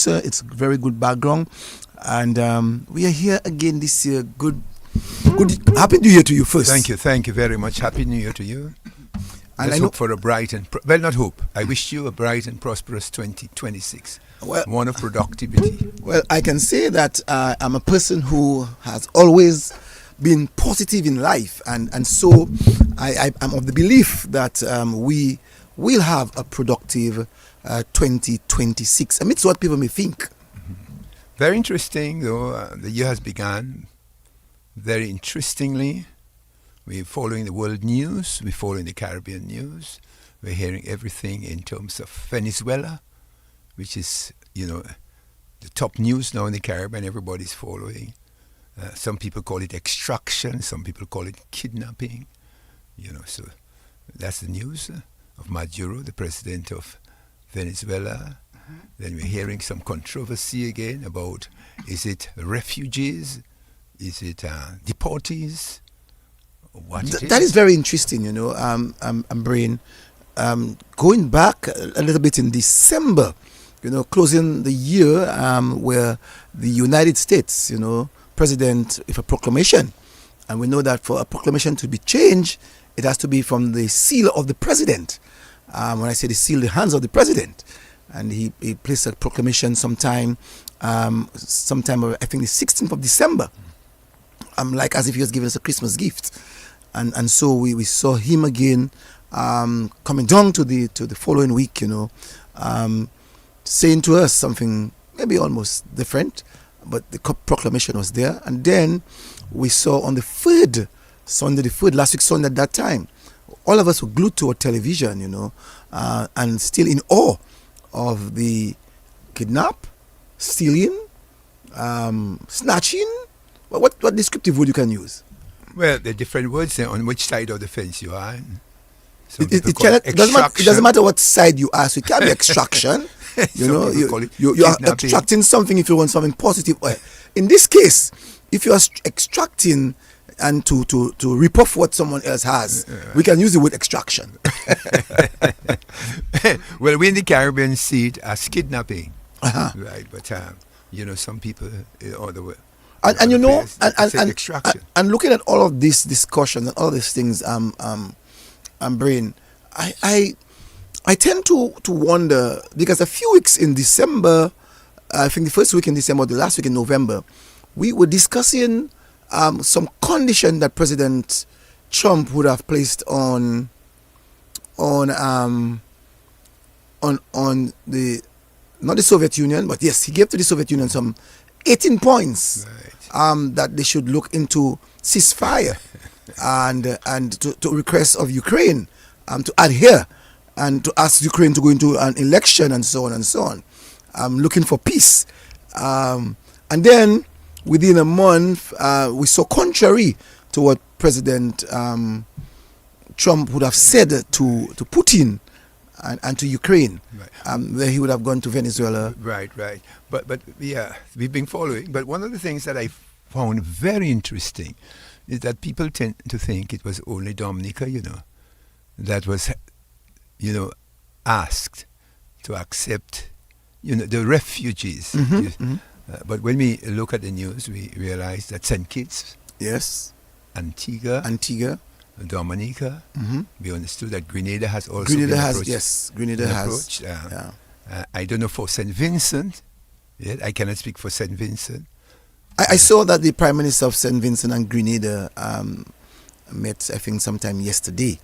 It's a very good background, and we are here again this year. Good, Happy New Year to you first. Thank you very much. Happy New Year to you. And Let's hope for a bright and not hope. I wish you a bright and prosperous 2026. One of productivity. Well, I can say that I'm a person who has always been positive in life, and so I'm of the belief that we will have a productive 2026 amidst what people may think. Very interesting, though. The year has begun very interestingly. We're following the world news. We're following the Caribbean news. We're hearing everything in terms of Venezuela, which is, the top news now in the Caribbean. Everybody's following. Some people call it extraction. Some people call it kidnapping. So that's the news of Maduro, the president of Venezuela. Then we're hearing some controversy again about, is it refugees? Is it deportees? That is very interesting, Brain. Going back a little bit in December, closing the year where the United States, president with a proclamation. And we know that for a proclamation to be changed, it has to be from the seal of the president. When I say the seal, the hands of the president. And he placed a proclamation sometime, I think the 16th of December. Like as if he was giving us a Christmas gift. And so we saw him again coming down to the following week, saying to us something maybe almost different, but the proclamation was there. And then we saw on the third Sunday, last week Sunday at that time, all of us were glued to our television, and still in awe of the kidnap, stealing, snatching. What descriptive word you can use? Well, there are different words on which side of the fence you are. It doesn't matter what side you are. So it can be extraction. You are extracting something if you want something positive. In this case, if you are extracting and to rip off what someone else has, we can use the word extraction. Well, we in the Caribbean see it as kidnapping, right? But some people, the way. And looking at all of this discussion and all these things, Brain, I tend to wonder, because a few weeks in December, I think the first week in December, the last week in November, we were discussing some condition that President Trump would have placed on the, not the Soviet Union, but yes, he gave to the Soviet Union some 18 points, right, that they should look into ceasefire and to request of Ukraine to adhere and to ask Ukraine to go into an election and so on and so on, looking for peace. And then within a month, we saw, contrary to what President Trump would have said to Putin and to Ukraine, right, where he would have gone to Venezuela. Right. But yeah, we've been following. But one of the things that I found very interesting is that people tend to think it was only Dominica, that was, asked to accept, the refugees. But when we look at the news, we realize that St. Kitts, yes, Antigua, Dominica. We understood that Grenada has also been approached. Grenada has. I don't know for St. Vincent. Yet I cannot speak for St. Vincent. I saw that the Prime Minister of St. Vincent and Grenada met, I think, sometime yesterday.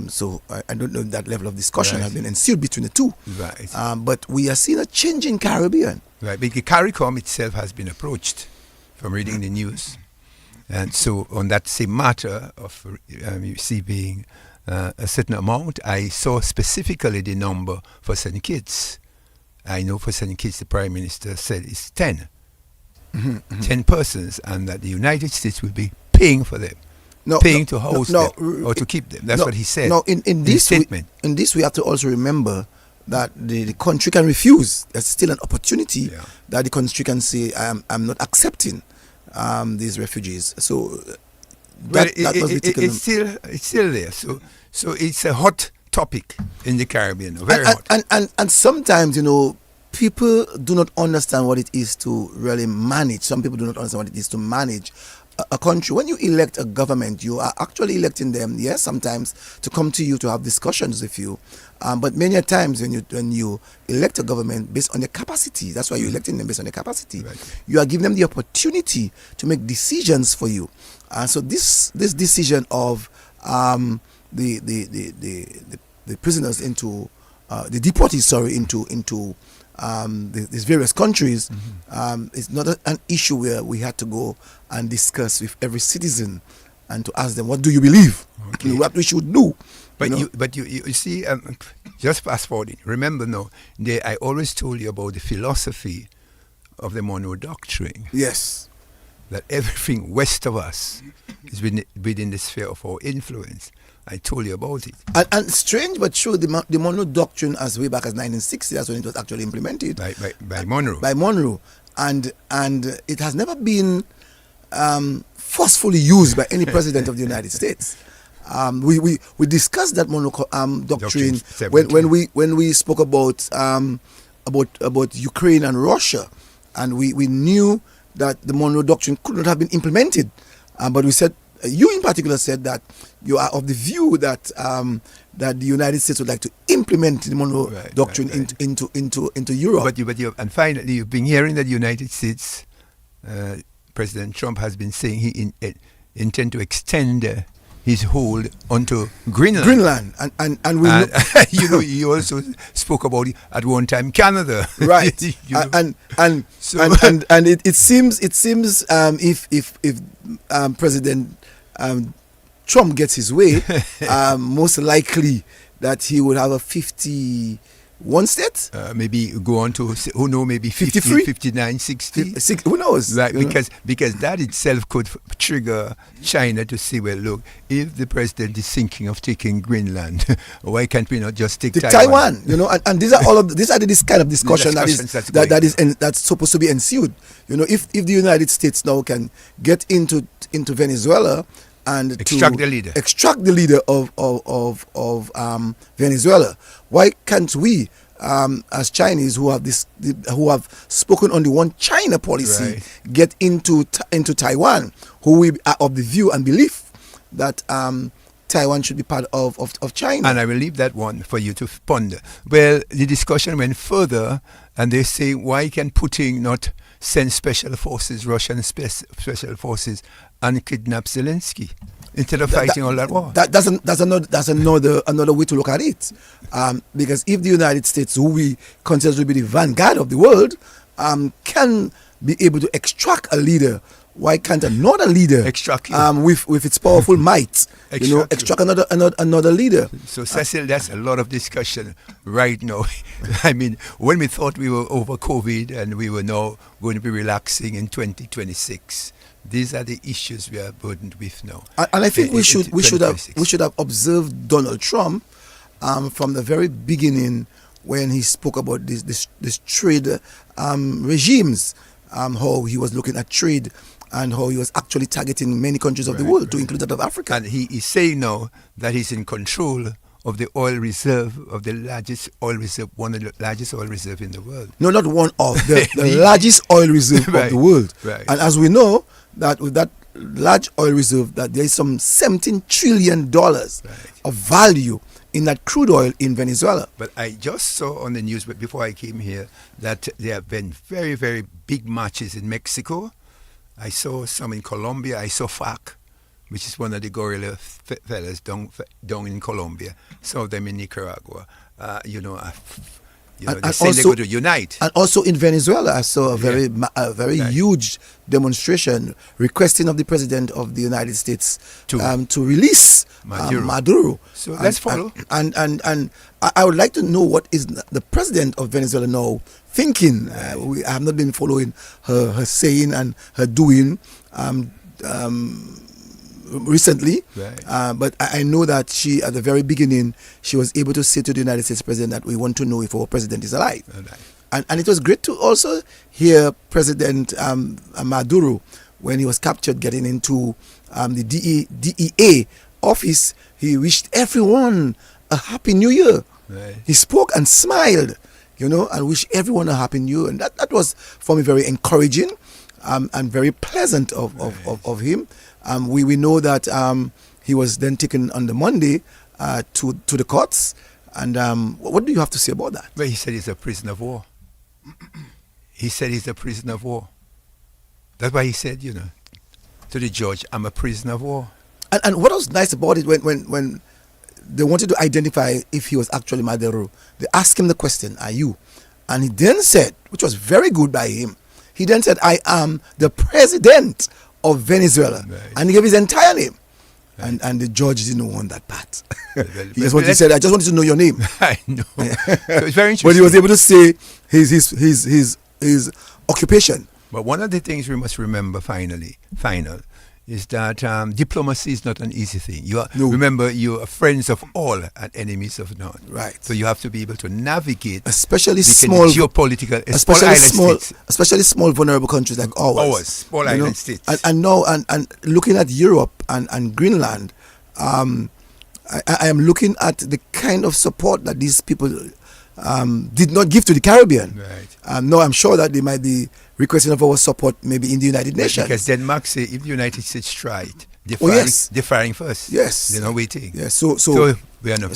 So I don't know if that level of discussion has been ensued between the two. Right. But we are seeing a change in Caribbean. Right. But the CARICOM itself has been approached from reading the news. And so on that same matter of receiving a certain amount, I saw specifically the number for St. Kitts. I know for St. Kitts the Prime Minister said it's 10. 10 persons, and that the United States will be paying for them. To house them or to keep them. That's what he said. No, in this statement. In this, we have to also remember that the country can refuse. There's still an opportunity that the country can say, I'm not accepting these refugees. So it's still there. So it's a hot topic in the Caribbean, very hot. And sometimes, people do not understand what it is to really manage. Some people do not understand what it is to manage a country. When you elect a government, you are actually electing them, yes, sometimes to come to you to have discussions with you. But many a times when you elect a government based on their capacity, that's why you're electing them based on their capacity. Right. You are giving them the opportunity to make decisions for you. So this decision of the prisoners into the deportees, into these various countries, is not an issue where we had to go and discuss with every citizen and to ask them, what do you believe? Okay. What we should do? But you know? you see, just fast forwarding. Remember now, I always told you about the philosophy of the Monroe Doctrine. Yes. That everything west of us is within the sphere of our influence. I told you about it. And strange but true, the Monroe Doctrine, as way back as 1960, that's when it was actually implemented By Monroe. By Monroe, and it has never been forcefully used by any president of the United States. We discussed that Monroe Doctrine when we spoke about Ukraine and Russia, and we knew that the Monroe Doctrine could not have been implemented, but we said, you in particular said that you are of the view that that the United States would like to implement the Monroe Doctrine into Europe. But and finally, you've been hearing that the United States, President Trump has been saying he intend to extend his hold onto Greenland. And we you also spoke about it at one time, Canada. Right. And it seems if President Trump gets his way, most likely that he would have a 51 state. Maybe go on to, who knows, maybe 53, 59, 60. Who knows? Right, because that itself could trigger China to say, well, look, if the president is thinking of taking Greenland, why can't we not just take Taiwan? You know, and these are this kind of discussion that's supposed to be ensued. You know, if the United States now can get into Venezuela and extract the leader of Venezuela, why can't we, as Chinese who have spoken on the one China policy, get into Taiwan, who we are of the view and belief that Taiwan should be part of China? And I will leave that one for you to ponder. Well, the discussion went further, and they say, why can Putin not send special forces, Russian special forces, and kidnap Zelensky instead of fighting all that war? That's another way to look at it, because if the United States, who we consider to be the vanguard of the world, can be able to extract a leader, why can't another leader with its powerful might, extract another leader? So, Cecil, that's a lot of discussion right now. I mean, when we thought we were over COVID and we were now going to be relaxing in 2026, these are the issues we are burdened with now. And I think we should have observed Donald Trump from the very beginning when he spoke about this trade regimes, how he was looking at trade and how he was actually targeting many countries of the world, to include that of Africa. And he is saying now that he's in control of the oil reserve, of the largest oil reserve, one of the largest oil reserve in the world. No, not one of, the largest oil reserve of the world. Right. And as we know, that with that large oil reserve, that there is some $17 trillion of value in that crude oil in Venezuela. But I just saw on the news before I came here that there have been very, very big marches in Mexico. I saw some in Colombia. I saw FARC, which is one of the guerrilla fellas down in Colombia. Some of them in Nicaragua. They say they're going to unite. And also in Venezuela, I saw a very huge demonstration requesting of the President of the United States to release Maduro. So let's follow. And I would like to know what is the President of Venezuela now thinking. I have not been following her saying and her doing recently, but I know that she, at the very beginning, she was able to say to the United States President that we want to know if our president is alive. And it was great to also hear President Maduro, when he was captured getting into the DEA office, he wished everyone a happy new year. He spoke and smiled. and wish everyone a happy new year. And that was for me very encouraging, and very pleasant of him. We know that he was then taken on the Monday to the courts. And what do you have to say about that? Well, he said he's a prisoner of war. He said he's a prisoner of war. That's why he said, to the judge, I'm a prisoner of war. And what was nice about it, when they wanted to identify if he was actually Maduro, they asked him the question, are you? And he then said, which was very good by him, he then said, I am the president of Venezuela. Right. And he gave his entire name. Right. And the judge didn't want that part. He said, I just wanted to know your name. I know. So it's very interesting. But he was able to say his occupation. But one of the things we must remember final, is that diplomacy is not an easy thing. Remember, you are friends of all and enemies of none. Right. So you have to be able to navigate, especially small geopolitical, especially small vulnerable countries like ours. Small island states. And now, and looking at Europe and Greenland, I am looking at the kind of support that these people did not give to the Caribbean. Right. No, I'm sure that they might be requesting of our support maybe in the United Nations. Because Denmark say if the United States tried, they're firing first. Yes. They're not waiting. Yes. So we are not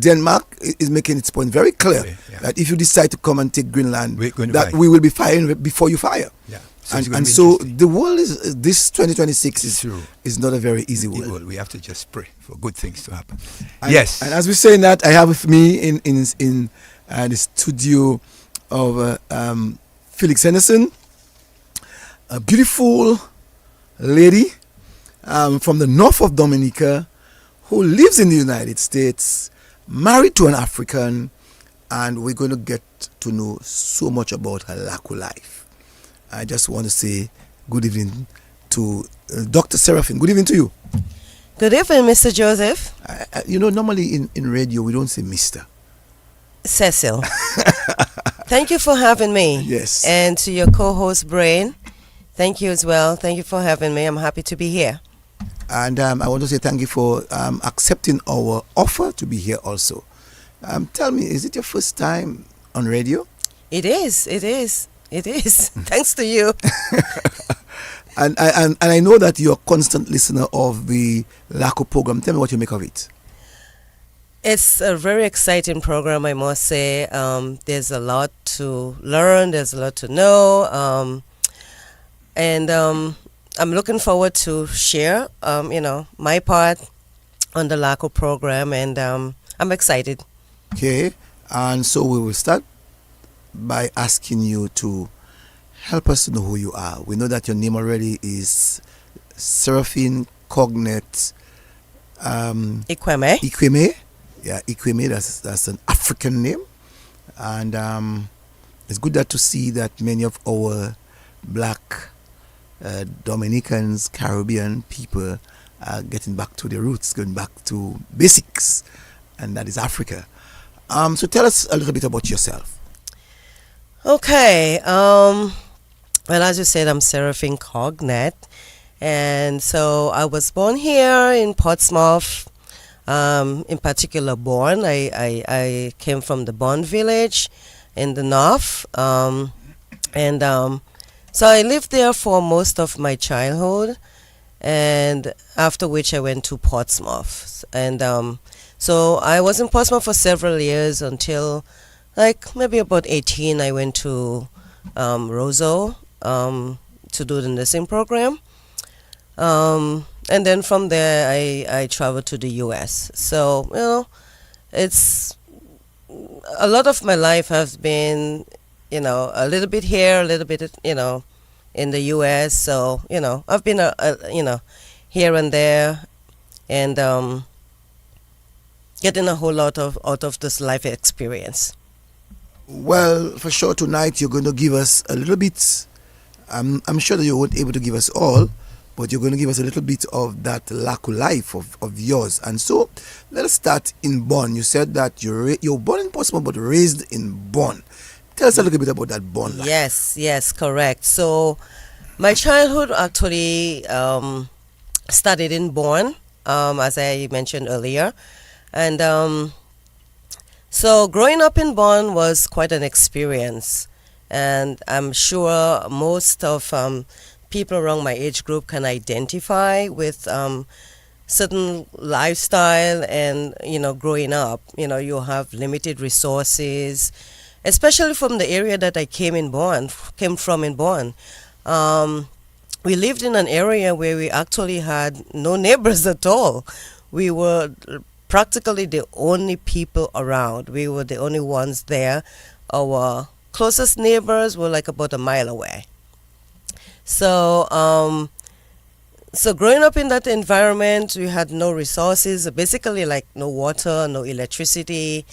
Denmark is making its point very clear that if you decide to come and take Greenland, we will be firing before you fire. Yeah. So the world this 2026 is not a very easy world. We have to just pray for good things to happen. Yes. And as we say that, I have with me in the studio of Felix Henderson, a beautiful lady from the north of Dominica who lives in the United States, married to an African, and we're going to get to know so much about her Lakou life. I just want to say good evening to Dr. Seraphine. Good evening to you. Good evening, Mr. Joseph. Normally in radio we don't say Mr. Cecil. Thank you for having me. Yes. And to your co-host, Brain, thank you as well. Thank you for having me. I'm happy to be here. And I want to say thank you for accepting our offer to be here also. Tell me, is it your first time on radio? It is. Thanks to you. And I know that you're a constant listener of the Lakou program. Tell me what you make of it. It's a very exciting program, I must say. There's a lot to learn. There's a lot to know. And I'm looking forward to share, my part on the Lakou program. And I'm excited. Okay. And so we will start by asking you to help us to know who you are. We know that your name already is Seraphine Cognet Ikweme. Yeah, Ikweme, that's an African name. And it's good to see that many of our black Dominicans, Caribbean people are getting back to their roots, going back to basics, and that is Africa. So tell us a little bit about yourself. Okay. Well, as you said, I'm Seraphine Cognet. And so I was born here in Portsmouth. In particular, born. I came from the Bon village in the north. So I lived there for most of my childhood. And after which I went to Portsmouth. And so I was in Portsmouth for several years until maybe about 18. I went to Roseau to do the nursing program. And then from there, I traveled to the U.S. So, it's a lot of my life has been, a little bit here, a little bit, in the U.S. So, I've been, here and there and getting a whole lot out of this life experience. Well, for sure tonight you're going to give us a little bit. I'm sure that you weren't able to give us all, but you're going to give us a little bit of that Lakou life of yours. And so let's start in Bonn. You said that you're born in Portsmouth but raised in Bonn. Tell us a little bit about that Bonn life. Yes, correct. So my childhood actually started in Bonn, as I mentioned earlier. And So growing up in Bonn was quite an experience, and I'm sure most of people around my age group can identify with certain lifestyle and growing up. You have limited resources, especially from the area that I came from in Bonn. We lived in an area where we actually had no neighbors at all. We were practically the only people around. We were the only ones there. Our closest neighbors were like about a mile away. So growing up in that environment, we had no resources, basically like no water, no electricity,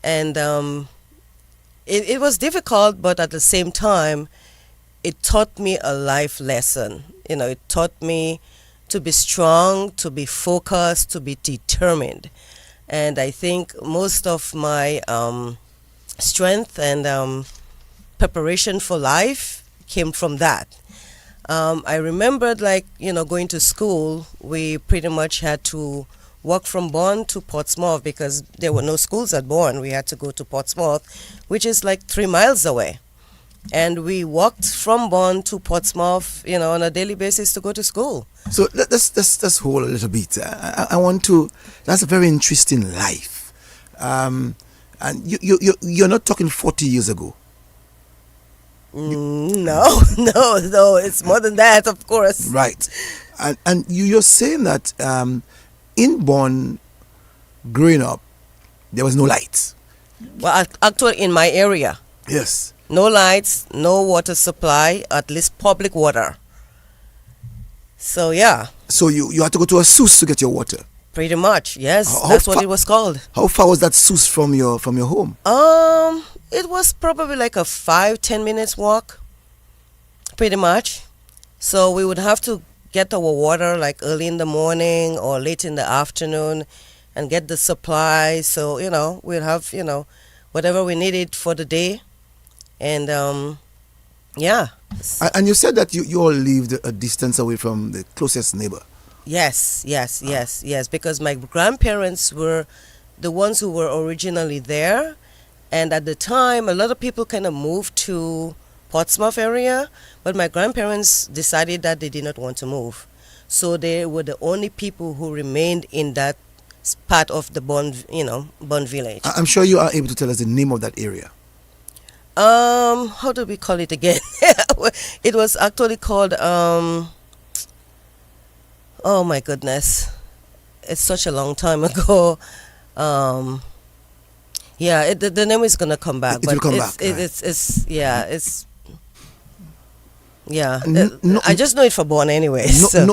and it was difficult, but at the same time, it taught me a life lesson. It taught me to be strong, to be focused, to be determined. And I think most of my strength and preparation for life came from that. I remembered, going to school, we pretty much had to walk from Bonn to Portsmouth because there were no schools at Bonn. We had to go to Portsmouth, which is like 3 miles away. And we walked from Bonn to Portsmouth, on a daily basis to go to school. So let's hold a little bit. I want to. That's a very interesting life, and you're not talking 40 years ago. No, it's more than that, of course. Right, and you're saying that in Bonn, growing up, there was no lights. Well, actually, in my area, Yes. no lights, no water supply, at least public water. So yeah, So you had to go to a source to get your water. pretty much, yes, How that's what fa- it was called. How far was that source from your home? It was probably like a 5-10 minutes walk, pretty much. So we would have to get our water like early in the morning or late in the afternoon and get the supplies. So, we'd have, whatever we needed for the day. And, yeah. And you said that you all lived a distance away from the closest neighbor. Yes, because my grandparents were the ones who were originally there. And at the time, a lot of people kind of moved to Portsmouth area, but my grandparents decided that they did not want to move. So they were the only people who remained in that part of the Bonn village. I'm sure you are able to tell us the name of that area. How do we call it again? It was actually called, oh my goodness. It's such a long time ago. Yeah, the name is gonna come back. It will come back. I just know it for Bonn anyway.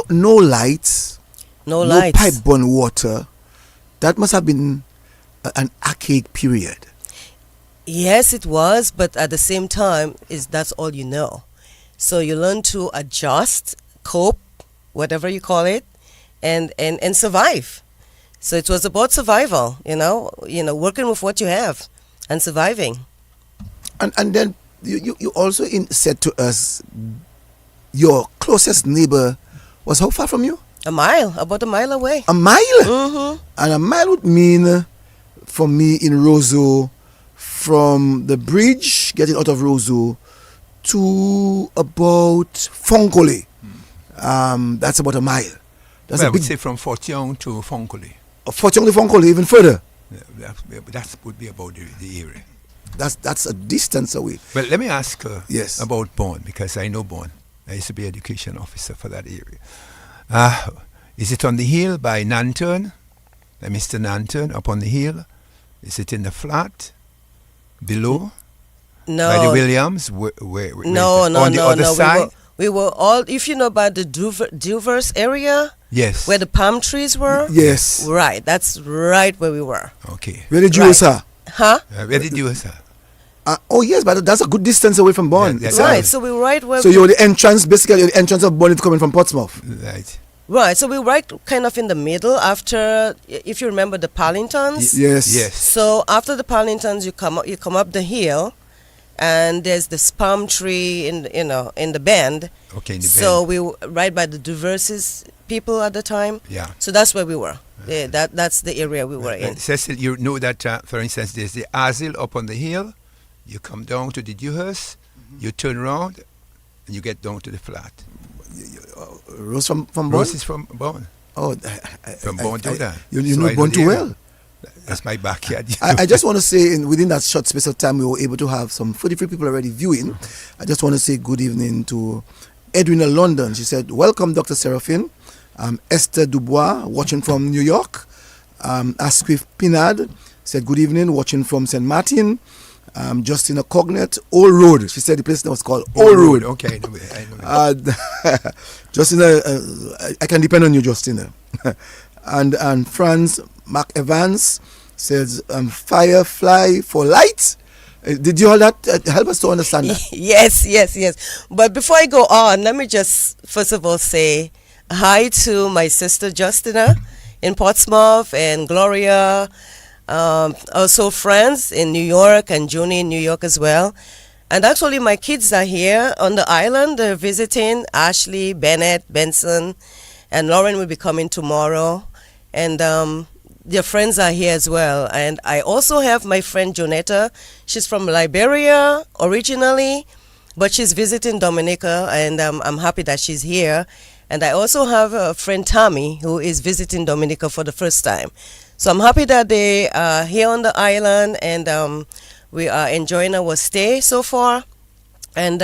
No lights. No No lights. pipe-borne water. That must have been an archaic period. Yes, it was, but at the same time, that's all you know. So you learn to adjust, cope, whatever you call it, and survive. So it was about survival, working with what you have and surviving. And then you also said to us your closest neighbor was how far from you? About a mile away. A mile? Mm-hmm. And a mile would mean, for me in Roseau, from the bridge getting out of Roseau to about Fonkole. That's about a mile. That's I a would big. say from Fortiong to Fonkole. Fortunately, Fonkole even further. That would be about the area. That's a distance away. Well, let me ask Yes. about Bonn, because I know Bonn. I used to be education officer for that area. Is it on the hill by Nanton? Mr. Nanton, up on the hill? Is it in the flat? Below? No. By the Williams? Where No, on the other side? We were all, if you know about the Duvers area, Yes. where the palm trees were. Yes. Right, that's right where we were. Okay. Where did you Right. sir? Huh? Where did you, sir? Oh yes, but that's a good distance away from Bonn. Yeah, itself. Right, so we were right where So you're the entrance, basically you're the entrance of Bonn is coming from Portsmouth. Right. Right, so we were right kind of in the middle after, if you remember the Parlingtons. Yes. Yes. So after the Parlingtons, you come up the hill, and there's this palm tree in the bend. Okay, in the So bend. we were right by the Diverses people at the time. Yeah. So that's where we were. Yeah, that's the area we were in. Cecil, you know that, for instance, there's the asile up on the hill. You come down to the Dewhurst, you turn around, and you get down to the flat. Rose from Bonn? Rose is from Bonn. Oh, From Bonn to that. You So know I Bonn the too area. well. That's my backyard. I just want to say, within that short space of time, we were able to have some 43 people already viewing. I just want to say good evening to Edwina London. She said, welcome, Dr. Seraphine. Esther Dubois, watching from New York. Asquith Pinard said, good evening, watching from St. Martin. Justina Cognet, Old Road. She said the place was called Old Road. Okay, I know. Justina, I can depend on you, Justina. and Franz Mark Evans says, Firefly for light. Did you all that help us to understand that? Yes. But before I go on, let me just first of all say hi to my sister Justina in Portsmouth and Gloria, also friends in New York and Junie in New York as well. And actually my kids are here on the island. They're visiting. Ashley, Bennett, Benson, and Lauren will be coming tomorrow. And their friends are here as well. And I also have my friend Jonetta. She's from Liberia originally, but she's visiting Dominica, and I'm happy that she's here. And I also have a friend Tammy who is visiting Dominica for the first time. So I'm happy that they are here on the island, and we are enjoying our stay so far. And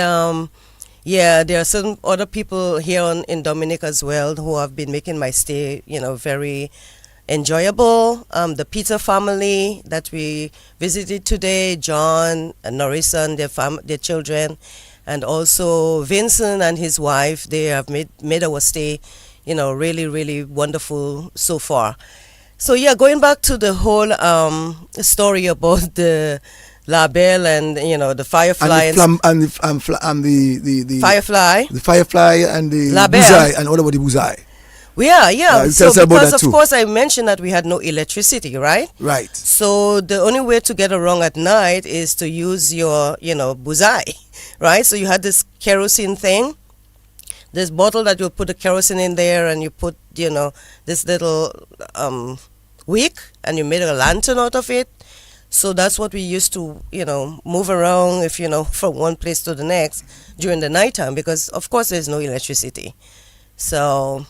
yeah, there are some other people here in Dominica as well who have been making my stay, very enjoyable. The Peter family that we visited today, John and Norissa and their children, and also Vincent and his wife, they have made our stay, really, really wonderful so far. So yeah, going back to the whole story about the label and the firefly And the firefly, the firefly and the label. bullseye and all about the bullseye. Yeah. Tell us So about because that of too. course I mentioned that we had no electricity, right? Right. So the only way to get around at night is to use your, bullseye, right? So you had this kerosene thing, this bottle that you put the kerosene in there, and you put, this little wick, and you made a lantern out of it. So that's what we used to, move around if, from one place to the next during the nighttime, because of course there's no electricity. So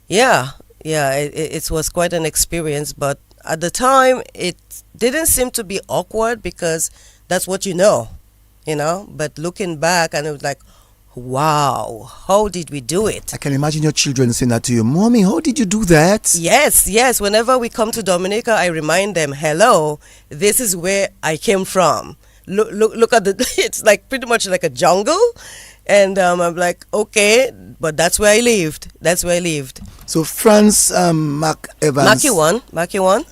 yeah, it was quite an experience, but at the time it didn't seem to be awkward because that's what but looking back, and it was like, wow, how did we do it? I can imagine your children saying that to you, Mommy, how did you do that? Yes. Whenever we come to Dominica, I remind them, hello, this is where I came from. Look at it's like pretty much like a jungle. And I'm like, okay, but that's where I lived. So Franz Mark Evans. Mackie one. Mackie one.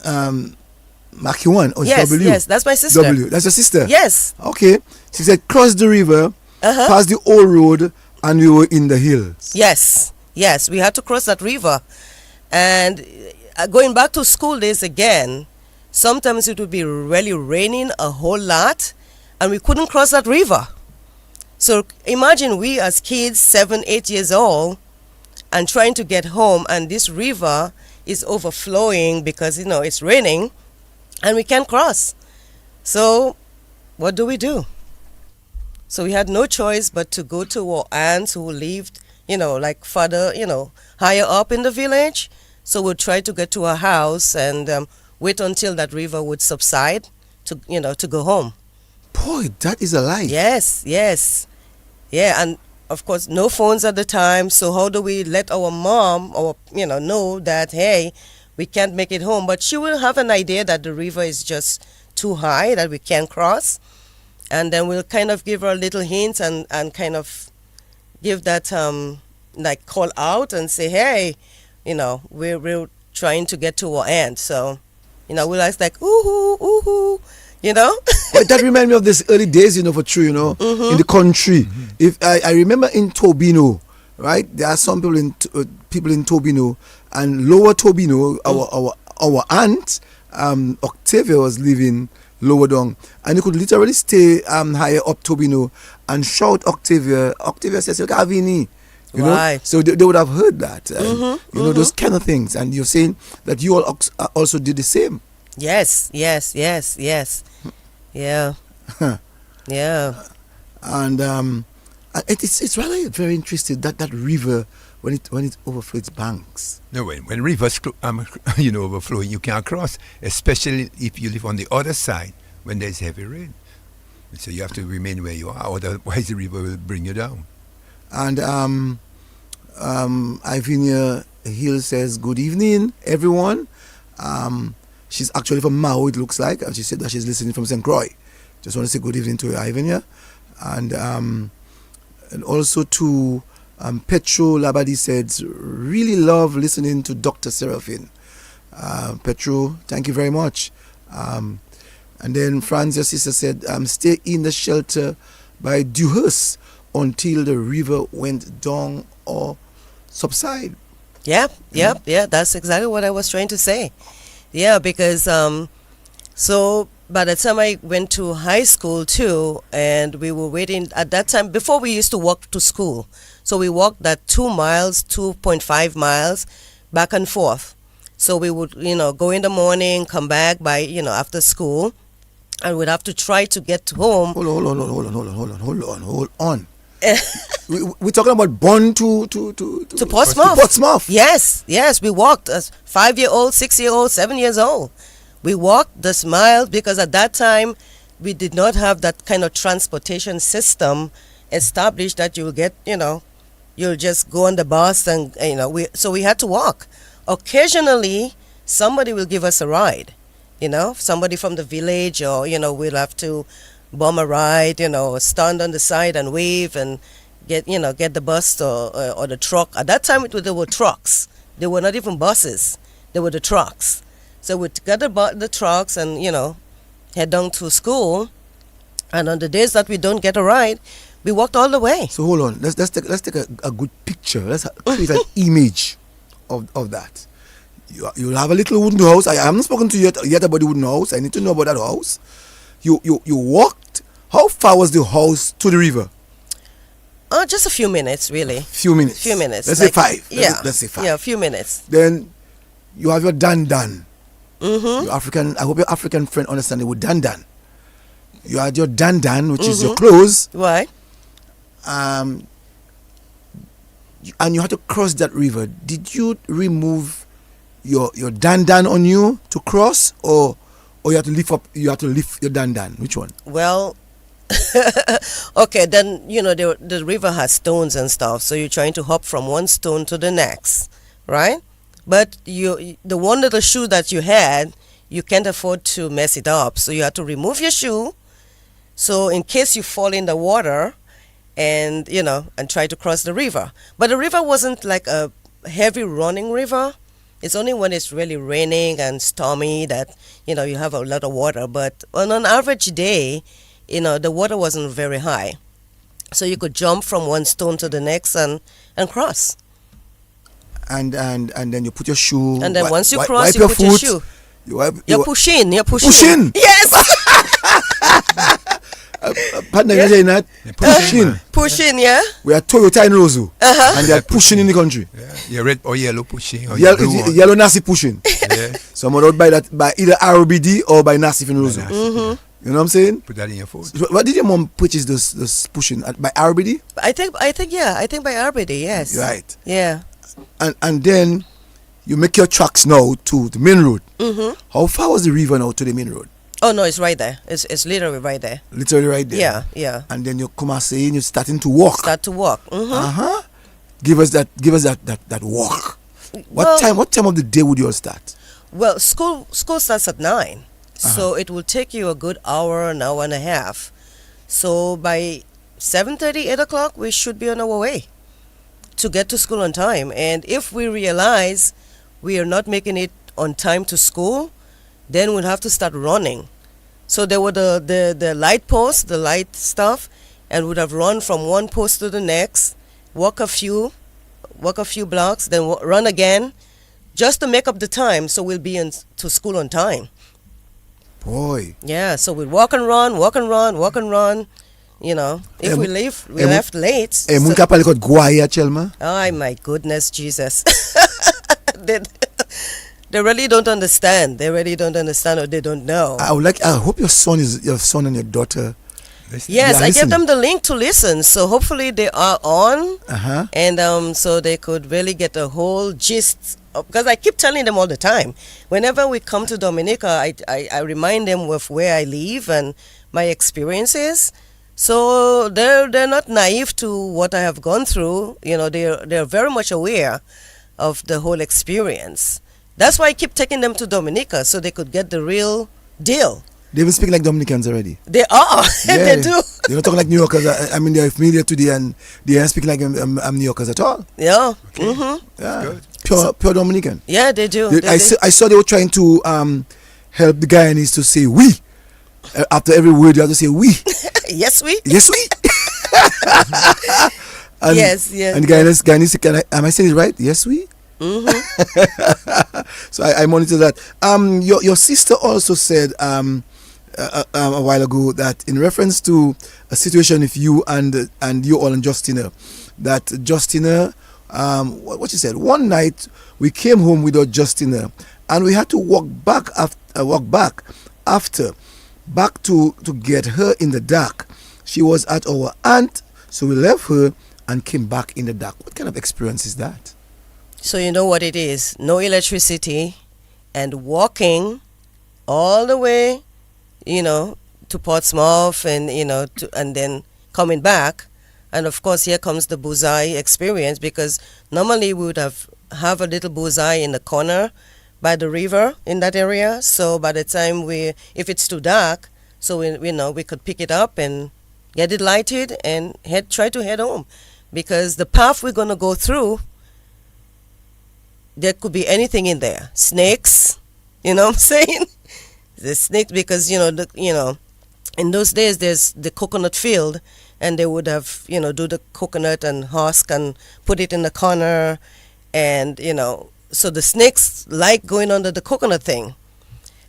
Oh, Yes, W. yes, that's my sister. W. That's your sister? Yes. Okay. She said, cross the river, past the old road, and we were in the hills. Yes, we had to cross that river. And going back to school days again, sometimes it would be really raining a whole lot, and we couldn't cross that river. So imagine we as kids, 7, 8 years old, and trying to get home, and this river is overflowing because, it's raining, and we can't cross. So what do we do? So we had no choice but to go to our aunts who lived, like further, higher up in the village. So we'd try to get to our house and wait until that river would subside to go home. Boy, that is a life. Yes. Yeah, and of course, no phones at the time. So how do we let our mom know that, hey, we can't make it home? But she will have an idea that the river is just too high, that we can't cross. And then we'll kind of give her a little hint and kind of give that, like, call out and say, hey, we're trying to get to our end. So, we'll ask like, ooh, Well, that reminds me of this early days, for true, in the country. If I remember in Tobino, right? There are some people in Tobino and Lower Tobino. Our aunt Octavia was living lower down, and you could literally stay higher up, Tobino, and shout Octavia. Octavia says, "Look, Avini." You know, Right. so they would have heard that, and, you know, those kind of things. And you're saying that you all also did the same. Yes, yes, yes, yes. Yeah. Yeah. And it's rather very interesting that river when it overflows its banks. No, when rivers overflowing, you can't cross, especially if you live on the other side when there's heavy rain. So you have to remain where you are, otherwise the river will bring you down. And Ivinia Hill says, "Good evening, everyone." She's actually from Mao, it looks like, and she said that she's listening from St. Croix. Just want to say good evening to Ivinia, and also to Petro Labadi said, "Really love listening to Dr. Seraphine." Petro, thank you very much. And then Franz, your sister, said, "Stay in the shelter by Dewhurst until the river went down or subside." Yeah, yeah, that's exactly what I was trying to say. Yeah, because so by the time I went to high school too, and we were waiting at that time, before we used to walk to school. So we walked that 2 miles, 2.5 miles back and forth. So we would, go in the morning, come back by, after school, and we'd have to try to get home. Hold on. We're talking about Bonn to Portsmouth. Portsmouth. Yes, we walked as 5-year-old, 6-year-old, 7 years old. We walked this miles because at that time we did not have that kind of transportation system established that you'll get, you'll just go on the bus and, so we had to walk. Occasionally, somebody will give us a ride, somebody from the village, or, we'll have to bum a ride, stand on the side and wave and get the bus or the truck. At that time, there were trucks. They were not even buses. They were the trucks. So we'd get the trucks and, head down to school. And on the days that we don't get a ride, we walked all the way. So hold on. Let's take a good picture. Let's create an image of that. You'll have a little wooden house. I haven't spoken to you yet about the wooden house. I need to know about that house. You walked. How far was the house to the river? Just a few minutes, really. Few minutes. Let's say 5. Yeah. Let's say 5. Yeah, a few minutes. Then you have your dandan. Mm-hmm. Your African. I hope your African friend understands the word dandan. You had your dandan, which is your clothes. Right. And you had to cross that river. Did you remove your dandan on you to cross, or you had to lift up? You had to lift your dandan. Which one? Well, okay. Then the river has stones and stuff, so you're trying to hop from one stone to the next, right? But the one little shoe that you had, you can't afford to mess it up, so you have to remove your shoe. So in case you fall in the water, and try to cross the river. But the river wasn't like a heavy running river. It's only when it's really raining and stormy that you have a lot of water. But on an average day, the water wasn't very high, so you could jump from one stone to the next and cross. And then you put your shoe. And then once you cross, wipe you your put foot, your shoe. You're pushing. Pushing. Yes. Partner, you're saying that? Pushing, yeah. We are Toyota in Rosu, and they are pushing in the country. Yeah. You're red or yellow pushing. Or Yellow Nasi pushing. Yeah. Someone out by either RBD or by Nasif in Rosu. You know what I'm saying? Put that in your food. So what did your mom purchase those pushing by RBD? I think by RBD, yes. Right. Yeah. And then you make your tracks now to the main road. How far was the river now to the main road? Oh no, it's right there. It's literally right there. Literally right there. Yeah. And then you come and say you're starting to walk. Start to walk. Give us that walk. What time of the day would you all start? Well, school starts at 9, so it will take you a good hour, an hour and a half. So by 7:30, 8 o'clock, we should be on our way to get to school on time. And if we realize we are not making it on time to school, then we'll have to start running. So there were the light posts, the light stuff, and would have run from one post to the next, walk a few blocks, then run again, just to make up the time so we'll be to school on time. Boy. Yeah, so we walk and run, walk and run, walk and run. You know, if we left late. Mun ka palikot guaya, Chelma? Oh my goodness, Jesus. they, they really don't understand. They really don't understand, or they don't know. I hope your son and your daughter. Yes, I gave them the link to listen, so hopefully they are on, and so they could really get a whole gist. Because I keep telling them all the time, whenever we come to Dominica, I remind them of where I live and my experiences. So they're not naive to what I have gone through. You know, they're very much aware of the whole experience. That's why I keep taking them to Dominica, so they could get the real deal. They even speak like Dominicans already. They are. Yeah, they do. They don't talk like New Yorkers. I mean, they're familiar today, and they don't speak like New Yorkers at all. Yeah. Okay. Mm-hmm. Yeah. Pure Dominican. Yeah, they do. I saw they were trying to help the Guyanese to say we. After every word, you have to say we. Yes, we. Yes, we. And, yes. And the Guyanese, am I saying it right? Yes, we. Mm-hmm. So I monitor that. Your sister also said a while ago that in reference to a situation with you and you all and Justina, that Justina, what she said, one night we came home without Justina and we had to walk back to get her in the dark. She was at our aunt, so we left her and came back in the dark. What kind of experience is that? So you know what it is. No electricity and walking all the way, to Portsmouth and, and then coming back. And of course, here comes the bullseye experience, because normally we would have a little bullseye in the corner by the river in that area. So by the time if it's too dark, so we could pick it up and get it lighted and try to head home, because the path we're going to go through, there could be anything in there. Snakes, you know what I'm saying? The snakes, because, in those days there's the coconut field, and they would have, do the coconut and husk and put it in the corner, and, so the snakes like going under the coconut thing.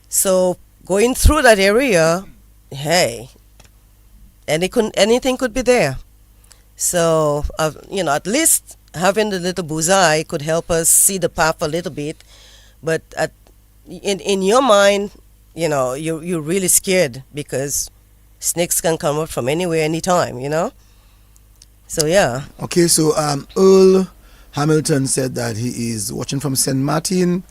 So going through that area, hey, anything could be there. So, at least having the little bullseye could help us see the path a little bit. But in your mind, you're really scared, because snakes can come up from anywhere, anytime, So, yeah. Okay, so Earl Hamilton said that he is watching from St. Martin,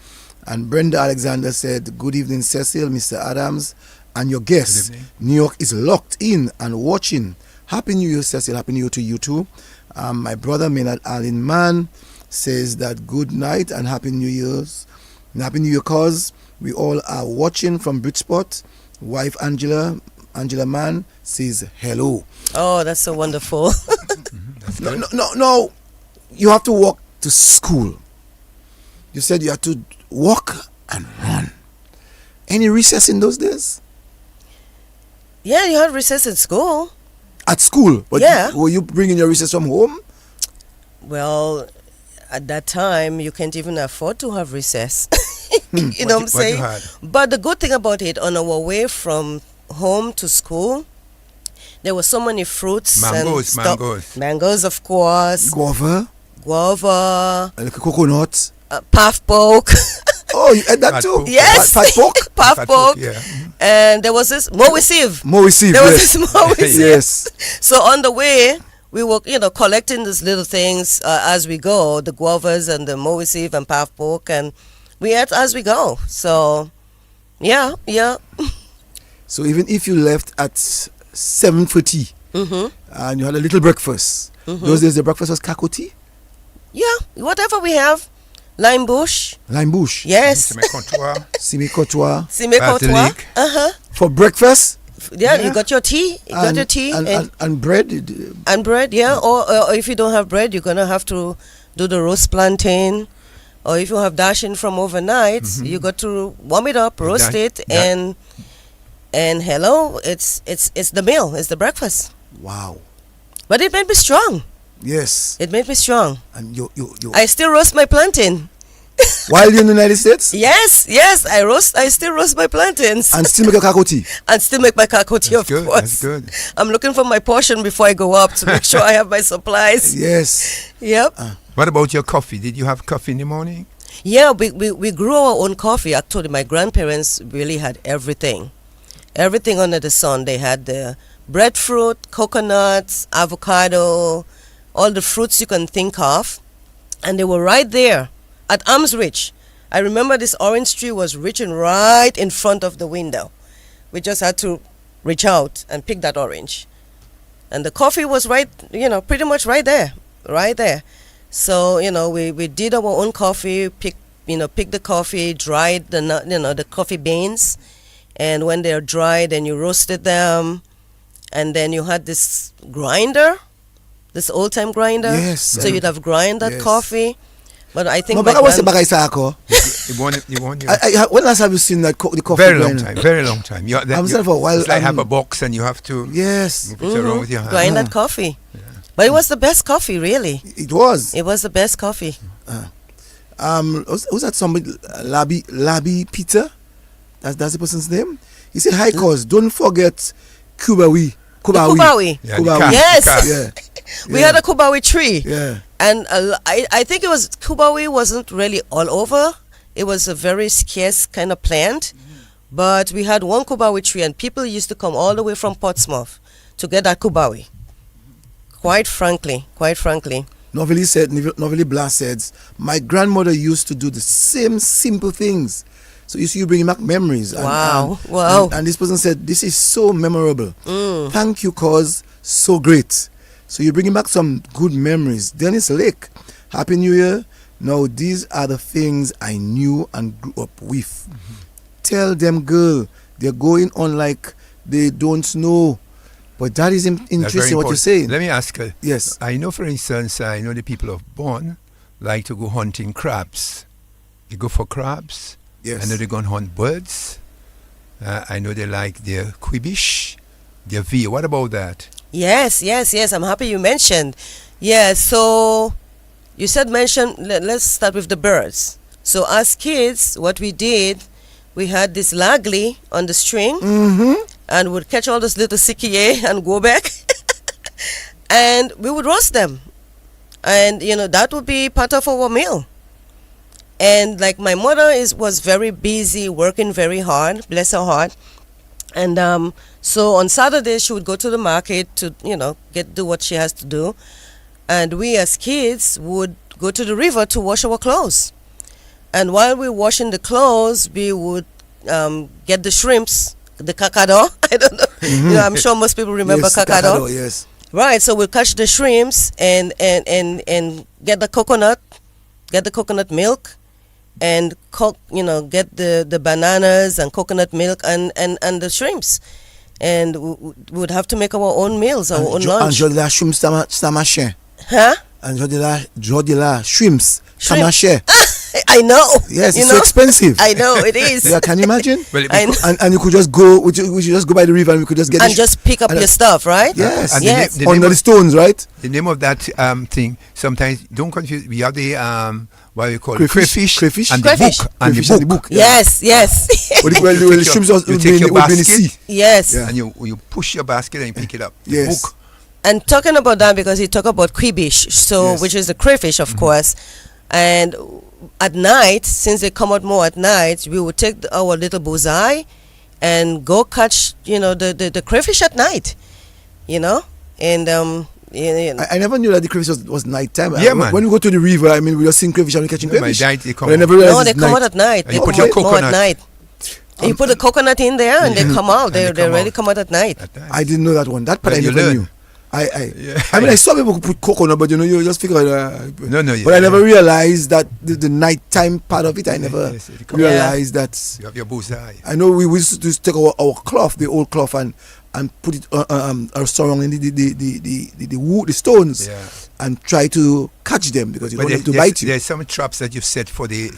and Brenda Alexander said, good evening, Cecil, Mr. Adams, and your guests. New York is locked in and watching. Happy New Year, Cecil. Happy New Year to you too. My brother Maynard Allen Mann says that good night and Happy New Year's. And Happy New Year, cause we all are watching from Bridgeport. Wife Angela Mann says hello. Oh, that's so wonderful. No. You have to walk to school. You said you had to walk and run. Any recess in those days? Yeah, you had recess at school. At school? But yeah. Were you bringing your recess from home? Well, at that time, you can't even afford to have recess. You know what I'm saying? But the good thing about it, on our way from home to school, there were so many fruits. Mangoes, of course. Guava. Like coconut. Puff poke. Oh, you had that too? Yes. Fat poke? Puff poke. Yeah. And there was this Moisive. There was this Moisive. Yes. So on the way, we were, collecting these little things as we go, the guavas and the Moisive and puff poke, and we ate as we go. So, yeah. So even if you left at 7:30 and you had a little breakfast, those days the breakfast was kakoti? Yeah, whatever we have. Lime bush. Yes. Simi-Cotois. For breakfast? Yeah, you got your tea. And bread? And bread, yeah. Or if you don't have bread, you're going to have to do the roast plantain. Or if you have dashing from overnight, you got to warm it up, roast it, and hello, it's the meal, it's the breakfast. Wow. But it made me strong. Yes. It made me strong. And you I still roast my plantain. While you're in the United States? Yes, I still roast my plantains. And still make a cocoa tea? And still make my kakoti, of Good. course. That's good. I'm looking for my portion before I go up to make sure I have my supplies. Yes. Yep. What about your coffee? Did you have coffee in the morning? Yeah, we grew our own coffee. Actually, my grandparents really had everything. Everything under the sun. They had the breadfruit, coconuts, avocado, all the fruits you can think of. And they were right there at arm's reach. I remember this orange tree was reaching right in front of the window. We just had to reach out and pick that orange. And the coffee was right, pretty much right there. So, we did our own coffee, pick the coffee, dried the coffee beans. And when they're dried, then you roasted them. And then you had this grinder, this old-time grinder. Yes. So you'd have grind that coffee. But I think Baka was bagay sa ako. You want your When last have you seen that the coffee very grinder? very long time. I'm saying for a while. It's like have a box and you have to Yes. move it around with your hand. grind that coffee. But it was the best coffee, really. It was. It was the best coffee. Was that somebody? Labi Peter? That's the person's name. He said, "Hi, cause don't forget Kubawi." Kubawi. Yeah, Kubawi. the car, Yes. the car. Yeah. We had a Kubawi tree. Yeah. And I think it was, Kubawi wasn't really all over. It was a very scarce kind of plant. But we had one Kubawi tree, and people used to come all the way from Portsmouth to get that Kubawi. Quite frankly. Novelly Blas said, my grandmother used to do the same simple things. So you see, you bring back memories. Wow. And this person said, this is so memorable. Thank you, cause so great. So you're bringing back some good memories. Dennis Lake, Happy New Year. Now, these are the things I knew and grew up with. Tell them, girl, they're going on like they don't know. But that is interesting what you're saying. Let me ask you. Yes. I know, for instance, the people of Bonn like to go hunting crabs. They go for crabs. Yes. I know they go and hunt birds. I know they like their quibish, their veal. What about that? Yes. I'm happy you mentioned. Yeah, so you said let's start with the birds. So as kids, what we did, we had this lagli on the string, and would catch all those little sikie and go back. And we would roast them. And, that would be part of our meal. And like my mother was very busy, working very hard, bless her heart. And so on Saturday she would go to the market to, do what she has to do. And we as kids would go to the river to wash our clothes. And while we're washing the clothes, we would get the shrimps, the kakado. I don't know. I'm sure most people remember kakado. Yes. Right, so we'll catch the shrimps and get the coconut milk, and get the bananas and coconut milk and the shrimps, and we would have to make our own meals, our own lunch. And la shrimps tamache. Huh? And jodila shrimps tamache. I know. Yes, it's so expensive. I know it is. Yeah, can you imagine? Well, and you could just go. We should just go by the river and we could just get. And just pick up your stuff, right? Yes. And yes. Under the stones, right? The name of that thing, sometimes don't confuse. We have the what we call Crayfish. and Crayfish. the book. Yes. The shrimps would be in the sea. Yes. Yeah. And you push your basket and you pick it up. The Yes. book. And talking about that, because he talked about quibish, Yes. which is the crayfish, of course. And at night, since they come out more at night, we would take our little bullseye and go catch, the crayfish at night, And I never knew that the crayfish was nighttime. Yeah, man. When we go to the river, we just seen crayfish and we catching crayfish. They come But I never realized they it's come night. out at night. And They you put come your out more coconut. at night. And you put the coconut in there, and they come out. And They really come out at night. At night. I didn't know that one. That part Well, I you never learn. knew. I saw people who put coconut, but you just figure. No. But I never realized that the nighttime part of it. I never Yes, it realized that. You have your bullseye. I know we used to take our cloth, the old cloth, and put it surrounding the stones, Yeah. and try to catch them because you But don't want them to bite you. there's some traps that you've set for the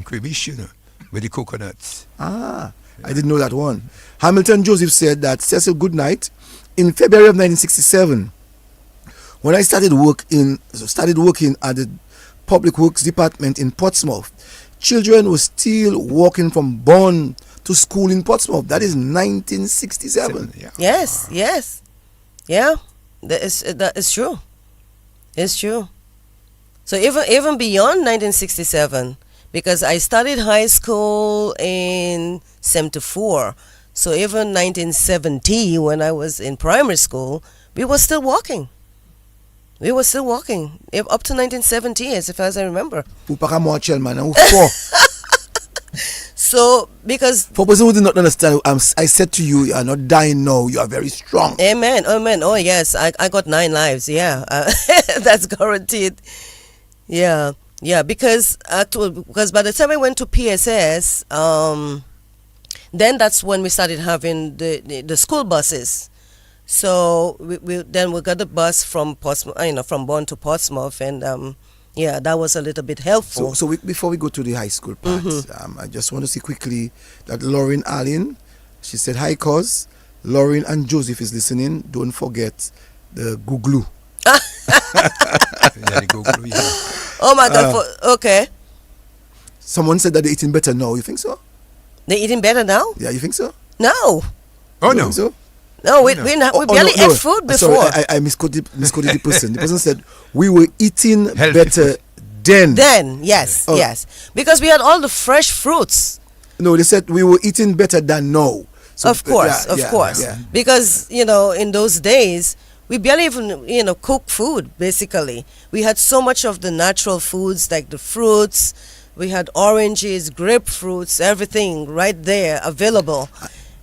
crayfish, with the coconuts. I didn't know that one. Hamilton Joseph said that Cecil Goodnight, in February of 1967, when I started working at the Public Works Department in Portsmouth. Children were still walking from Bonn to school in Portsmouth. That is 1967. Yeah. Yes, yes. Yeah, that is true. It's true. So even beyond 1967, because I started high school in 74, so even 1970, when I was in primary school, we were still walking. We were still walking up to 1970, as far as I remember. So, because... For person who did not understand, I said to you, you are not dying now, you are very strong. Amen, amen. Oh, yes, I got 9 lives, yeah. That's guaranteed. Yeah, yeah, because by the time I went to PSS, then that's when we started having the school buses. So we got the bus from Portsmouth, from Bonn to Portsmouth, and yeah, that was a little bit helpful. So before we go to the high school part, I just want to say quickly that Lauren Allen, she said, hi, cuz. Lauren and Joseph is listening. Don't forget the Googloo. Yeah, the Googloo, yeah. Oh my God! Okay. Someone said that they're eating better now. You think so? They're eating better now? Yeah, you think so? No. Oh, You no. think so? No, we barely ate food before. Sorry, I misquoted the person. The person said we were eating Healthy better then. Then, yes, Oh. yes. Because we had all the fresh fruits. No, they said we were eating better than now. So, Of course, yeah, of yeah, course. yeah. Because, in those days, we barely even, cook food, basically. We had so much of the natural foods, like the fruits. We had oranges, grapefruits, everything right there available.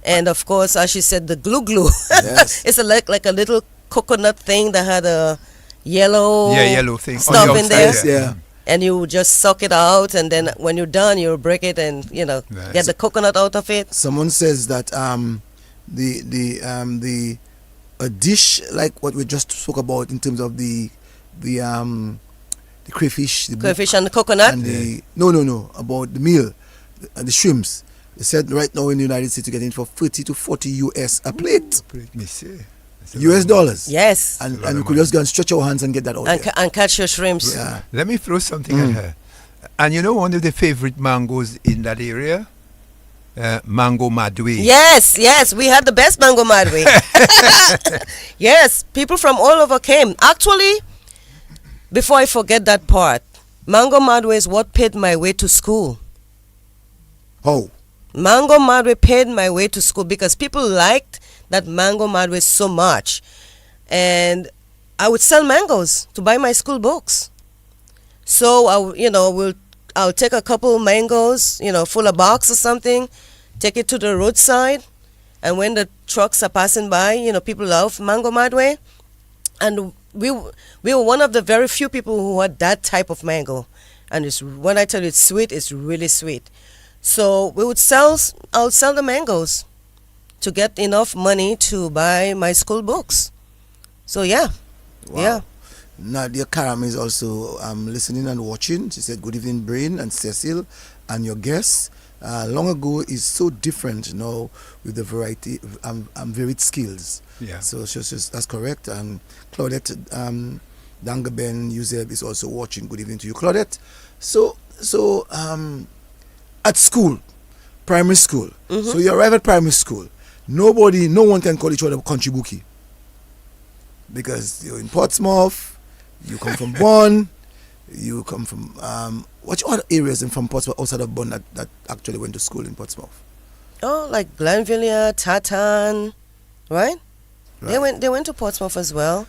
And, of course, as she said, the glue. Yes. It's like a little coconut thing that had a yellow, Yellow thing. stuff on the in there. outside, Yeah. And you just suck it out, and then when you're done, you break it and, Right. get the coconut out of it. Someone says that a dish like what we just spoke about in terms of the crayfish, the Crayfish and the coconut. and the no about the meal, the shrimps. They said right now in the United States you're getting for 30 to 40 US a plate, Let me see. That's a US lot of money. dollars. Yes. And That's a lot we of could money. just go and stretch our hands and get that out And, there. and catch your shrimps. Yeah. Let me throw something at her. And one of the favorite mangoes in that area? Mango Madwe. Yes, we had the best mango madwe. Yes, people from all over came. Actually, before I forget that part, mango madwe is what paid my way to school. Oh, Mango madwe paid my way to school because people liked that mango madwe so much. And I would sell mangoes to buy my school books. So I'll take a couple mangoes, full of box or something, take it to the roadside, and when the trucks are passing by, people love mango madwe, and we were one of the very few people who had that type of mango, and when I tell you it's sweet, it's really sweet. So I would sell the mangoes to get enough money to buy my school books. So yeah, wow. yeah. Nadia Karam is also listening and watching. She said, good evening, Brain and Cecil and your guests. Long ago is so different now with the variety varied skills. Yeah. So that's correct. Claudette Dangaben Yuzeb is also watching. Good evening to you, Claudette. So at school, primary school. So you arrive at primary school. No one can call each other country bookie. Because you're in Portsmouth, you come from Bonn, you come from which other areas in from Portsmouth outside of Bonn that actually went to school in Portsmouth? Oh, like Glenville, Tatan, right? They went to Portsmouth as well.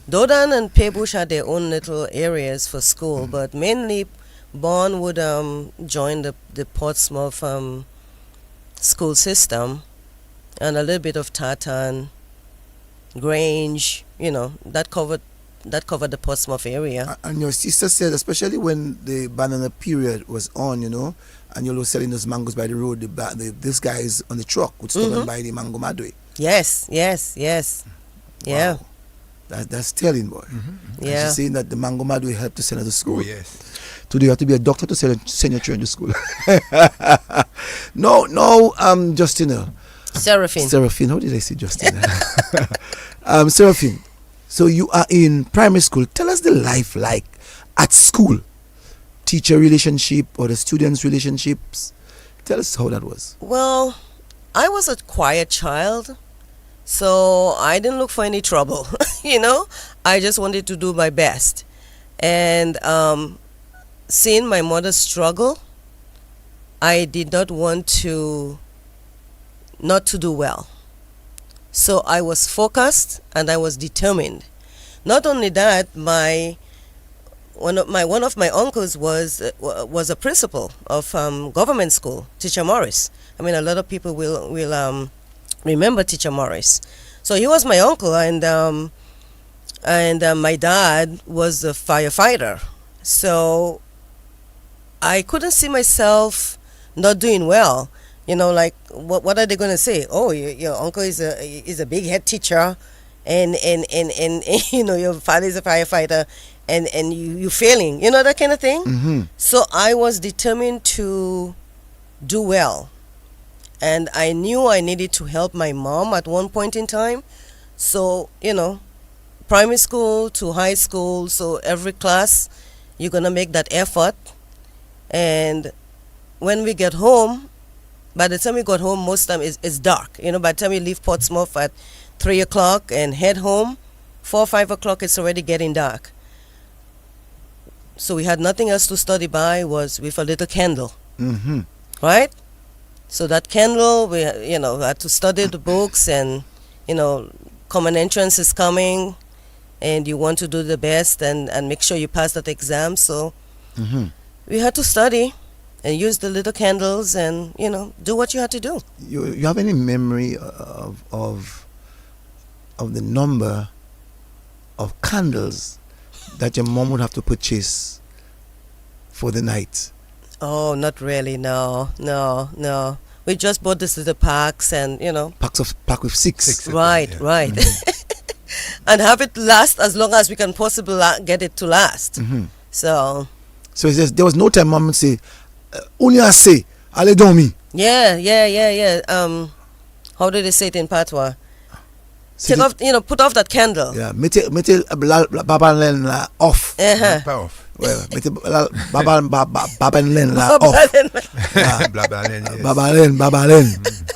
Dodan and Paybush had their own little areas for school, but mainly Bonn would join the Portsmouth school system, and a little bit of Tatan, Grange, that covered the Portsmouth area. And your sister said, especially when the banana period was on, and you were selling those mangoes by the road, this guys on the truck would stop and buy the mango madwe. Yes. Yeah. Wow. That's telling, boy. And Yeah. she's saying that the mango madwe helped to send her to school. Oh, yes. Today you have to be a doctor to send your children to school. No, Justina. Seraphine, how did I say Justina? Seraphine, so you are in primary school. Tell us the life like at school teacher relationship or the students' relationships? Tell us how that was. Well, I was a quiet child, so I didn't look for any trouble. I just wanted to do my best. And seeing my mother struggle, I did not want to not to do well. So I was focused and I was determined. Not only that, one of my uncles was a principal of government school, Teacher Morris. I mean, a lot of people will remember Teacher Morris. So he was my uncle, and my dad was a firefighter. So I couldn't see myself not doing well. Like what are they going to say? Oh, your uncle is a big head teacher, and your father is a firefighter, and you failing, that kind of thing. Mm-hmm. So I was determined to do well, and I knew I needed to help my mom at one point in time. So primary school to high school, so every class you're gonna make that effort. And when we get home, by the time we got home, most time it's dark. By the time you leave Portsmouth at 3 o'clock and head home, 4 or 5 o'clock, it's already getting dark. So we had nothing else to study by, was with a little candle. Mm-hmm. Right? So that candle, we had to study the books, and common entrance is coming, and you want to do the best and make sure you pass that exam. So Mm-hmm. we had to study and use the little candles and do what you had to do. You have any memory of the number of candles that your mom would have to purchase for the night? Oh, not really. No. We just bought this little packs and Pack with six. right. Mm-hmm. And have it last as long as we can possibly get it to last. Mm-hmm. So it's just, there was no time mom would say, only I say, allez dormir. yeah. How do they say it in Patois? Take off, put off that candle. Yeah, mettez baban la off. Uh-huh. Pas off. Ouais, mettez baban la off. Babalen.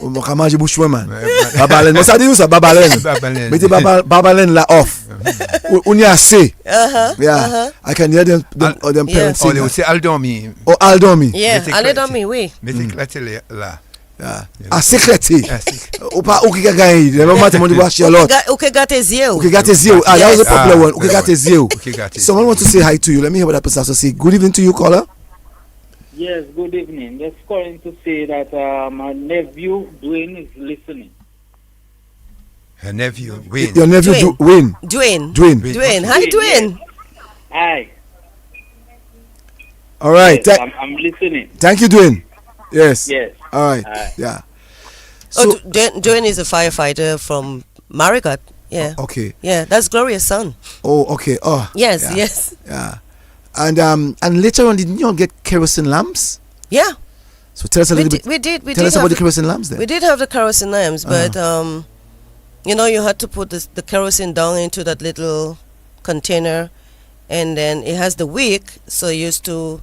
On va manger bouche man. Babalen. Moi ça dit où ça babalen. Mettez baban la off. On y a assez. Yeah. I can hear them parents Oh, saying. they will say al dormi. Oh, al dormi. Yeah, Mettez allez éclaté. dormir, oui. Mettez éclaté là. Yeah. À sécréter. Ah, c'est- Ou pas ou qui gagne. Le moment tu m'as dit watch your lot. Okay, got his ear. Okay, got his you. Ah, that was a popular one. Okay, got his you. Okay, got it. Someone want to say hi to you. Let me hear what that person has to say. Good evening to you, caller. Yes, good evening. Just calling to say that my nephew Dwayne is listening. Her nephew, Wayne. Your nephew Dwayne. Wayne. Dwayne. Hi, Dwayne. Hi. All right. Yes, I'm listening. Thank you, Dwayne. Yes. Yes. All right. Aye. Yeah. Oh, So Dwayne is a firefighter from Marigot. Yeah. okay. Yeah, that's Gloria's son. Oh, okay. Oh. Yes, yeah. yes. Yeah. And later on, didn't you all get kerosene lamps? Yeah, So tell us a little bit. we did. Tell us about the kerosene lamps then. We did have the kerosene lamps, but you had to put the kerosene down into that little container, and then it has the wick, so you used to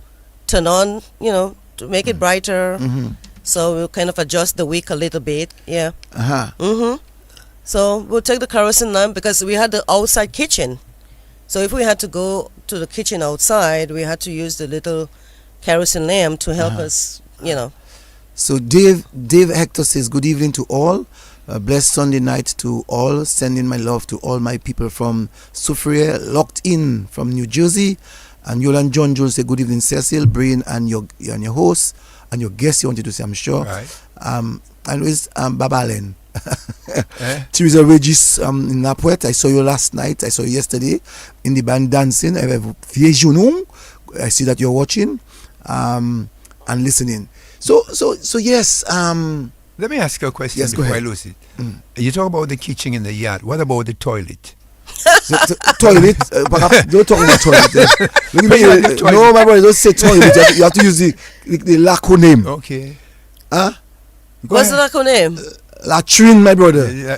turn on, to make it brighter. Mm-hmm. So we'll kind of adjust the wick a little bit. Yeah. Uh-huh. So we'll take the kerosene lamp because we had the outside kitchen. So if we had to go to the kitchen outside, we had to use the little kerosene lamp to help us, So Dave Hector says, good evening to all. Blessed Sunday night to all. Sending my love to all my people from Soufriere, locked in from New Jersey. And Yolan John Jones say, good evening, Cecil, Brian, and your host, and your guest you wanted to say, I'm sure. Right. And with Babalen. Teresa Regis in Napouet. I saw you last night. I saw you yesterday in the band dancing. I have Vieux Jounou. I see that you're watching and listening. So yes. Let me ask you a question Yes, go before I ahead. lose it. You talk about the kitchen in the yard. What about the toilet? Toilet. Don't talk about toilet. Look at me, The toilet. no, my brother, don't say toilet. You have to use the Lakou name. Okay. Huh? Go What's the ahead. Lakou name? Latrine, my brother. Yeah.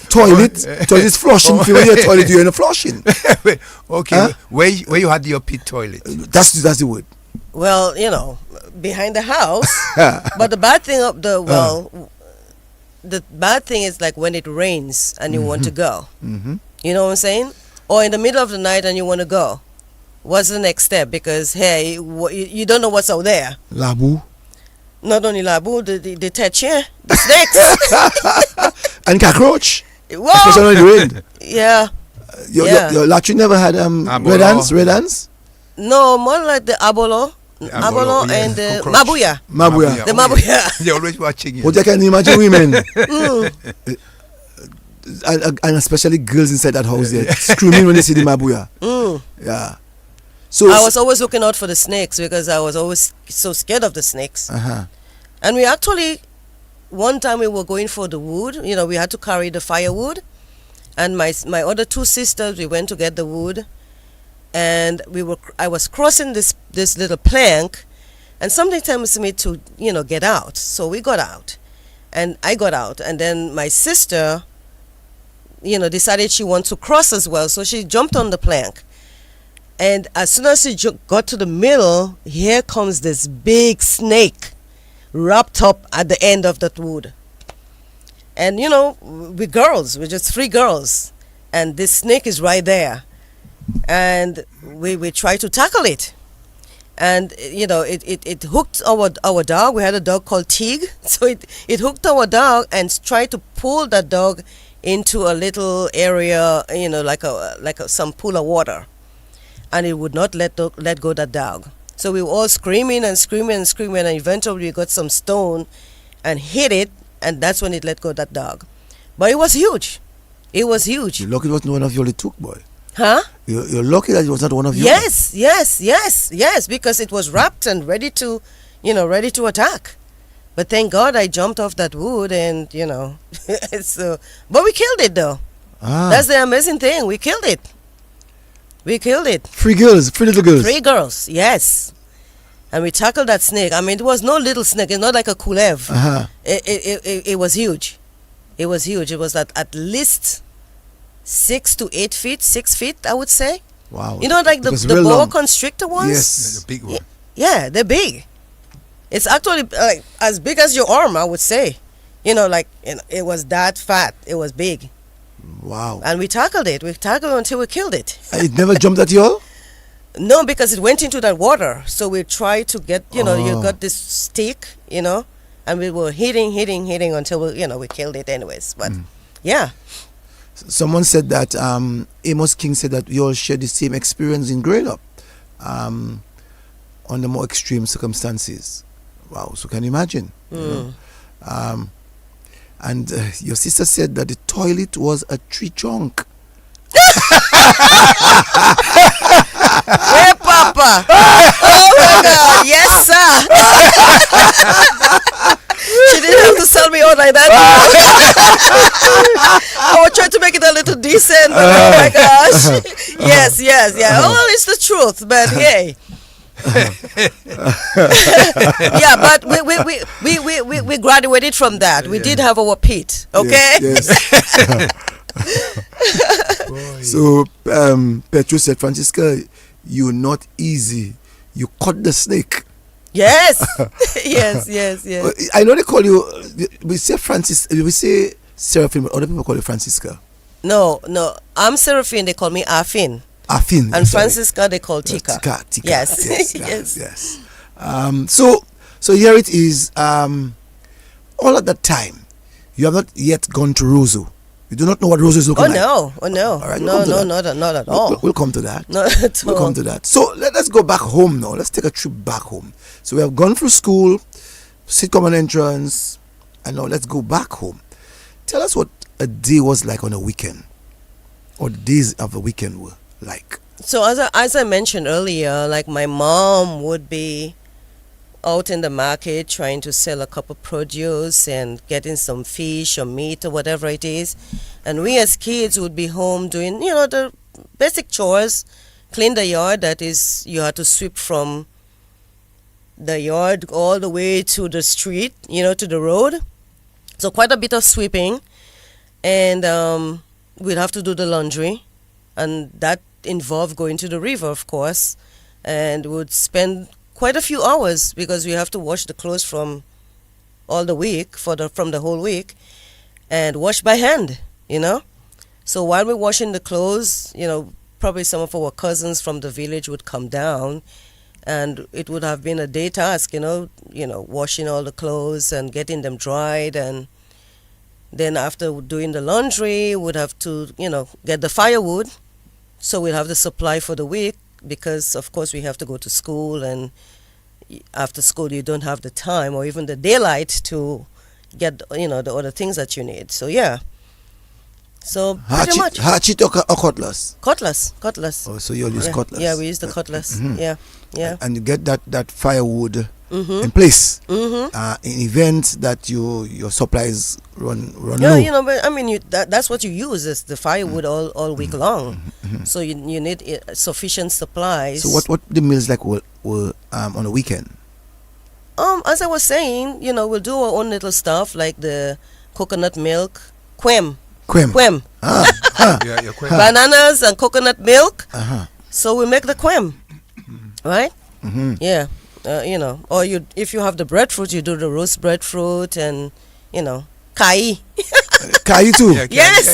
Toilet. Toilet is flushing. If you're in a toilet, you're in a flushing. Okay. Huh? Where you had your pit toilet? That's the word. Well, behind the house. But the bad thing the bad thing is like when it rains and you want to go. Mm-hmm. You know what I'm saying? Or in the middle of the night and you want to go. What's the next step? Because hey, you don't know what's out there. Labu. Not only labu, the teche, the snakes. And cockroach. Whoa! Especially when it rained. Yeah. Your latrine never had red ants? Red ants? No, more like the abolo. The Abolo yes, and the cockroach. mabuya. Mabuya. The Oh, mabuya. yeah. They're always watching you. But I can imagine women, Mm, and especially girls inside that house there, screaming when they see the mabuya. mm. Yeah. So I was always looking out for the snakes because I was always so scared of the snakes. Uh-huh. And we actually, one time we were going for the wood. We had to carry the firewood. And my other two sisters, we went to get the wood. And I was crossing this little plank. And something tells me to, get out. So we got out. And I got out. And then my sister, decided she wants to cross as well. So she jumped on the plank. And as soon as she got to the middle, here comes this big snake wrapped up at the end of that wood. And we're girls, we're just three girls. And this snake is right there. And we try to tackle it. And it hooked our dog. We had a dog called Tig. So it hooked our dog and tried to pull that dog into a little area, like some pool of water. And it would not let go that dog. So we were all screaming and screaming and screaming, and eventually we got some stone and hit it, and that's when it let go that dog. But it was huge. It was huge. You're lucky it wasn't one of you only took, boy. Huh? You're lucky that it was not one of you. Yes, because it was wrapped and ready to attack. But thank God I jumped off that wood and, so, but we killed it though. That's the amazing thing. We killed it. Three little girls. Three girls, yes. And we tackled that snake. I mean, it was no little snake. It's not like a kulev. Uh-huh. It was huge. It was huge. It was at least 6 to 8 feet, 6 feet, I would say. Wow. Like the boa long. constrictor ones? Yes. The big one. Yeah, they're big. It's actually like as big as your arm, I would say. It was that fat. It was big. Wow. And we tackled it. We tackled it until we killed it. It never jumped at you all? No, because it went into that water. So we tried to get, you got this stick, and we were hitting until we killed it anyways. But yeah. Someone said that Amos King said that you all shared the same experience in growing up under more extreme circumstances. Wow, so can you imagine? And your sister said that the toilet was a tree trunk. Hey, Papa! Oh my God! Yes, sir! She didn't have to sell me out like that. I was trying to make it a little decent, but oh my gosh! Yes, yeah. Oh, well, it's the truth, but hey. Yeah, but we graduated from that. We did have our pit, okay? Yes. So Petro said, Francisca, you're not easy. You caught the snake. Yes. Yes. I know they call you. We say Seraphine, but other people call you Francisca. No. I'm Seraphine. They call me Afin. Afin. And Francisca they call Tika. Tika. Yes. Yes. So here it is. All at that time, you have not yet gone to Roseau. You do not know what Roseau is looking like. No. All right, No, not at all. We'll come to that. Not at all. We'll come to that. So let's go back home now. Let's take a trip back home. So we have gone through school, sitcom and entrance, and now let's go back home. Tell us what a day was like on a weekend, or the days of a weekend were like. So as I mentioned earlier, like my mom would be out in the market trying to sell a cup of produce and getting some fish or meat or whatever it is, and we as kids would be home doing the basic chores, clean the yard. That is, you had to sweep from the yard all the way to the street, to the road. So quite a bit of sweeping, and we'd have to do the laundry, and that involved going to the river, of course, and would spend quite a few hours because we have to wash the clothes from all the week from the whole week, and wash by hand. So while we're washing the clothes, probably some of our cousins from the village would come down, and it would have been a day task, washing all the clothes and getting them dried, and then after doing the laundry, we'd have to, get the firewood, so we'd have the supply for the week, because of course we have to go to school, and after school you don't have the time or even the daylight to get, the other things that you need. So yeah. So pretty much. Hatchet or cutlass? Cutlass. Oh, so you'll use cutlass. Yeah, we use the cutlass. Yeah. And you get that firewood Mm-hmm. in place Mm-hmm. in events that your supplies run Yeah, low. but I mean, that's what you use is the firewood all week long. So you need sufficient supplies. So what the meals like were on the weekend? As I was saying, we'll do our own little stuff like the coconut milk, quem, Yeah, quail. bananas and coconut milk. Uh-huh. So we make the quem, right? Mm-hmm. Yeah, or if you have the breadfruit, you do the roast breadfruit and kai. Kai too. Yeah, Yes.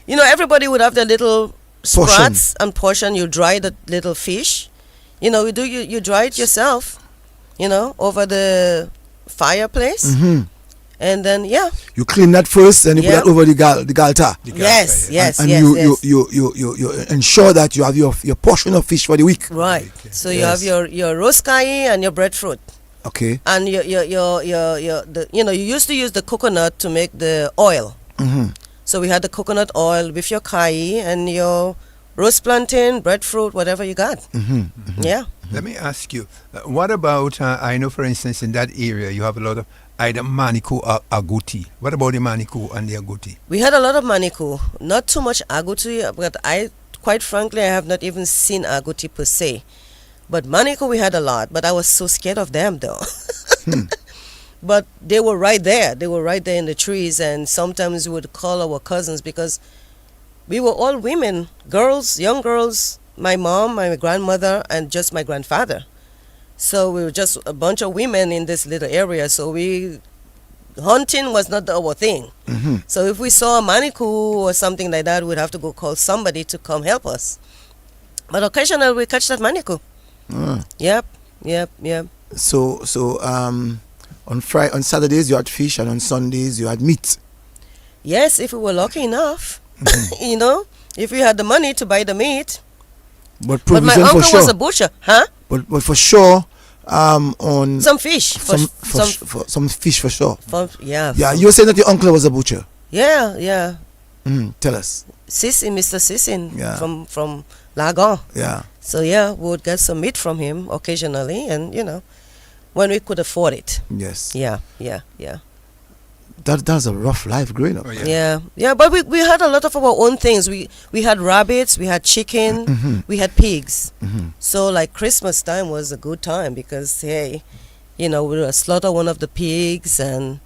yeah. Everybody would have their little Portion. sprats and portion. You dry the little fish. You dry it yourself. Over the fireplace, and then You clean that first, and you Yeah. put that over the galta. yes, And yes. you ensure that you have your portion of fish for the week. Right. So you Yes. have your roast kai and your breadfruit, Okay. and you used to use the coconut to make the oil. Mm-hmm. So we had the coconut oil with your kai and your roast plantain, breadfruit, whatever you got. Mm-hmm. Yeah. Let me ask you, what about, I know for instance in that area you have a lot of either maniku or agouti. What about the maniku and the agouti? We had a lot of maniku, not too much agouti, but quite frankly, I have not even seen agouti per se. But maniku we had a lot, but I was so scared of them though. But they were right there. They were right there in the trees, and sometimes we would call our cousins because we were all women, girls, young girls, my mom, my grandmother, and just my grandfather. So we were just a bunch of women in this little area, so hunting was not our thing. Mm-hmm. So if we saw a maniku or something like that, we'd have to go call somebody to come help us. But occasionally we catch that maniku. Ah. Yep. So on Saturdays you had fish, and on Sundays you had meat. Yes, if we were lucky enough. If we had the money to buy the meat. But But my provision uncle for sure. was a butcher, huh? But for sure, on Some fish. some fish for sure. Yeah. Yeah, you were saying that your uncle was a butcher. Yeah. Tell us. Mr. Sissin Yeah. from Lakou. Yeah. So yeah, we would get some meat from him occasionally, and when we could afford it. Yes. Yeah. That's a rough life growing up. Oh, yeah. Yeah. But we had a lot of our own things. We had rabbits, we had chicken, we had pigs. So like Christmas time was a good time because hey, we would slaughter one of the pigs, and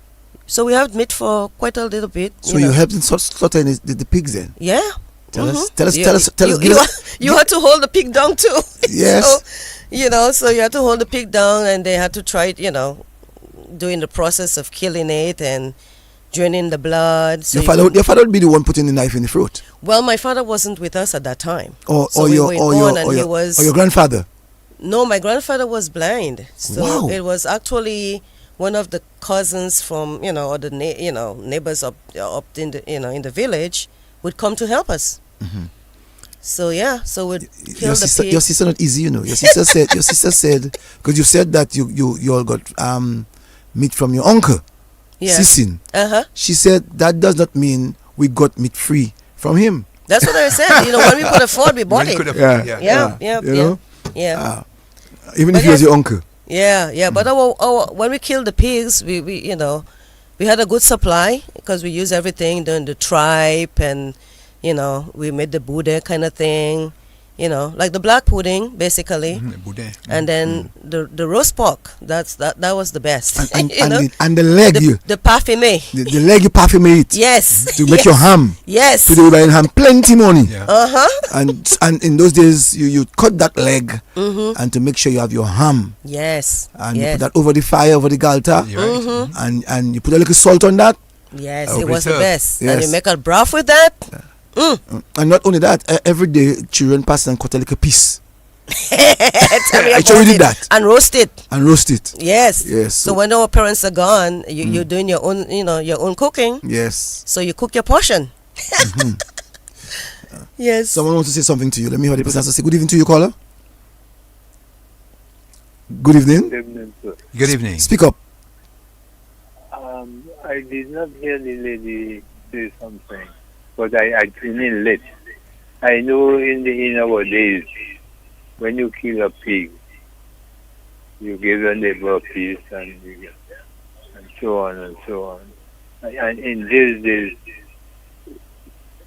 so we had meat for quite a little bit. So you helped in slaughtering the pigs then? Yeah. Tell us. You had to hold the pig down too. Yes. So you had to hold the pig down, and they had to try it, doing the process of killing it and draining the blood. So your father would be the one putting the knife in the throat. Well, my father wasn't with us at that time. Or your grandfather. No, my grandfather was blind. So Wow. it was actually one of the cousins from, or the neighbors up in the in the village would come to help us. So so we'd kill the pig. Your sister not easy, Your sister said because you said that you all got meat from your uncle, Yeah. Sissin. She said that does not mean we got meat free from him. That's what I said. When we could afford, we bought it. Yeah. Even But if he was yes. your uncle. Yeah. But when we killed the pigs, we we had a good supply because we used everything, the tripe, and we made the Buddha kind of thing, like the black pudding, basically. Boudin. And then the roast pork. That was the best. And, You know? and the leg, the parfumé. the leg you parfume it. Yes. To make your ham. Yes. So they will buy in ham plenty money. Yeah. And in those days, you cut that leg and to make sure you have your ham. Yes. And you yes. put that over the fire, over the galta. You're right. And you put a little salt on that. Yes, Oh, it was the preserve. best. And Yes. you make a broth with that. And not only that, every day children pass and cut a little piece Tell me I about told you it. that. And roast it. and roast it. Yes. Yes. So when our parents are gone, you're doing your own, your own cooking. Yes. So you cook your portion. Yes. Someone wants to say something to you. Let me hear the person has to say. Good evening to you, caller. Good evening. Good evening, sir. Good evening. Speak up. I did not hear the lady say something, but I tuned in late. I know in our days, when you kill a pig, you give a neighbor a piece and so on and so on. And in these days,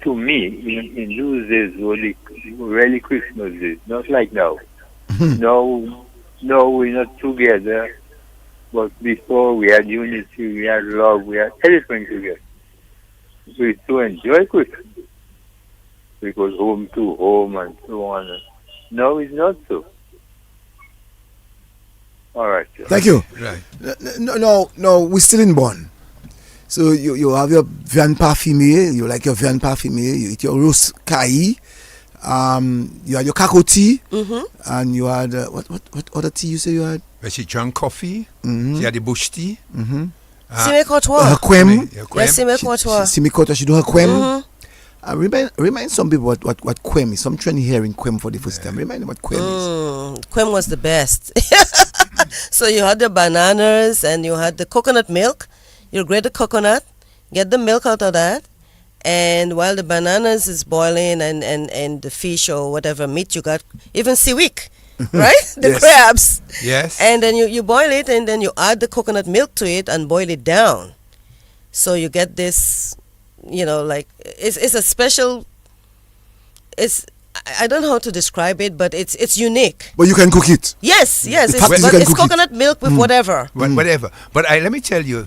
to me, in those days, really Christmas days, not like now. No, we're not together. But before we had unity, we had love, we had everything together. We used to enjoy Christmas. We go home to home and so on. No, it's not so. All right, sir. Thank you. Right. No, we're still in Bonn. So you have your viande parfumée, you like your viande parfumée, you eat your roast caille, you had your cacao tea, and you had, what other tea you say you had? But she drank coffee. She had the bush tea. Sime courtois. Her quem. Yes, sime courtois. Simicota, she do her quem. Remind some people what quem is. Some trying hearing quem for the first time. Remind them what quem is. Quem was the best. So you had the bananas and you had the coconut milk. You grate the coconut, get the milk out of that, and while the bananas is boiling and the fish or whatever meat you got, even seaweed, right? The Yes. crabs. Yes. And then you boil it and then you add the coconut milk to it and boil it down. So you get this, like it's a special. I don't know how to describe it, but it's unique. But you can cook it. Yes, The it's, fact is you but can it's cook it. coconut milk with whatever. Whatever. But let me tell you,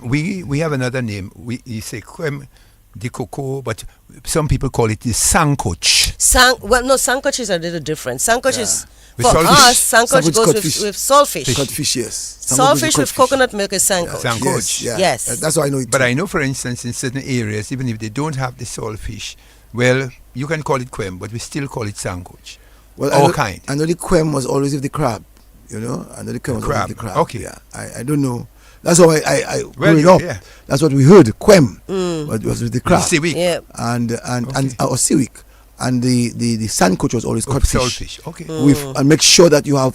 we have another name. We say creme de coco, but some people call it the sancoch. Sancoch is a little different. Sancoch is, With for saltfish. us, sancoch Sancoch goes cutfish. with saltfish. Codfish, yes. Saltfish with coconut milk is sancoch. Sancoch. Yes, yeah. Yes. That's why I know it. But too. I know, for instance, in certain areas, even if they don't have the saltfish, well, you can call it quem, but we still call it sancoch. Well, all I know, kind. I know the quem was always with the crab. I know the quem was always crab. with the crab. Okay. Yeah. I don't know. That's how I Well, growing up. yeah. That's what we heard. Quem. But it was with the crab. Seaweed. Yeah. And Okay. or seaweed. And the sancoch was always Of codfish. saltfish. Okay. With and make sure that you have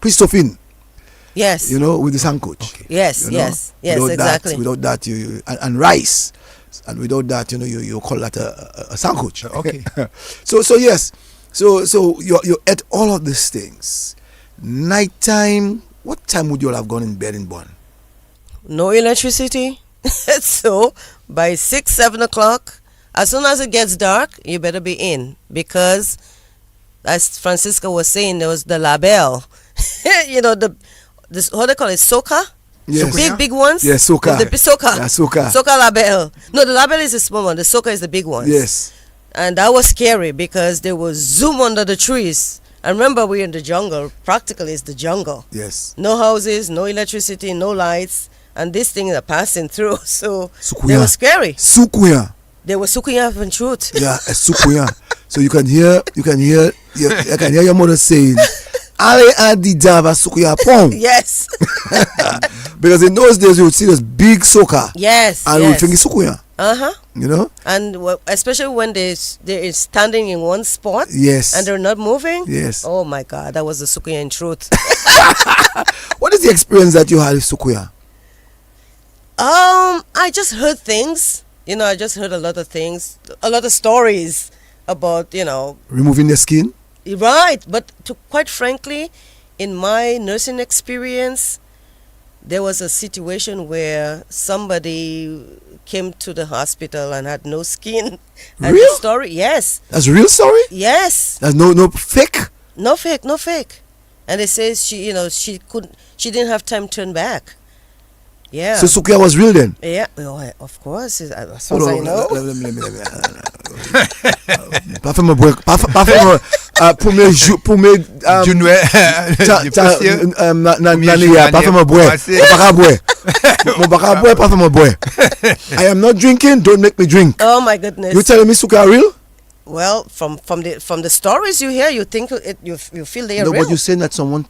Christophine, Yes. with the sancoch. Okay. Yes, you know. yes, yes, Without exactly. That, without that, you and rice, and without that, you call that a sancoch. Okay. So yes, so you ate all of these things. Nighttime. What time would you all have gone in bed in Bonn? No electricity. So by 6, 7 o'clock, as soon as it gets dark, you better be in, because as Francisco was saying, there was the label. This, how they call it, soca? Yes. Big ones? Yes, soca. The soca. Yeah, soca. Soca label. No, the label is the small one. The soca is the big one. Yes. And that was scary because they would zoom under the trees. And remember, we're in the jungle. Practically, it's the jungle. Yes. No houses, no electricity, no lights. And these things are passing through. So they Sukuya. were scary. Sukuya. They were sucking up in truth. Yeah, a sukuya. So you can hear your mother saying, "Ale adidava sukuya pong." Yes. Because in those days you would see this big soca. Yes. And we yes. think it's sukuya. Uh-huh. And especially when they're standing in one spot. Yes. And they're not moving. Yes. Oh my God, that was the sukuya in truth. What is the experience that you had with sukuya? I just heard things. I just heard a lot of things, a lot of stories about, Removing the skin? right. But quite frankly, in my nursing experience, there was a situation where somebody came to the hospital and had no skin. And Real? the story, yes, That's a real story? yes, That's no fake? no fake, no fake. And it says she didn't have time to turn back. Yeah. So Sukuya was real then? Yeah, of course. As far Hold as I on, know. let me. Pas fait mon bois, pas fait mon pour me nania, pas fait mon bois, pas fait mon bois. I am not drinking, don't make me drink. Oh my goodness. You telling me Sukuya real? Well, from the stories you hear, you think you feel they are No, real. but you're saying that someone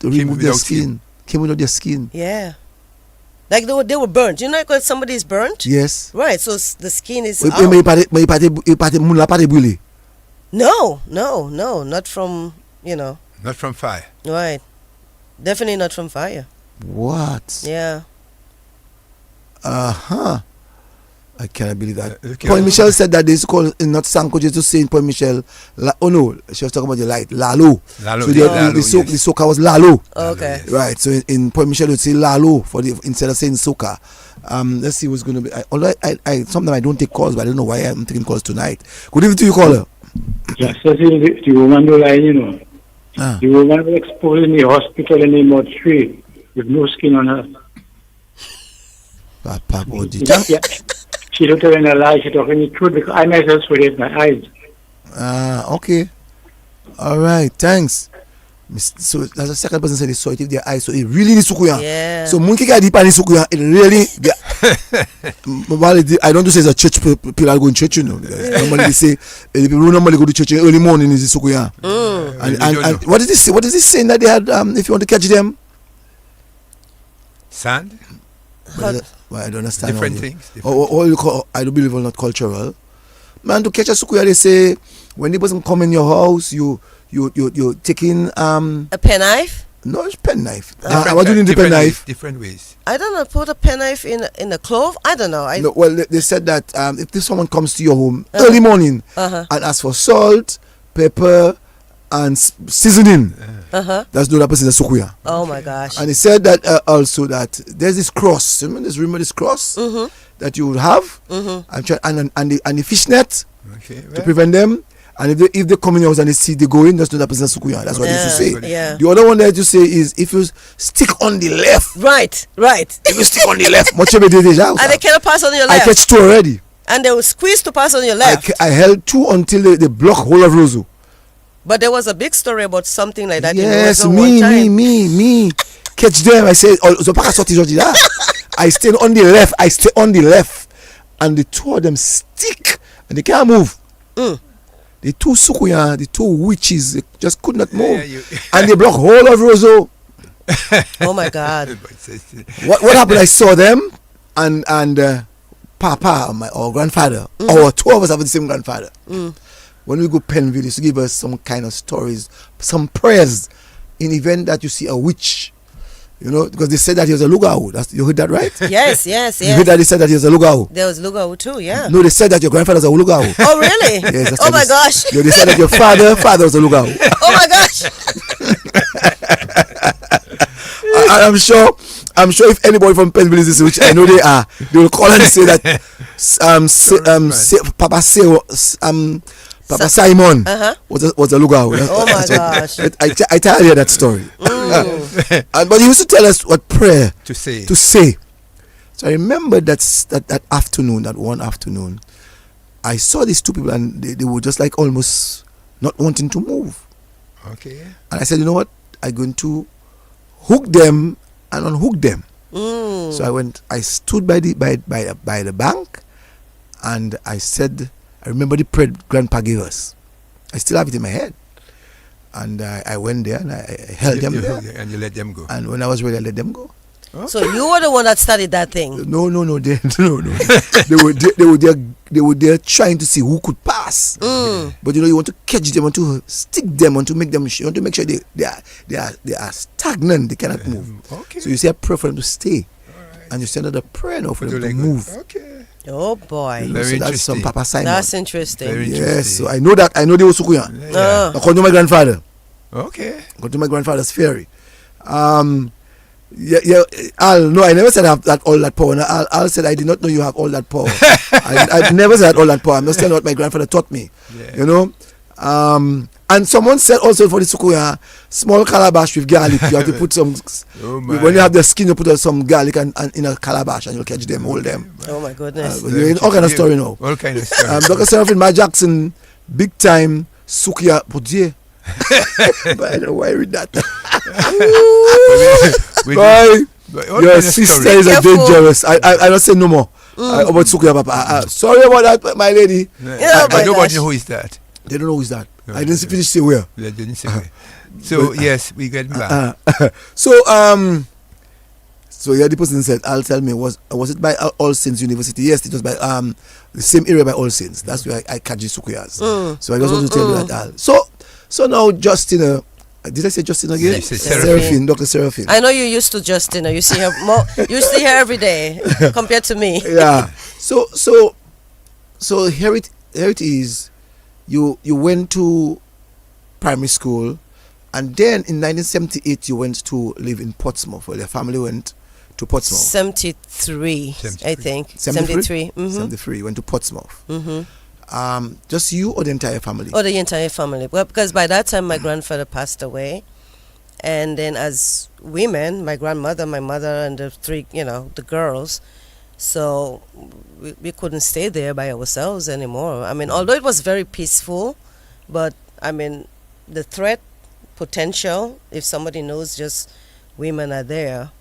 removed their skin, came without their skin. Yeah. Like they were burnt. You know, because somebody is burnt. Yes. Right. So the skin is Mais out. il pas moun la pas brûlé. No, not from Not from fire. Right. Definitely not from fire. What? Yeah. I cannot believe that. Okay. Paul Michel said that they used to call not Sanko just to say in Paul Michel. Oh no, she was talking about the light. Lakou. Lalo, So Lalo, the yes. soca was Lakou. Okay. yes. Right. So in Paul Michel would say Lakou instead of saying soca. Let's see what's going to be. Although I sometimes I don't take calls, but I don't know why I'm taking calls tonight. Good evening to you, caller. Just as the woman who line, you know. Ah. The woman was exposed in the hospital in the mortuary with no skin on her. Papa, Yeah. She don't tell any lie, she talking the truth because I myself saw it with my eyes. Okay. All right. Thanks. So that's the second person said they saw it with their eyes. So it really is Sukuya. Yeah. So monkey got deep and Sukuya. It really. I don't say it's a church. People go in church, you know. Normally they say the people who normally go to church early morning is the Sukuya. And what is this? What is this saying that they had? If you want to catch them, Sand? well, I don't understand. Different all the- things. Or you call, I don't believe it's not cultural. Man, to catch a Sukuya, they say when the person come in your house, you're taking A penknife? no, it's pen knife. Different What do you need the pen different ways, knife? Different ways. I don't know. Put a penknife in a clove? I don't know. No, well, they said that if someone comes to your home early morning Uh-huh. and asks for salt, pepper, and seasoning, that's no that person is a Sukuya. Oh my gosh. And he said that also that there's this cross. Remember this cross that you would have, and the fish net Okay. to prevent them. And if they come in your house and they see they go in, that's not that person Sukuya. That's what they used to say. Yeah. The other one that you say is if you stick on the left, Right. if you stick on the left, much of it déjà. And they cannot pass on your I left. catch two already. And they will squeeze to pass on your left. I held two until they block whole of Roseau. But there was a big story about something like that. Yes, in Roseau one time. me. Catch them. I said, oh, so pas sorti aujourd'hui là. I stay on the left, and the two of them stick, and they can't move. The two Sukuya, the two witches, they just could not move, and they block whole of Roseau. Oh my God. What happened? I saw them, and Papa, our grandfather, our two of us have the same grandfather. When we go Penville, he used to give us some kind of stories, some prayers in event that you see a witch. You know, because they said that he was a Lugau. You heard that, right? Yes. You heard that they said that he was a Lugau. There was Lugau too, yeah. No, they said that your grandfather was a Lugau. Oh really? Yes, that's Oh what my they- gosh. No, they said that your father was a Lugau. Oh my gosh. I'm sure if anybody from Penville is this, which I know they are, they will call and say that Papa Simon was a Lugau. Oh my gosh. I tell you that story. But he used to tell us what prayer To say. to say. So I remember that afternoon, that one afternoon, I saw these two people and they were just like almost not wanting to move. Okay. And I said, you know what? I'm going to hook them and unhook them. So I stood by the bank, and I said, I remember the prayer Grandpa gave us. I still have it in my head. And I went there and I held them there. And you let them go. And when I was ready, I let them go. So you were the one that started that thing. No. They were there trying to see who could pass. But you want to catch them, want to stick them, want to make them. You want to make sure they are stagnant. They cannot move. Okay. So you say a prayer for them to stay, and you send another prayer now for them to move. Okay. Oh boy. Very So that's some interesting. Papa Simon. That's interesting. Very Yes. interesting. So I know that. I know they were Sukuya. Yeah. According to my grandfather. Okay. According to my grandfather's theory. Yeah. Al, no, I never said I have all that power. No, Al said I did not know you have all that power. I never said all that power. I'm just telling what my grandfather taught me. Yeah. You know. And someone said also for the sukuya, small calabash with garlic. You have to put some. When you have the skin, you put some garlic and in a calabash, and you'll catch them, hold them. Oh my goodness. You're in all kind of story now. All kind of story. Dr. Seraphine Ma Jackson, big time sukuya pudie. But I don't know why I read that. Your sister is a dangerous. I don't say no more. About sukuya papa. Sorry about that, my lady. Nobody know who is that. They don't know who is that. No, I didn't finish say where. They didn't say where. So yes, we get back. So yeah, the person said, "I'll tell me was it by All Saints University?" Yes, it was by the same area by All Saints. That's where I catch the sukuyas. So I just want to tell you that. Al. So now Justina, did I say Justina again? Yes, Seraphine, Dr. Seraphine. I know you're used to Justina. You see her more. You see her every day compared to me. Yeah. So here it is. You went to primary school, and then in 1978 you went to live in Portsmouth. Well, your family went to Portsmouth. 73, I think. 73. 73. You went to Portsmouth. Just you or the entire family? Oh, the entire family. Well, because by that time my grandfather passed away, and then as women, my grandmother, my mother, and the three, the girls. So we couldn't stay there by ourselves anymore. I mean, although it was very peaceful, but I mean, the threat potential, if somebody knows just women are there,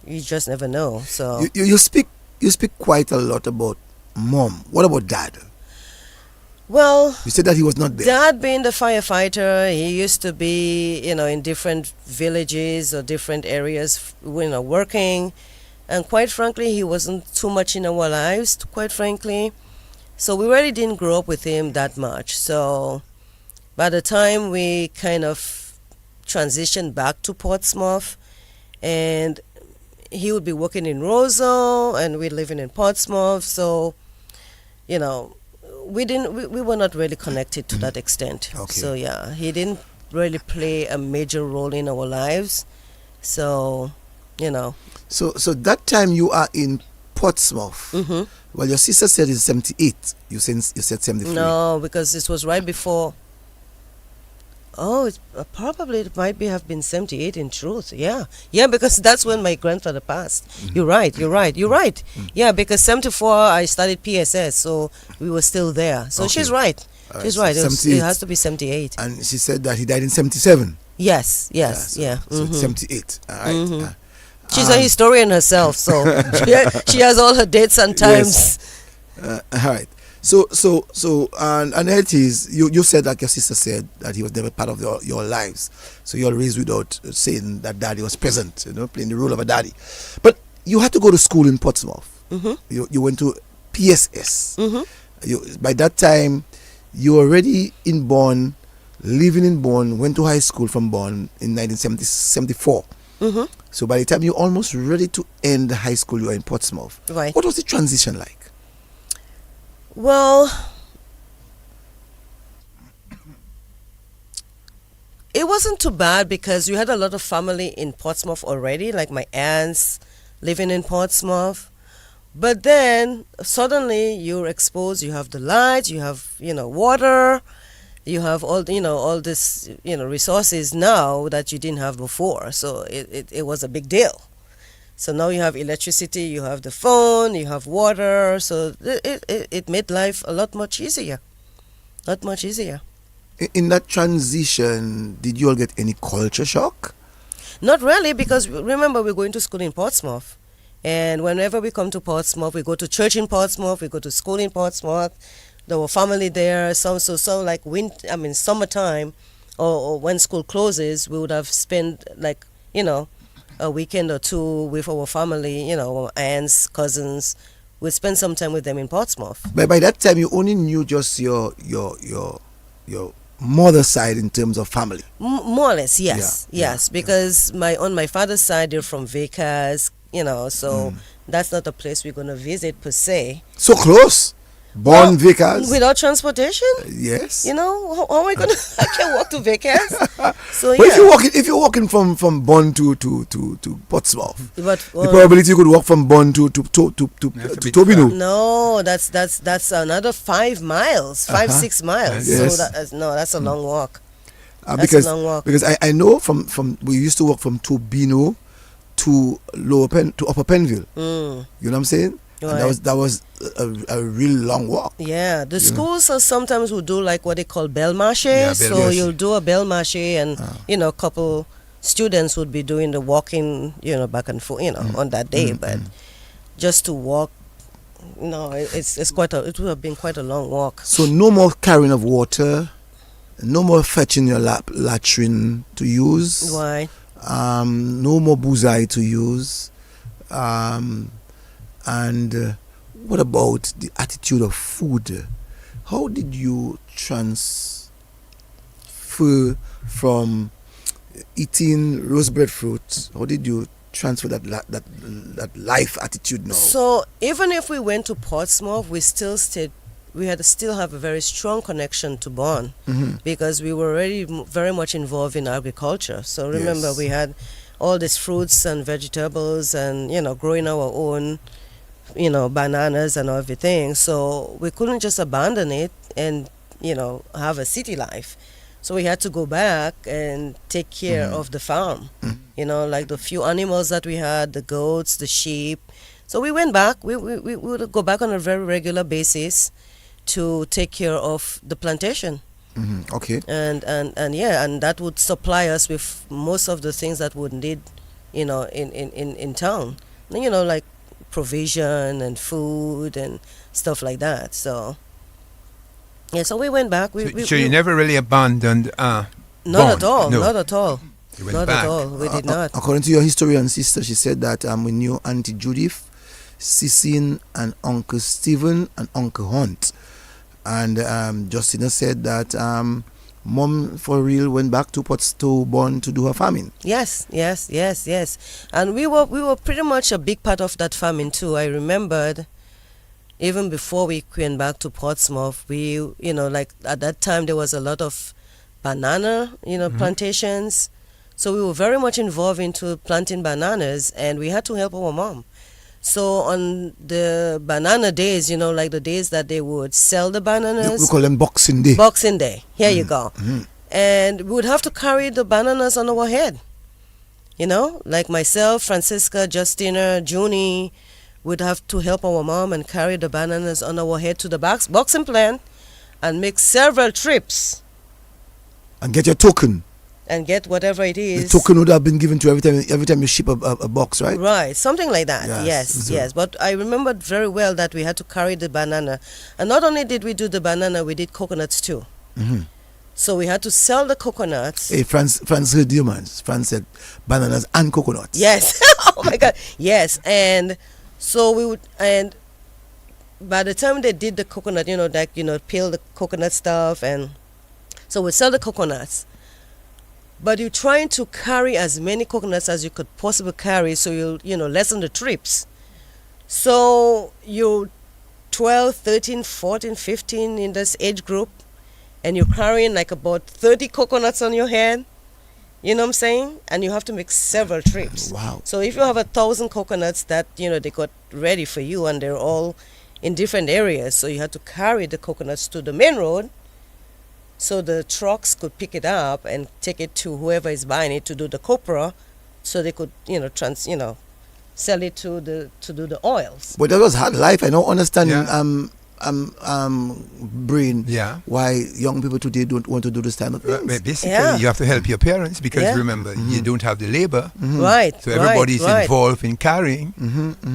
you just never know. So you speak quite a lot about mom. What about dad? Well, you said that he was not there. Dad being the firefighter, he used to be, in different villages or different areas, working. And quite frankly, he wasn't too much in our lives, quite frankly. So we really didn't grow up with him that much. So by the time we kind of transitioned back to Portsmouth, and he would be working in Roseau, and we're living in Portsmouth. So, we were not really connected to that extent. Okay. So yeah, he didn't really play a major role in our lives. So, So that time you are in Portsmouth. Well, your sister said it's 78. You said 73. No, because it was right before. Oh, it might have been 78 in truth. Yeah, because that's when my grandfather passed. You're right. Yeah, because 74 I studied PSS, so we were still there. So she's right. She's right. It has to be 78. And she said that he died in 77. Yes. Yeah. So it's 78. All right. She's a historian herself, so she has all her dates and times. Yes. All right. So and it is you said, like your sister said, that he was never part of your lives. So you're raised without saying that daddy was present, playing the role of a daddy. But you had to go to school in Portsmouth. You went to PSS. By that time, you were already in Bonn, living in Bonn, went to high school from Bonn in 1974. So by the time you're almost ready to end high school, you were in Portsmouth. Right. What was the transition like? Well, it wasn't too bad because you had a lot of family in Portsmouth already, like my aunts living in Portsmouth. But then suddenly you're exposed, you have the lights, you have, water, you have all this resources now that you didn't have before. So it was a big deal. So now you have electricity, you have the phone, you have water. So it made life a lot much easier. In that transition, did you all get any culture shock? Not really, because remember we're going to school in Portsmouth. And whenever we come to Portsmouth, we go to church in Portsmouth, we go to school in Portsmouth. There were family there. Some like summertime, or when school closes, we would have spent a weekend or two with our family. Our aunts, cousins. We'd spend some time with them in Portsmouth. But by that time, you only knew just your mother's side in terms of family. More or less, yes, because on my father's side, they're from Vickers. So that's not a place we're going to visit per se. So close. Born Vickers. Without transportation? Yes. You know, how am I gonna? I can't walk to Vickers. So But yeah. if you're walking from Bonn to Portsmouth, But the probability you could walk from Bonn to That's a bit Tobino. no, that's another 5 miles, 5-6 miles. Yes. So that's a long walk. That's Because a long walk. I know from we used to walk from Tobino to Upper Penville. Mm. You know what I'm saying? And Right. that was a real long walk. Yeah, the schools are sometimes will do like what they call belle marché. Yeah, belle So marché. you'll do a belle marché, and a couple students would be doing the walking, back and forth, on that day. But just to walk, it would have been quite a long walk. So no more carrying of water, no more fetching your latrine to use. Why? No more bullseye to use. And what about the attitude of food? How did you transfer from eating rose breadfruit? How did you transfer that life attitude now? So even if we went to Portsmouth, we still had to still have a very strong connection to Bonn, because we were already very much involved in agriculture. So remember, Yes. we had all these fruits and vegetables, and growing our own, bananas and everything. So we couldn't just abandon it and have a city life. So we had to go back and take care of the farm. Like the few animals that we had, the goats, the sheep. So we went back. We would go back on a very regular basis to take care of the plantation. Okay. And that would supply us with most of the things that would need, in town. Like provision and food and stuff like that. So so we went back. So you never really abandoned not Bonn? at all. No. Not at all. You went Not back. at all. We did not. According to your historian sister, she said that we knew Auntie Judith, Sissin, and Uncle Stephen, and Uncle Hunt. And Justina said that Mom, for real, went back to Bonn to do her farming. Yes. And we were pretty much a big part of that farming too. I remembered even before we went back to Portsmouth, we, like at that time there was a lot of banana, plantations. So we were very much involved into planting bananas, and we had to help our mom. So on the banana days, like the days that they would sell the bananas. We call them Boxing Day. Boxing Day. Here you go. And we would have to carry the bananas on our head. Like myself, Francisca, Justina, Junie would have to help our mom and carry the bananas on our head to the boxing plant and make several trips And get your token. and get whatever it The is. token would have been given to every time you ship a box, right? Right, something like that. Yes. Yes. But I remembered very well that we had to carry the banana. And not only did we do the banana, we did coconuts too. So we had to sell the coconuts. Hey, France heard you, man. France said bananas and coconuts. Yes. Oh my God. Yes. And so we would, and by the time they did the coconut, peel the coconut stuff, and so we sell the coconuts. But you're trying to carry as many coconuts as you could possibly carry, so you'll lessen the trips. So you're 12, 13, 14, 15 in this age group, and you're carrying like about 30 coconuts on your head. You know what I'm saying? And you have to make several trips. Wow. So if you have 1,000 coconuts that, they got ready for you, and they're all in different areas, so you had to carry the coconuts to the main road so the trucks could pick it up and take it to whoever is buying it to do the copra, so they could, sell it to do the oils. But that was hard life. I don't understand brain why young people today don't want to do this kind of things. Basically, you have to help your parents because remember, you don't have the labor. Right. So everybody's right. involved in carrying.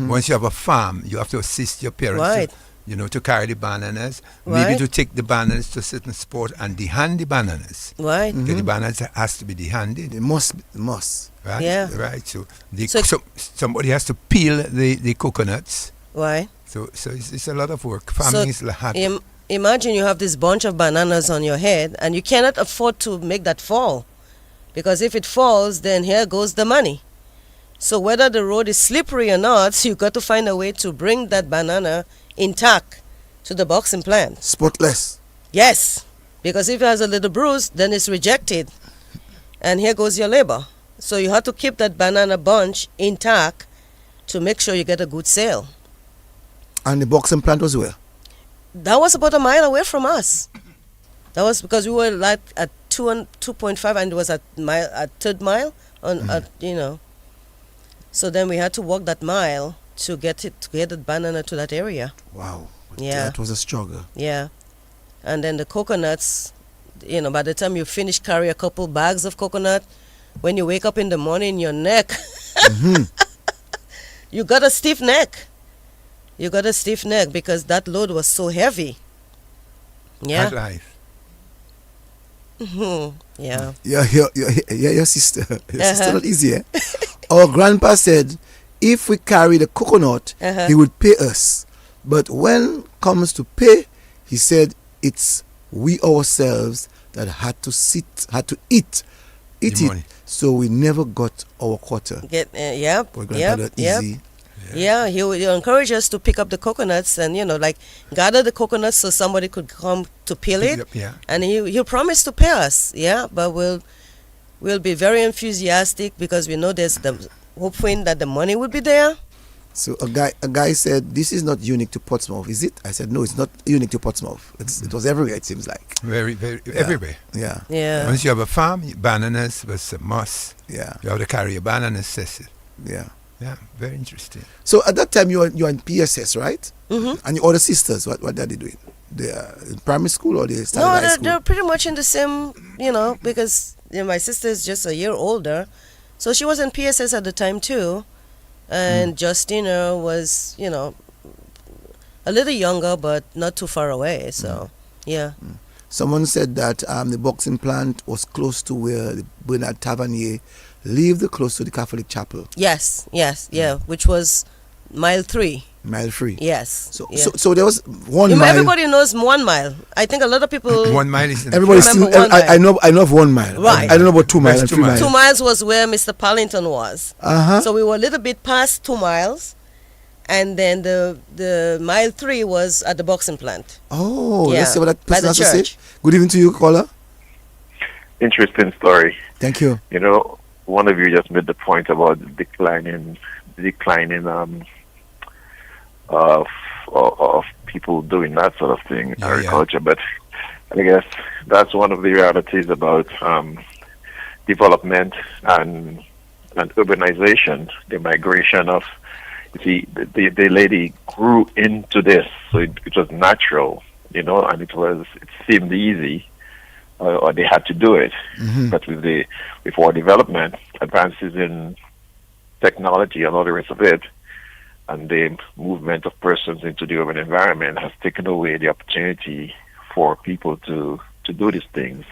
Once you have a farm, you have to assist your parents Right. to carry the bananas, Right. maybe to take the bananas to a certain spot and dehand the bananas. Right. Because the bananas has to be dehanded. They must. Right? Yeah. Right. So, So- somebody has to peel the coconuts. Why? So it's a lot of work. Farming is hard. Imagine you have this bunch of bananas on your head, and you cannot afford to make that fall, because if it falls, then here goes the money. So whether the road is slippery or not, you got to find a way to bring that banana intact to the boxing plant. Spotless. Yes, because if it has a little bruise, then it's rejected. And here goes your labor. So you have to keep that banana bunch intact to make sure you get a good sale. And the boxing plant was where? That was about a mile away from us. That was because we were like at 2.5 and it was at third mile on So then we had to walk that mile to get the banana to that area. Wow. Yeah. That was a struggle. Yeah. And then the coconuts, by the time you finish carry a couple bags of coconut, when you wake up in the morning, your neck, you got a stiff neck. You got a stiff neck because that load was so heavy. Yeah. Hard life. Yeah. Your sister. Your sister not easy, eh? Our grandpa said, if we carry the coconut, he would pay us. But when comes to pay, he said it's we ourselves that had to eat it. So we never got our quarter. Easy. Yeah, he would encourage us to pick up the coconuts and, gather the coconuts so somebody could come to peel it. And he'll promise to pay us, but we'll be very enthusiastic because we know there's the hoping that the money will be there. So a guy said, this is not unique to Portsmouth, is it? I said, no, it's not unique to Portsmouth. It was everywhere, it seems like. Very, very, everywhere. Yeah. Once you have a farm, bananas was a must. Yeah. You have to carry a banana cessy. Yeah. Yeah, very interesting. So at that time, you're in PSS, right? Mm-hmm. And your other sisters, what are they doing? They are in primary school or they started high school? They're pretty much in the same, because my sister is just a year older. So she was in PSS at the time too. And Justina was, a little younger, but not too far away. So, yeah. Someone said that the boxing plant was close to where Bernard Tavernier lived, close to the Catholic chapel. Yes, which was mile 3. Mile 3. Yes. So there was 1 mile. Everybody knows 1 mile. I think a lot of people. 1 mile is. Everybody still. I know of 1 mile. Right. I don't know about 2 miles. 2 miles. 2 miles was where Mr. Pallington was. So we were a little bit past 2 miles, and then the mile 3 was at the boxing plant. Oh, let's see what that person by the has church. to say. Good evening to you, caller. Interesting story. Thank you. One of you just made the point about the declining of people doing that sort of thing, agriculture. But I guess that's one of the realities about development and urbanization, the migration of. You see, the lady grew into this, so it was natural, and it seemed easy, or they had to do it. But with our development, advances in technology and all the rest of it, and the movement of persons into the urban environment has taken away the opportunity for people to do these things,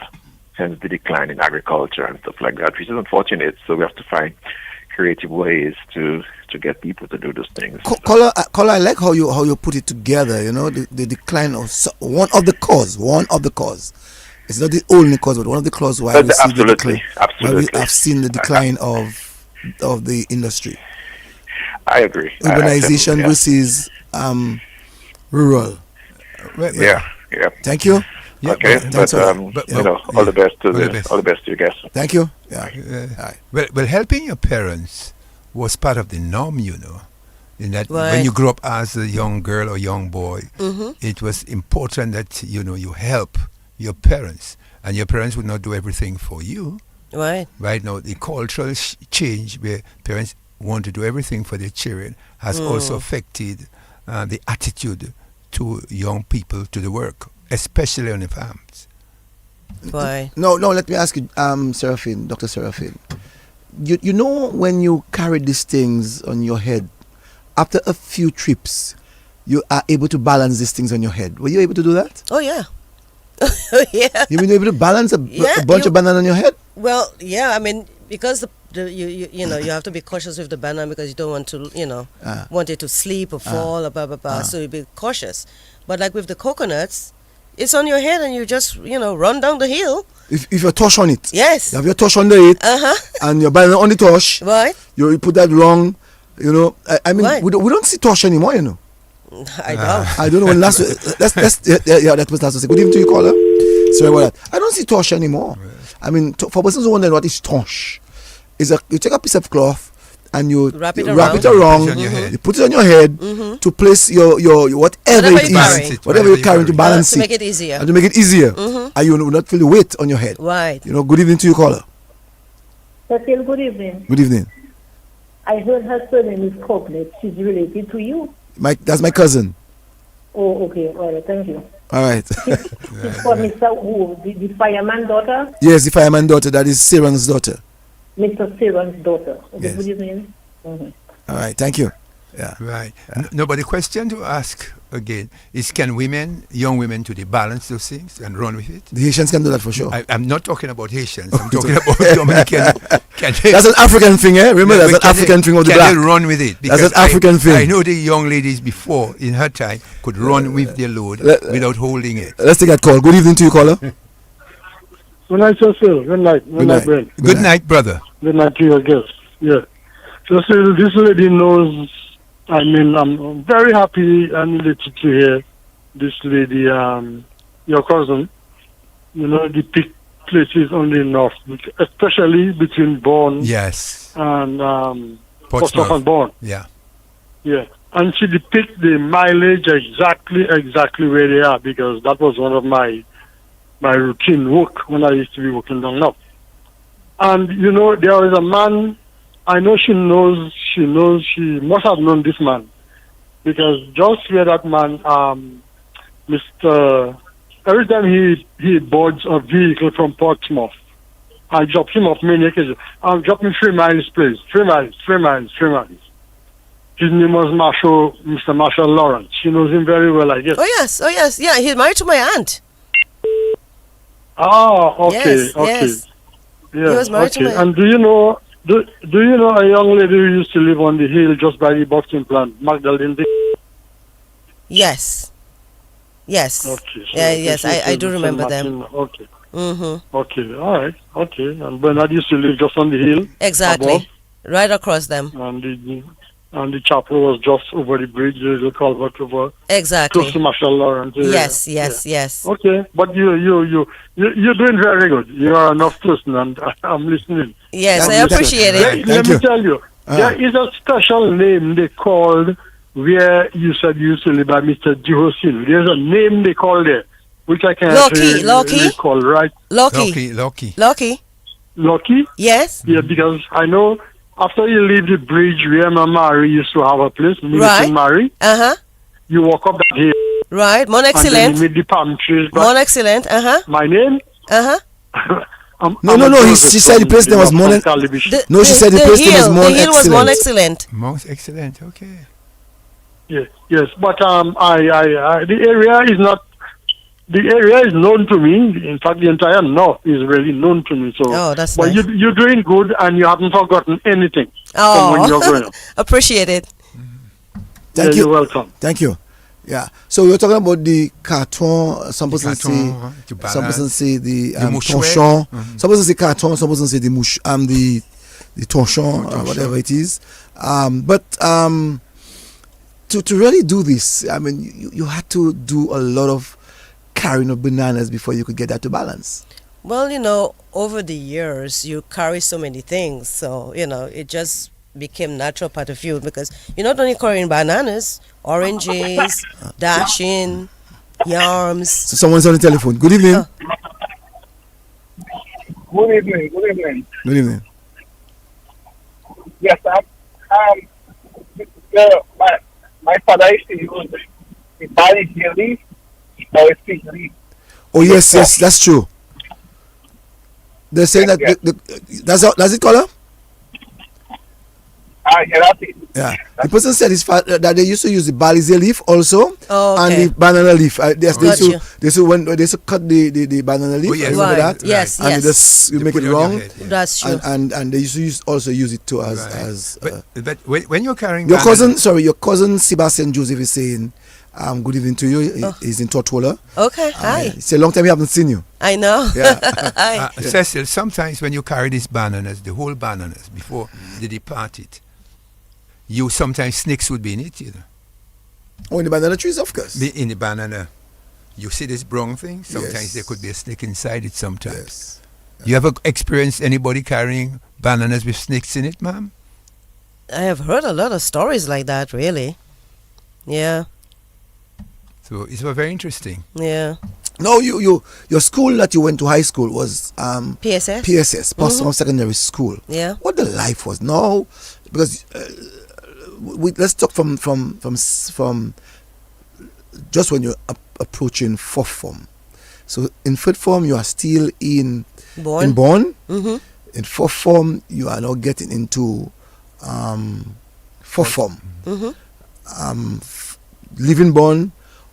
hence the decline in agriculture and stuff like that, which is unfortunate. So we have to find creative ways to get people to do those things. Caller, I like how you put it together, the decline of one of the cause. It's not the only cause, but one of the causes why we see the decline. Absolutely. Why we have seen the decline of the industry. I agree. Urbanization versus rural. Yeah. Thank you. Yeah, okay, but all the best to you guys. Thank you. Yeah. Well, helping your parents was part of the norm, in that when you grow up as a young girl or young boy, it was important that you help your parents, and your parents would not do everything for you. Right now, the cultural change where parents want to do everything for their children has also affected the attitude to young people to the work, especially on the farms. No, let me ask you, Seraphine, Dr. Seraphine. You know when you carry these things on your head, after a few trips, you are able to balance these things on your head. Were you able to do that? Oh, yeah. Yeah. You've been able to balance a bunch of banana on your head? Well, yeah, I mean, because you have to be cautious with the banana because you don't want to, want it to sleep or fall or blah, blah, blah. So you be cautious. But like with the coconuts, it's on your head and you just, run down the hill. If you touch on it. Yes. You have your touch under it. And your banana on the touch. Right. You put that wrong, I mean, we don't see touch anymore, I don't. I don't know when last. That was last. Good evening to you, caller. Sorry about that. I don't see torch anymore. I mean, for persons who wonder what is torch, you take a piece of cloth and you Wrap it around, Mm-hmm. you put it on your head to place your whatever it is, whatever you're carrying to balance to it. make it easier. And to make it easier. And you will not feel the weight on your head. Right. Good evening to you, caller. Cecile, good evening. Good evening. I heard her surname is Copeland. She's related to you. That's my cousin. Oh, okay. All right, thank you. All right. She's for Mr. Who? The fireman daughter? Yes, the fireman daughter. That is Siran's daughter. Mr. Siran's daughter. Okay, Yes. good evening. Mm-hmm. All right. Thank you. Yeah. Right. No, but the question to ask again is, can young women today balance those things and run with it? The Haitians can do that for sure. I'm not talking about Haitians. I'm talking about Dominican. That's an African thing, eh? Remember, that's an African thing of the can black. they run with it? That's an African thing. I know the young ladies before, in her time, could run with their load without holding it. Let's take that call. Good evening to you, caller. Good night, Cecile. Good night. Good night, Ben. Good night, brother. Good night to your guest. Yeah. Cecile, this lady knows. I mean, I'm very happy and elated to hear this lady, your cousin, the pick places on the north, especially between Bourne Yes. and Portsmouth. and Bourne. Yeah. Yeah. And she depicts the mileage exactly where they are, because that was one of my routine work when I used to be working down north. And, there is a man. I know she must have known this man, because just where that man, every time he boards a vehicle from Portsmouth, I drop him off many occasions. I'm dropping 3 miles, please. 3 miles. His name was Mr. Marshall Lawrence. She knows him very well, I guess. Oh yes. Yeah, he's married to my aunt. Oh, okay, Yes, okay. yes. Yeah, He was married to okay. my- And do you know a young lady who used to live on the hill just by the boxing plant, Magdalene? Yes. Yes. Okay. So Yes, okay, I do remember them. Okay. Mm-hmm. Okay. All right. Okay. And Bernard used to live just on the hill. Exactly. Above, Right across them. and the chapel was just over the bridge, the little culvert over Exactly. close to Marshall Lawrence. Yes. Yeah. Okay. But you're doing very good. You are enough person, and I'm listening. Yes, I'm I listening. appreciate it. Let me tell you, there is a special name they called where you said you used to live by Mr. Jihosin. There's a name they call there, which I can't Loki? recall, right? Lucky. Loki? Yes. Yeah, because I know after you leave the bridge where my Mary used to have a place, Right. Mary, Uh-huh. you walk up that hill. Right. Mon And then excellent. you meet the palm trees. Mon excellent. Uh-huh. My name? Uh-huh. No. She said the place name was Mon. No, she said the place name was Mon The hill was Mon Excellent. excellent. Most excellent. Okay. Yes, but the area is not. The area is known to me. In fact, the entire north is really known to me. So, Oh, that's but nice. you're doing good, and you haven't forgotten anything from when you're growing up. Appreciate it. Thank you. You're welcome. Thank you. Yeah. So we were talking about the carton. Some persons say, some persons say the torchon. Some persons say carton. Some persons say the the torchon, or whatever it is. But to really do this, I mean, you had to do a lot of carrying of bananas before you could get that to balance. Well, over the years, you carry so many things. So, it just became natural part of you, because you're not only carrying bananas, oranges, dashing, yams. So someone's on the telephone. Good evening. Good evening. Good evening. Good evening. Yes, my father used to use the barley leaf or a fig leaf. Oh yes, that's true. They're saying that that's it, caller? Yeah, that's it. Yeah. The person said that they used to use the barley leaf also, Oh, and okay. the banana leaf. They used to Gotcha. when they used to cut the banana leaf. Oh, yes. Remember Right. that? Yes, And yes. you make it put it on wrong. your head, yeah. That's true. And they used to also use it too as But when you're carrying your bananas- your cousin Sebastian Joseph is saying, good evening to you. He's in Tortola. Okay, hi. It's a long time we haven't seen you. I know. Yeah. Hi. Cecil, sometimes when you carry these bananas, the whole bananas, before they depart it, sometimes snakes would be in it, Oh, in the banana trees, of course. In the banana. You see this brown thing? Sometimes Yes. there could be a snake inside it sometimes. Yes. You ever experienced anybody carrying bananas with snakes in it, ma'am? I have heard a lot of stories like that, really. Yeah, So it's very interesting. yeah. No, your school that you went to high school was PSS? PSS, Portsmouth Secondary School. Yeah. What the life was now, because let's talk from just when you're approaching fourth form. So in fifth form you are still in Born? Mm-hmm. In fourth form you are now getting into fourth form. Mm-hmm. Living born.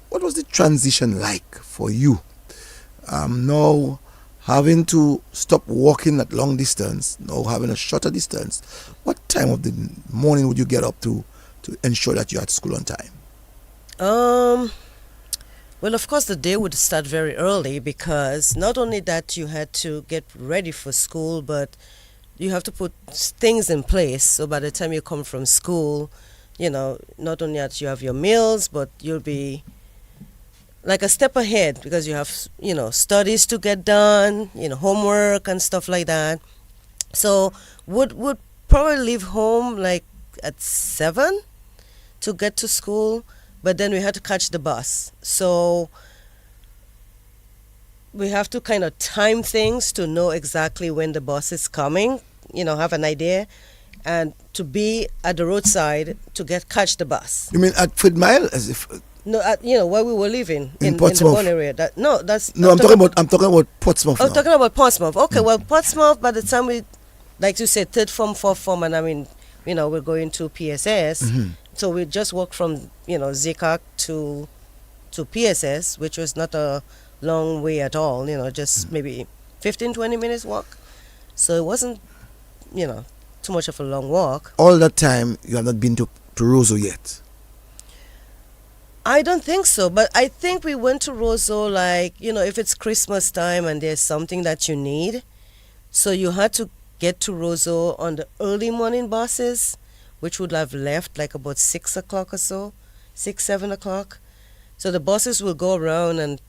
What was the transition like for you? Now having to stop walking at long distance, now having a shorter distance. What time of the morning would you get up to ensure that you're at school on time? Well, of course, the day would start very early because not only that you had to get ready for school, but you have to put things in place. So by the time you come from school, not only that you have your meals, but you'll be like a step ahead because you have, studies to get done, homework and stuff like that. So would probably leave home like at 7 to get to school, but then we had to catch the bus. So we have to kind of time things to know exactly when the bus is coming, have an idea, and to be at the roadside to catch the bus. You mean at Fred Mile, as if? No, where we were living in the Portsmouth. Bonn area. I'm talking about Portsmouth. I'm now. talking about Portsmouth. Okay, well, Portsmouth. By the time we, like you said, third form, fourth form, and I mean, we're going to PSS. Mm-hmm. So we just walked from Zikak to PSS, which was not a long way at all. Just maybe 15-20 minutes walk. So it wasn't too much of a long walk. All that time you have not been to Roseau yet. I don't think so, but I think we went to Roseau like, if it's Christmas time and there's something that you need. So you had to get to Roseau on the early morning buses, which would have left like about 6 o'clock or so, 7 o'clock. So the buses will go around and,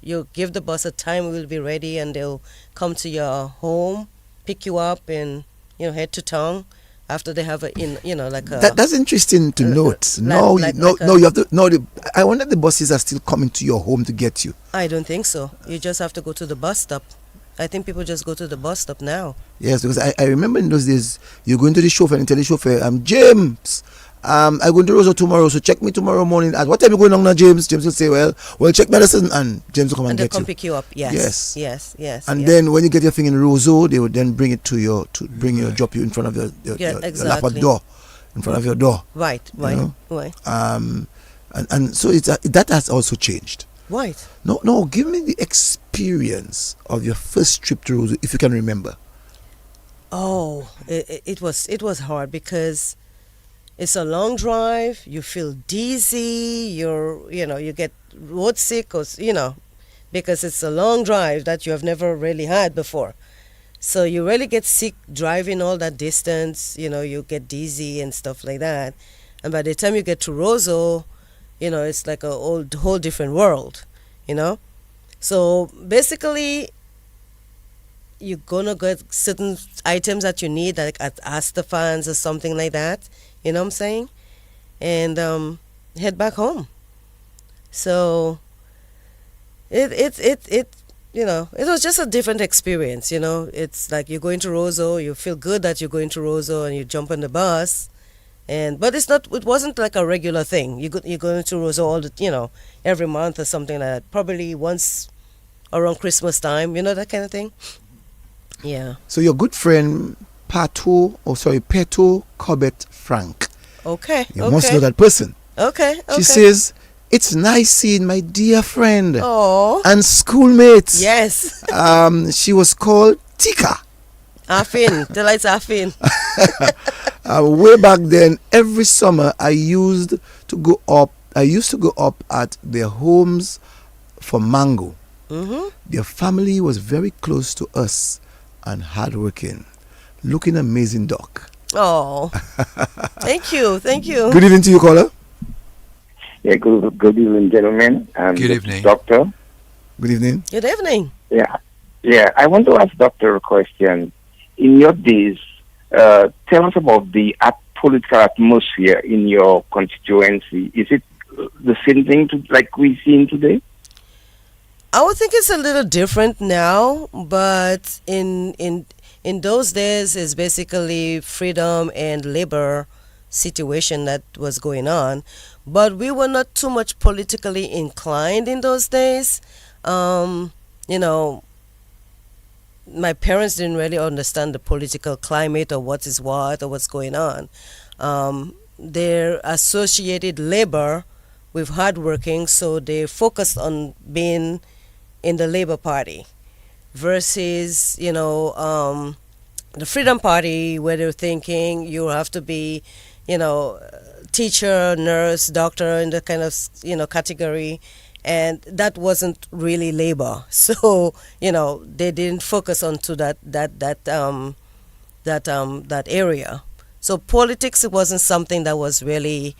you give the bus a time, we'll be ready, and they'll come to your home, pick you up, and, head to town. After they have That's interesting to note. You have to. No, I wonder if the buses are still coming to your home to get you. I don't think so. You just have to go to the bus stop. I think people just go to the bus stop now. Yes, because I remember in those days, you go into the chauffeur and tell the chauffeur, James, I'm going to Roseau tomorrow, so check me tomorrow morning. At what time you going on now, James? James will say, well, check medicine, and James will come and they'll get come you. pick you up. Yes. And then when you get your thing in Roseau, they would then bring it drop you in front of your exactly. door, in front of your door. Right. And so that has also changed. Right. No, give me the experience of your first trip to Roseau, if you can remember. Oh, it was hard because it's a long drive. You feel dizzy. You get road sick, or because it's a long drive that you have never really had before. So you really get sick driving all that distance. You get dizzy and stuff like that. And by the time you get to Roseau, it's like a whole different world. So basically, you're gonna get certain items that you need, like at Astafans or something like that. You know what I'm saying? And head back home. So it was just a different experience. It's like you're going to Roseau, you feel good that you're going to Roseau, and you jump on the bus. But it wasn't like a regular thing. You're going to Roseau every month or something like that. Probably once around Christmas time, that kind of thing. Yeah. So your good friend Peto Corbett Frank. Okay. You must know that person. Okay. She says, it's nice seeing my dear friend and schoolmates. Yes. She was called Tika. Afin. Till it's Afin. Way back then, every summer I used to go up at their homes for mango. Mm-hmm. Their family was very close to us and hardworking. Looking amazing, Doc. Oh, thank you. Good evening to you, caller. Yeah, good evening, gentlemen. Good evening. Doctor. Good evening. Good evening. Yeah. I want to ask Doctor a question. In your days, tell us about the political atmosphere in your constituency. Is it the same thing like we see today? I would think it's a little different now, but in those days, it's basically freedom and labor situation that was going on. But we were not too much politically inclined in those days. You know, my parents didn't really understand the political climate or what is what or what's going on. They associated labor with hardworking, so they focused on being in the Labor Party versus, the Freedom Party, where they're thinking you have to be, teacher, nurse, doctor in the kind of, category. And that wasn't really labor. So, they didn't focus onto that area. So politics wasn't something that was really,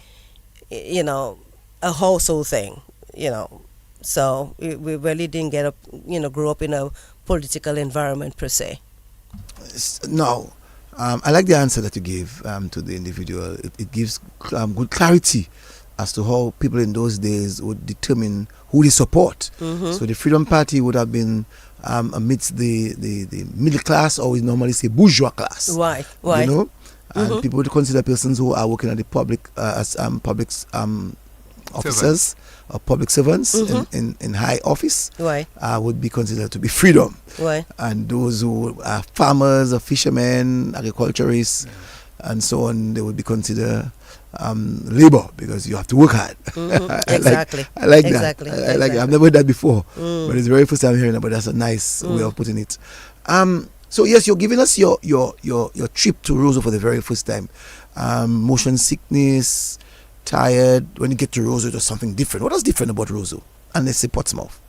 a household thing, So we really didn't grow up in a political environment per se. No, I like the answer that you gave to the individual. It gives good clarity as to how people in those days would determine who they support. Mm-hmm. So the Freedom Party would have been amidst the middle class, or we normally say bourgeois class. Right. And Mm-hmm. people would consider persons who are working at the public as public officers or public servants in high office Right. would be considered to be freedom. Right. And those who are farmers or fishermen, agriculturists, and so on, they would be considered labor, because you have to work hard. Mm-hmm. Exactly. I like Exactly. that. I like it. I've never heard that before, but it's the very first time hearing it. But that's a nice way of putting it. So yes, you're giving us your trip to Roseau for the very first time. Motion sickness, tired. When you get to Roseau, there's something different. What was different about Roseau? And let's say Portsmouth.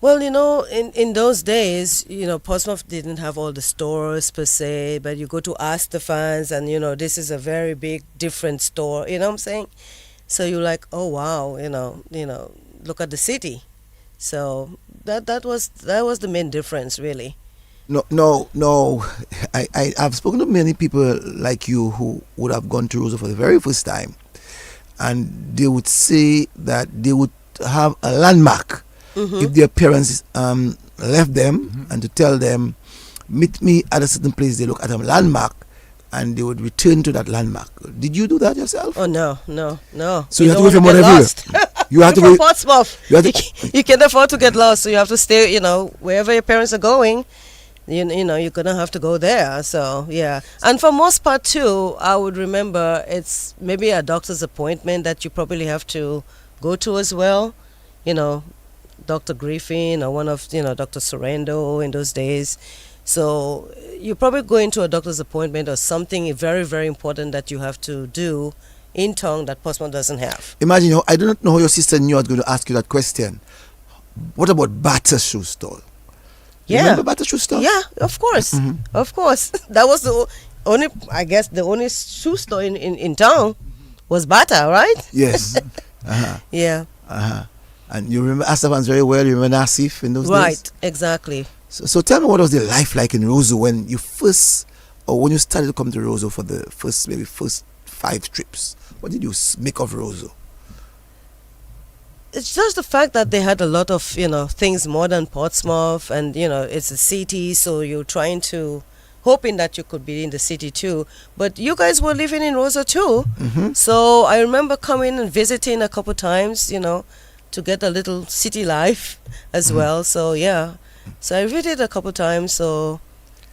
Well, in those days, Portsmouth didn't have all the stores per se, but you go to Astafans and, this is a very big, different store, you know what I'm saying? So you're like, oh, wow, look at the city. So that was the main difference, really. No. I've spoken to many people like you who would have gone to Roseau for the very first time, and they would say that they would have a landmark if their parents left them, and to tell them, meet me at a certain place. They look at a landmark and they would return to that landmark. Did you do that yourself? Oh, no. So you have to go from whatever. You have to from go. Portsmouth. You can't afford to get lost, so you have to stay, wherever your parents are going. You're gonna have to go there. So yeah, and for most part too, I would remember it's maybe a doctor's appointment that you probably have to go to as well. Dr. Griffin or one of Dr. Sorrento in those days. So you probably go into a doctor's appointment or something very, very important that you have to do in town that Portsmouth doesn't have. Imagine I do not know how your sister knew I was going to ask you that question. What about Batter Shoe Store? Yeah. Remember Batter Shoe Store? Yeah, of course. Mm-hmm. Of course. That was the only shoe store in town was Bata, right? Yes. Yeah. And you remember Astafans very well. You remember Nasif in those days? Right, exactly. So tell me, what was the life like in Roseau when you started to come to Roseau for the first 5 trips? What did you make of Roseau? It's just the fact that they had a lot of, things more than Portsmouth, and, it's a city, so you're hoping that you could be in the city too. But you guys were living in Roseau too. Mm-hmm. So I remember coming and visiting a couple times, to get a little city life as well. So yeah. So I visited a couple times, so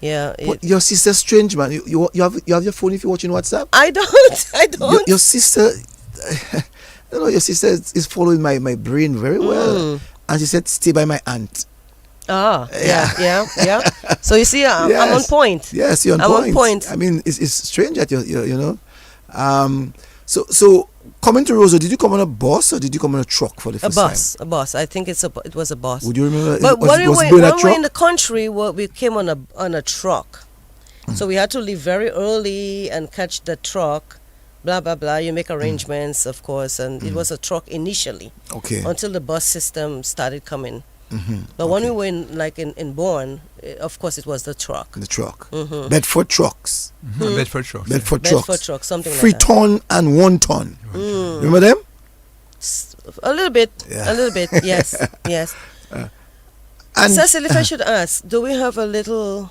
yeah. Your sister's strange, man. You have your phone if you're watching WhatsApp? I don't. Your sister... I don't know, your sister is following my brain very well. And she said, stay by my aunt. Yeah. So you see, I'm on point. Yes, you're on I'm point. on point. I mean, it's strange that you're. So coming to Roseau, did you come on a bus or did you come on a truck for the first time? A bus. I think it was a bus. Would you remember? But was when it we a truck? were in the country, we came on a truck. So we had to leave very early and catch the truck blah blah blah. You make arrangements, of course, and it was a truck initially Okay. until the bus system started coming. Mm-hmm. But when we were in Bourne, of course, it was the truck. The truck. Mm-hmm. Bedford trucks. Bedford trucks. Bedford Bedford trucks. truck, something 3 like that. ton and 1 ton. Remember them? A little bit, Yeah. a little bit, yes, yes. And Cecil, if I should ask, do we have a little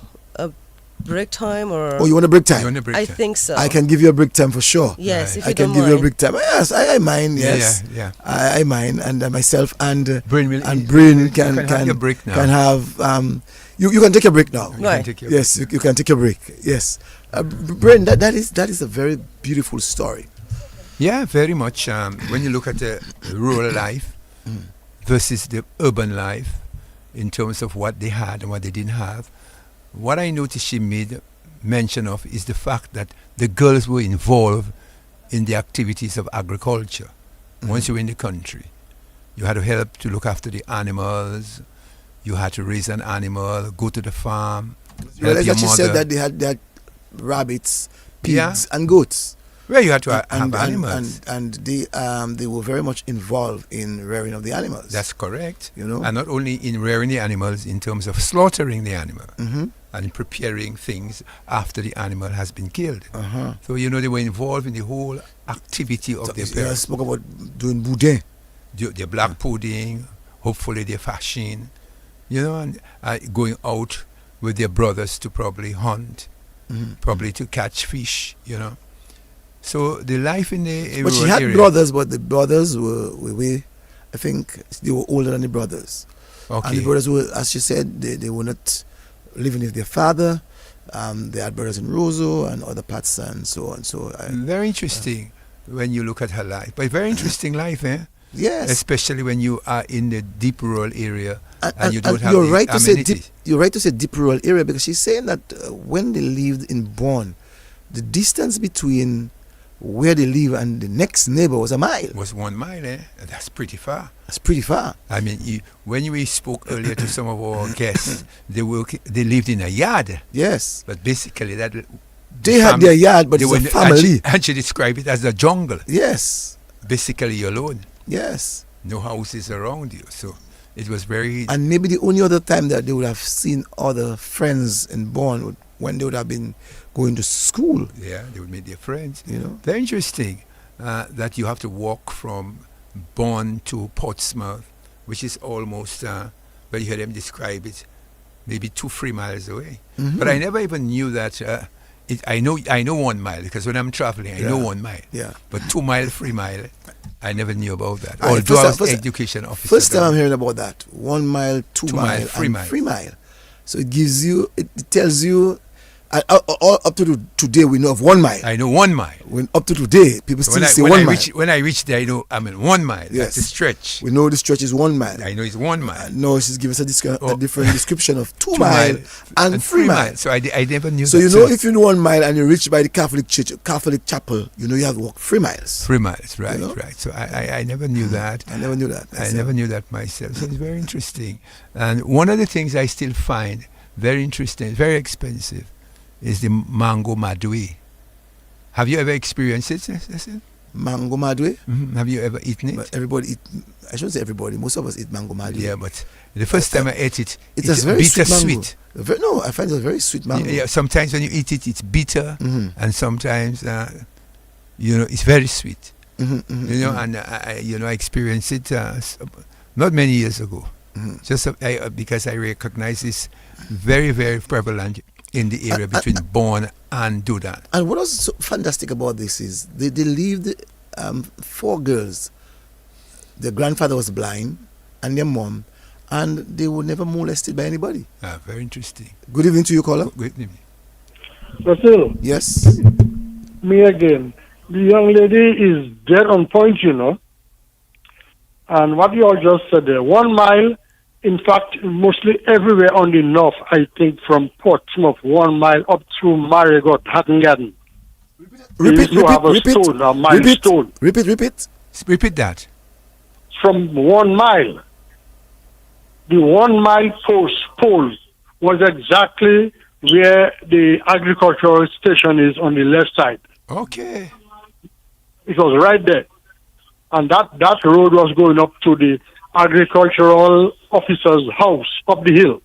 break time or? oh, you want a break time? You want a break I time? think so. I can give you a break time for sure. Yes, Right. if I you can don't give you a mind. break time. Yes, I mind. Yes, Yeah. I mind, and myself and Brain will and eat. Brain You can have your break now. can have you can take a break now. You Right. can take your Yes, you can take a break. Yes, Brain, that is a very beautiful story. Yeah, very much. When you look at the rural life versus the urban life, in terms of what they had and what they didn't have, what I noticed she made mention of is the fact that the girls were involved in the activities of agriculture. Once you were in the country, you had to help to look after the animals. You had to raise an animal, go to the farm. You realize that she said that they had rabbits, pigs, and goats. Well, you had to have and animals. and they were very much involved in rearing of the animals. That's correct. You know? And not only in rearing the animals, in terms of slaughtering the animal Mm-hmm. and preparing things after the animal has been killed. Uh-huh. So, they were involved in the whole activity of their I parents. spoke about doing boudin. Their black pudding, hopefully their fashion, and going out with their brothers to probably hunt, probably to catch fish, So the life in the But she rural had area, brothers, but the brothers were way, I think they were older than the brothers. And the okay, brothers were, as she said, they were not living with their father. They had brothers in Roseau and other parts and so on. So very interesting when you look at her life. But very interesting life, eh? yes, Especially when you are in the deep rural area and you don't have you're the right to say deep. amenities. You're right to say deep rural area because she's saying that when they lived in Bonn, the distance between where they live and the next neighbor was a mile. It was 1 mile, eh? That's pretty far. That's pretty far. I mean, when we spoke earlier to some of our guests, they lived in a yard, Yes, but basically that they had family- their yard, but they it's were a family. And she described it as a jungle. Yes, Basically, you're alone, yes. no houses around you. So it was very. And maybe the only other time that they would have seen other friends in Bonn when they would have been going to school. Yeah, they would meet their friends. Very interesting that you have to walk from Bonn to Portsmouth, which is almost, you heard them describe it, maybe 2-3 miles away. Mhm. But I never even knew that. I know 1 mile because when I'm traveling, I know 1 mile. Yeah. But 2 mile, 3 mile, I never knew about that. Aye, Although I was first- education officer. First time then. I'm hearing about that. 1 mile, 2 2 mile, mile, 3 and mile. 3 mile. So it gives you, it tells you, all up to today we know of 1 mile. I know 1 mile. When up to today, people still say when 1 I mile. when I reach there, I know I'm in 1 mile. Yes. That's the stretch. We know the stretch is 1 mile. I know it's 1 mile. No, she's giving us a different description of 2 2 mile mile and 3 mile. So I never knew So that. you know, if you know 1 mile and you reach by the Catholic church, Catholic chapel, you know you have to walk 3 miles. 3 miles, right, You know? right. So I never knew that. I never knew that. I never knew that myself. So it's very interesting. And one of the things I still find very interesting, very expensive, is the mango madui. Have you ever experienced it? Mango madwe. Mm-hmm. Have you ever eaten it? But everybody eat. I shouldn't say everybody. Most of us eat mango madwe. Yeah, but the first time I ate it, It's it's a very bitter sweet mango. sweet. No, I find it a very sweet mango. Yeah, sometimes when you eat it, it's bitter, Mhm. and sometimes, it's very sweet. Mhm, mhm, And I experienced it not many years ago. Mhm. Just because I recognize this very, very prevalent in the area between Bonn and Dudan. And what was so fantastic about this is they lived 4 girls. Their grandfather was blind and their mom, and they were never molested by anybody. Very interesting. Good evening to you, caller. Good evening. Basil, Yes. me again. The young lady is dead on point, And what you all just said there, 1 mile, in fact, mostly everywhere on the north, I think from Portsmouth, 1 mile up to Marigot, Hatton Garden. Repeat, stone, a milestone. Repeat that. From 1 mile. The 1 mile pole was exactly where the agricultural station is on the left side. Okay. It was right there. And that road was going up to the agricultural officer's house up the hill.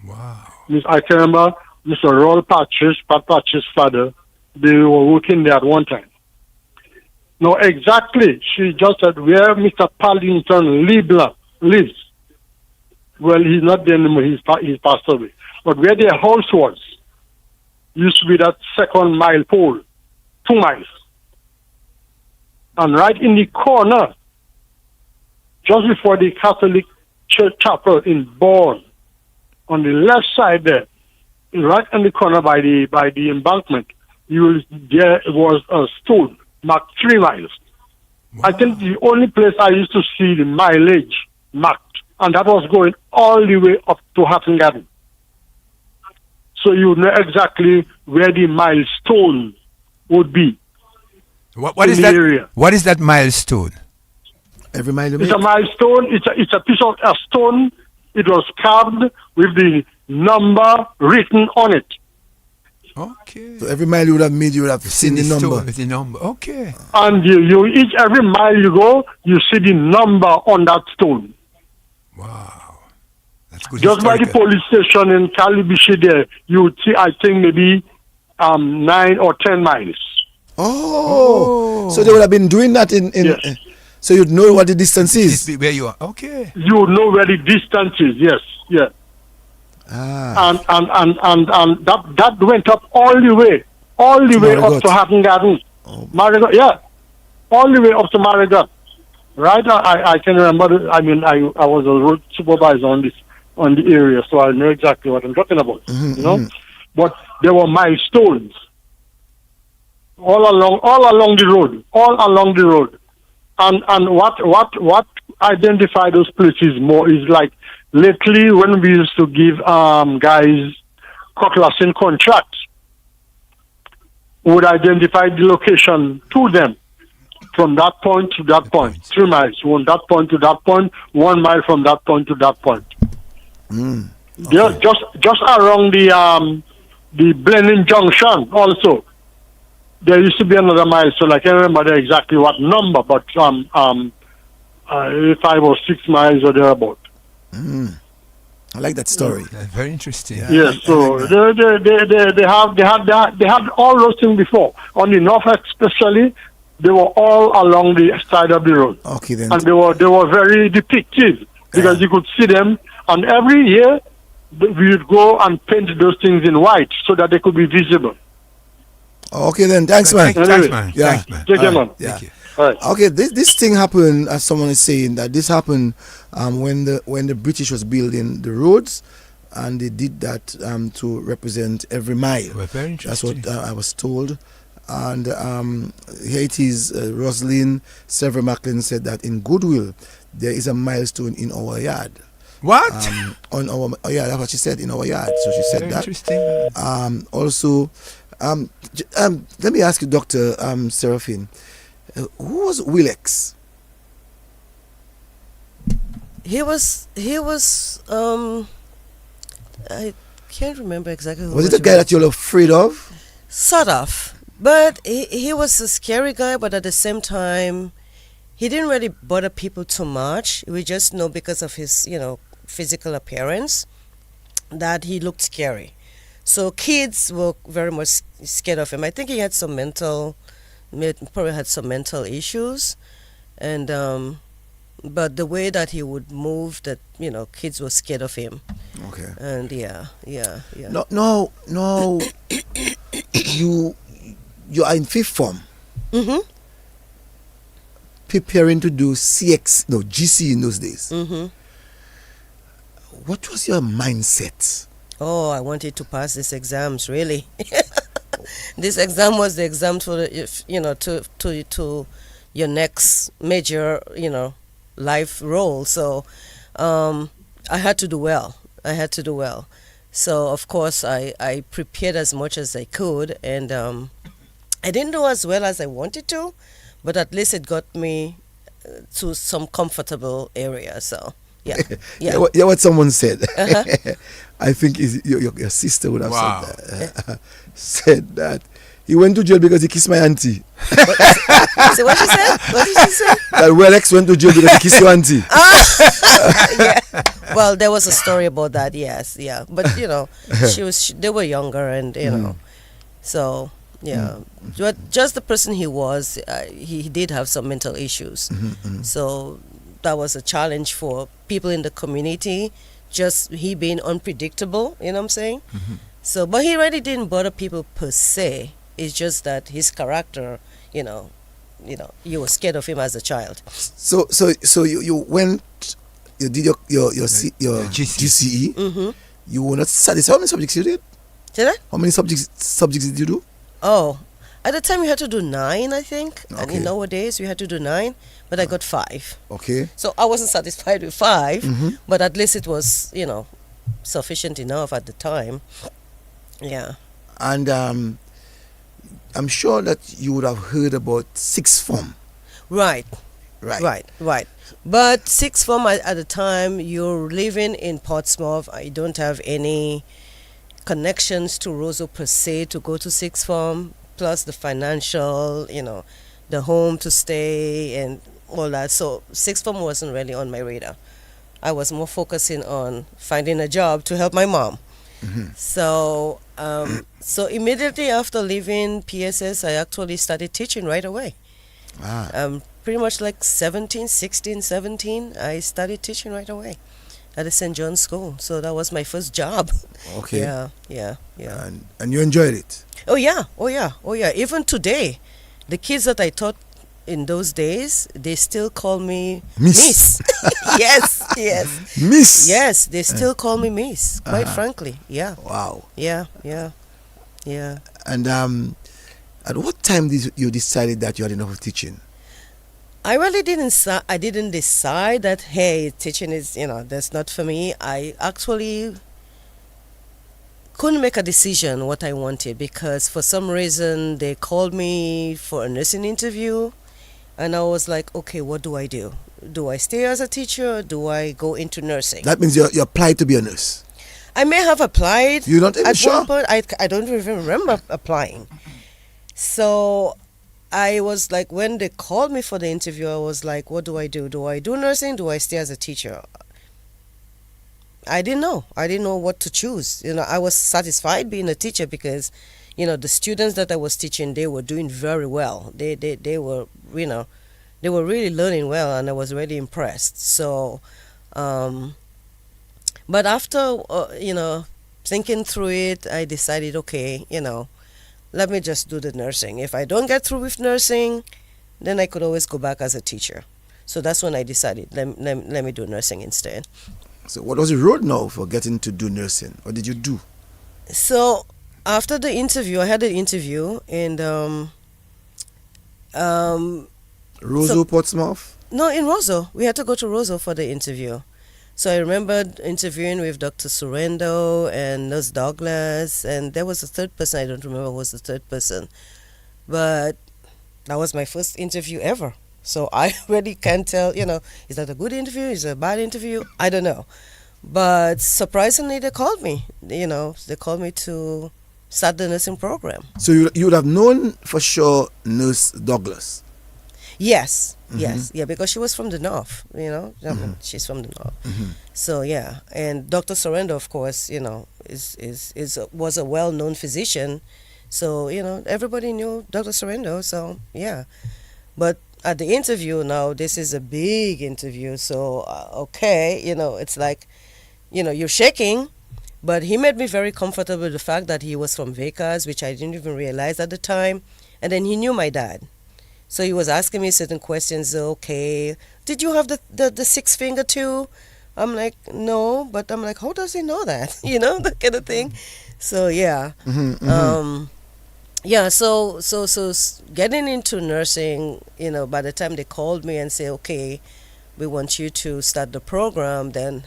Wow. I can remember Mr. Roll Patches, Pat Patches' father, they were working there at one time. No, exactly. She just said where Mr. Paddington lives. Well, he's not there anymore. He's passed away. But where their house was, used to be that second mile pole, 2 miles. And right in the corner, just before the Catholic Church Chapel in Bourne, on the left side there, right in the corner by the embankment, there was a stone marked 3 miles. Wow. I think the only place I used to see the mileage marked, and that was going all the way up to Hatton Garden. So you know exactly where the milestone would be. What is that? Area. What is that milestone? Every mile. It's a milestone. It's a piece of a stone. It was carved with the number written on it. Okay. So every mile you would have made, you would have seen the number. With the number. Okay. And every mile you go, you see the number on that stone. Wow. That's good. Just by the police station in Calibishi there, you would see, I think, maybe 9 or 10 miles. Oh. So they would have been doing that in yes. So you'd know what the distance is. Where you are. Okay. You would know where the distance is, yes. Yeah. And that went up all the way up to Hatton Garden. Oh. Marigot, yeah. All the way up to Marigot. Right? I can remember, I was a road supervisor on the area, so I know exactly what I'm talking about. Mm-hmm, you know? But there were milestones all along the road. And what identify those places more is like lately when we used to give guys cutlass in contracts, would identify the location to them from that point to that point, 3 miles, from that point to that point, 1 mile from that point to that point. Okay. Just around the Blenheim Junction also. There used to be another milestone. I can't remember exactly what number, but 5 or 6 miles or thereabout. I like that story. Yeah, very interesting. Yeah. Yes, so they had all those things before. On the north, especially, they were all along the side of the road. Okay, then. And they were very depictive because you could see them. And every year we would go and paint those things in white so that they could be visible. Okay then, thanks man. Thanks man. Yeah. Thanks, man. Take care, man. Yeah. Thank you. Right. Okay, this thing happened, as someone is saying, that this happened when the British was building the roads, and they did that to represent every mile. Well, very interesting. That's what I was told. And here it is, Rosalind Sever Macklin said that in Goodwill, there is a milestone in our yard. What? On our that's what she said, in our yard. So she said very that. Interesting. Also, let me ask you, Dr. Seraphine, who was Willex? He was I can't remember exactly who was it the guy that you're afraid of? Sort of. But he was a scary guy, but at the same time he didn't really bother people too much. We just know because of his, physical appearance that he looked scary. So kids were very much scared of him. I think he had probably had some mental issues, and but the way that he would move, that kids were scared of him. Okay. And yeah. No. You are in fifth form. Mm-hmm. Preparing to do GC in those days. Mm-hmm. What was your mindset? Oh, I wanted to pass these exams, really. This exam was the exam for to your next major, life role. So I had to do well. So of course I prepared as much as I could, and I didn't do as well as I wanted to, but at least it got me to some comfortable area. So yeah. Yeah, what someone said. Uh-huh. I think your sister would have Wow. said that. Said that he went to jail because he kissed my auntie. So what she said? What did she say? That Welex went to jail because he kissed your auntie. Yeah. Well, there was a story about that. Yes, yeah. But you know, they were younger, and you know, so yeah. But just the person he was, he did have some mental issues. So that was a challenge for people in the community. Just he being unpredictable. You know what I'm saying? So, but he really didn't bother people per se. It's just that his character, you know, you were scared of him as a child. So you went, you did your GCE. You were not satisfied. How many subjects you did? Did I? How many subjects did you do? Oh, at the time you had to do 9, I think. Okay. And nowadays we had to do 9, but I got 5. Okay. So I wasn't satisfied with 5, but at least it was, you know, sufficient enough at the time. Yeah. And I'm sure that you would have heard about sixth form. Right. But sixth form at the time, you're living in Portsmouth. I don't have any connections to Roseau per se to go to sixth form, plus the financial, you know, the home to stay and all that. So sixth form wasn't really on my radar. I was more focusing on finding a job to help my mom. So so immediately after leaving PSS, I actually started teaching right away. Pretty much like 17, I started teaching right away at the St. John's School. So that was my first job. Okay. Yeah. And you enjoyed it? Oh yeah. Even today, the kids that I taught in those days, they still call me Miss. Yes. Miss? Yes, they still call me Miss, quite frankly. Yeah. Wow. Yeah. And at what time did you decided that you had enough of teaching? I really didn't decide that, hey, teaching is, you know, that's not for me. I actually couldn't make a decision what I wanted because for some reason they called me for a nursing interview and I was like, okay, what do I do? Do I stay as a teacher or do I go into nursing? That means you applied to be a nurse. I may have applied. You're not even at sure? one point. I don't even remember applying. So I was like, when they called me for the interview, I was like, what do I do? Do I do nursing? Do I stay as a teacher? I didn't know. I didn't know what to choose. You know, I was satisfied being a teacher because, you know, the students that I was teaching, they were doing very well. They were, you know, they were really learning well, and I was really impressed. So, but after, you know, thinking through it, I decided, okay, you know, let me just do the nursing. If I don't get through with nursing, then I could always go back as a teacher. So that's when I decided, let me do nursing instead. So what was the road now for getting to do nursing? What did you do? So after the interview, I had an interview in Roseau, Portsmouth? No, in Roseau. We had to go to Roseau for the interview. So I remembered interviewing with Dr. Sorrento and Nurse Douglas, and there was a third person. I don't remember who was the third person. But that was my first interview ever. So I really can't tell, you know, is that a good interview? Is it a bad interview? I don't know. But surprisingly, they called me. You know, they called me to start the nursing program. So you would have known for sure Nurse Douglas? Yes, yeah, because she was from the north, you know. I mean, she's from the north. So yeah, and Dr. Sorrento, of course, you know, was a well-known physician. So, you know, everybody knew Dr. Sorrento, so yeah. But at the interview now, this is a big interview, so okay, you know, it's like, you know, you're shaking, but he made me very comfortable with the fact that he was from Vegas, which I didn't even realize at the time, and then he knew my dad. So he was asking me certain questions, okay, did you have the six finger too? I'm like, no, but I'm like, how does he know that? You know, that kind of thing. So yeah. Yeah, so getting into nursing, you know, by the time they called me and say, okay, we want you to start the program, then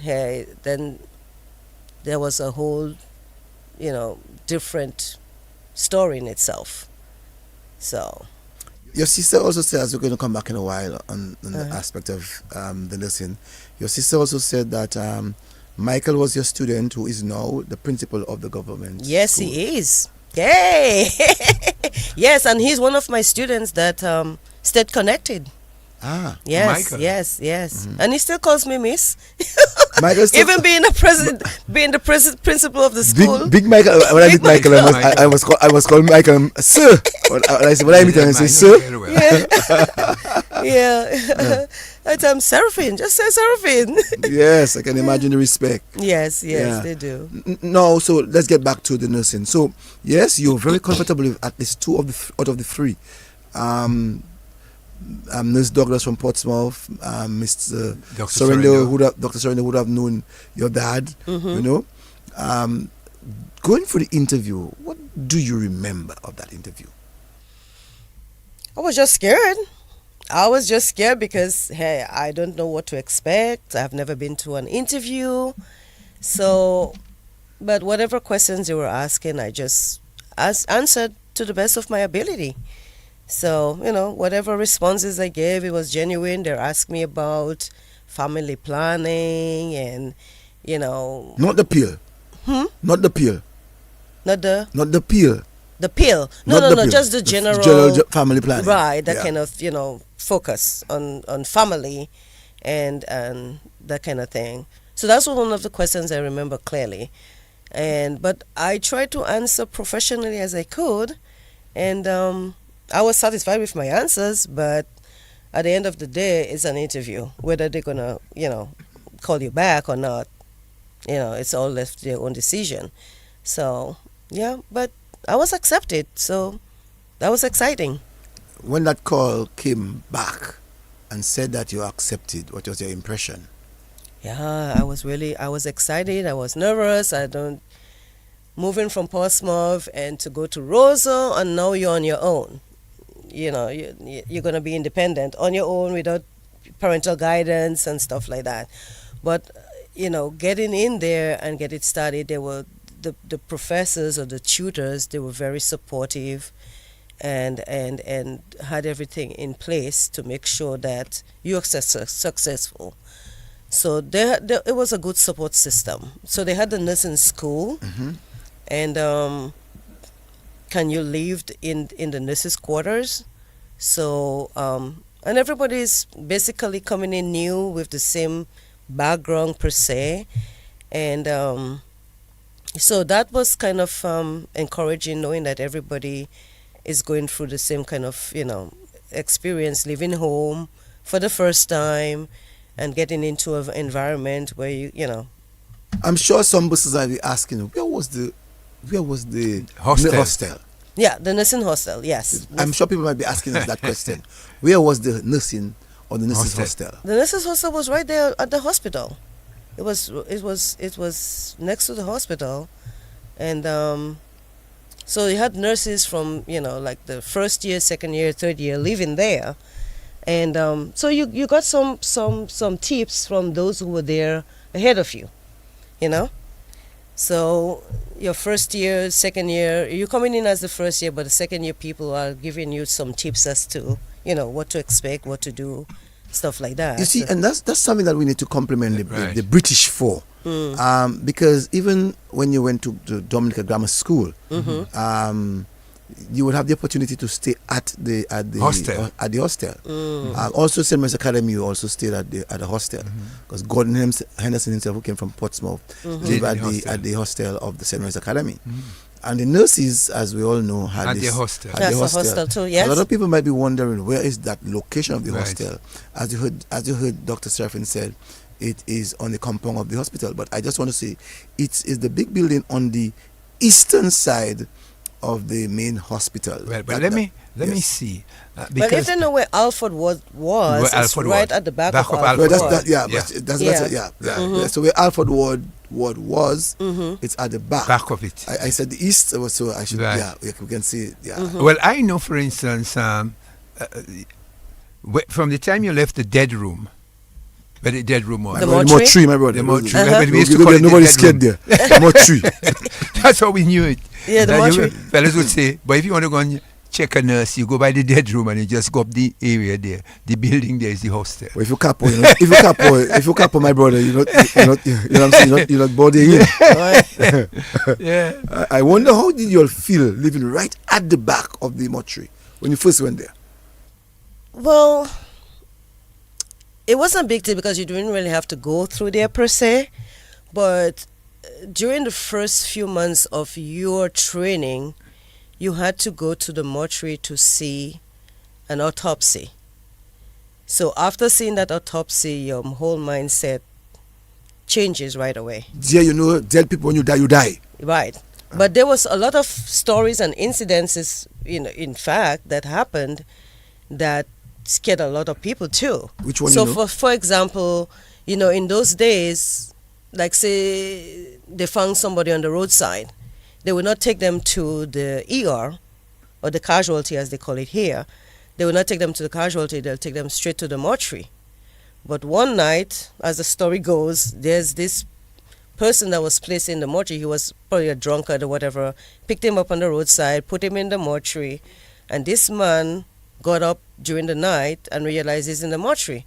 there was a whole, you know, different story in itself. So. Your sister also says, we're going to come back in a while on the aspect of the nursing. Your sister also said that Michael was your student who is now the principal of the government Yes, school. he is. Yay! Yes, and he's one of my students that stayed connected. Ah, Yes, Michael. yes, and he still calls me Miss. Michael still- Even being the principal of the school. Big Michael. When I Big meet Michael, Michael. I was called Michael, sir. When I meet him, I say, sir. Very well. Yeah. I tell him Seraphine. Just say Seraphine. Yes, I can imagine the respect. Yes, Yeah. they do. No, so let's get back to the nursing. So yes, you're very comfortable with at least two of the out of the three. Nurse Douglas from Portsmouth, Mr. Dr. Surrender, Dr. Surrender would have known your dad. You know, going for the interview. What do you remember of that interview? I was just scared. I was just scared because, hey, I don't know what to expect. I've never been to an interview. So, but whatever questions they were asking, I just answered to the best of my ability. So, whatever responses I gave, it was genuine. They asked me about family planning and, Not the pill. Not the pill. Not the... Not the pill. The pill. Not the No, pill. just the The general family planning. Right, that Yeah. kind of, focus on family and that kind of thing. So that's one of the questions I remember clearly. But I tried to answer professionally as I could, and I was satisfied with my answers, but at the end of the day, it's an interview. Whether they're going to, call you back or not, it's all left to their own decision. So, yeah, but I was accepted, so that was exciting. When that call came back and said that you accepted, what was your impression? Yeah, I was excited. I was nervous. Moving from Portsmouth and to go to Roseau, and now you're on your own. You're going to be independent on your own without parental guidance and stuff like that. But, getting in there and get it started, they were the professors or the tutors, they were very supportive and had everything in place to make sure that you are successful. So it was a good support system. So they had the nursing school, and can you lived in the nurses' quarters. So and everybody's basically coming in new with the same background per se, and so that was kind of encouraging, knowing that everybody is going through the same kind of experience, leaving home for the first time and getting into an environment where you. I'm sure some buses will be asking, where was the hostel? Yeah, the nursing hostel. Yes, I'm sure people might be asking us that question. Where was the nursing or the nurses' hostel? The nurses' hostel was right there at the hospital. It was next to the hospital, and so you had nurses from like the first year, second year, third year living there, and so you got some tips from those who were there ahead of you, So your first year, second year, you're coming in as the first year, but the second year people are giving you some tips as to what to expect, what to do. Stuff like that. You see, and that's something that we need to compliment Right. the British for, because even when you went to Dominica Grammar School, you would have the opportunity to stay at the Hostel. At the hostel. Also, St. Mary's Academy, you also stayed at the hostel, because Gordon Henderson himself, who came from Portsmouth, lived at the hostel of the St. Mary's Academy. And the nurses, as we all know, had At this, the hostel. at That's the a hostel too, yes. A lot of people might be wondering, where is that location of the Right. hostel? As you heard Dr. Seraphine said, it is on the compound of the hospital. But I just want to say, it is the big building on the eastern side of the main hospital. Well, but let me see. But if they know where Alford was it's Alford right Ward. at the back Back of of Alford Well, Alford Ward. yeah. So where Alford Ward was, it's at the back. Back of it. I said the east, so I should, Right. we can see it. Yeah. Well, I know, for instance, from the time you left the dead room, where the dead room was. The More mortuary? tree, my brother. The mortuary. But we used to Nobody- call it the Nobody's dead scared room. there. More tree. That's how we knew it. Yeah, the That mortuary. fellas would say, but if you want to go and check a nurse, you go by the dead room and you just go up the area there. The building there is the hostel. Well, if you capo, if you capo, my brother, you know what I'm saying, you're not body in. Yeah. I wonder how did you all feel living right at the back of the mortuary when you first went there? Well, it wasn't a big deal because you didn't really have to go through there per se, but during the first few months of your training, you had to go to the mortuary to see an autopsy. So after seeing that autopsy, your whole mindset changes right away. Yeah, you know, dead people, when you die, you die. Right. But there was a lot of stories and incidences, in fact, that happened that scared a lot of people too. Which one? So for example, in those days, like say they found somebody on the roadside, they would not take them to the ER or the casualty as they call it here. They would not take them to the casualty, they'll take them straight to the mortuary. But one night, as the story goes, there's this person that was placed in the mortuary. He was probably a drunkard or whatever, picked him up on the roadside, put him in the mortuary, and this man got up during the night and realized he's in the mortuary.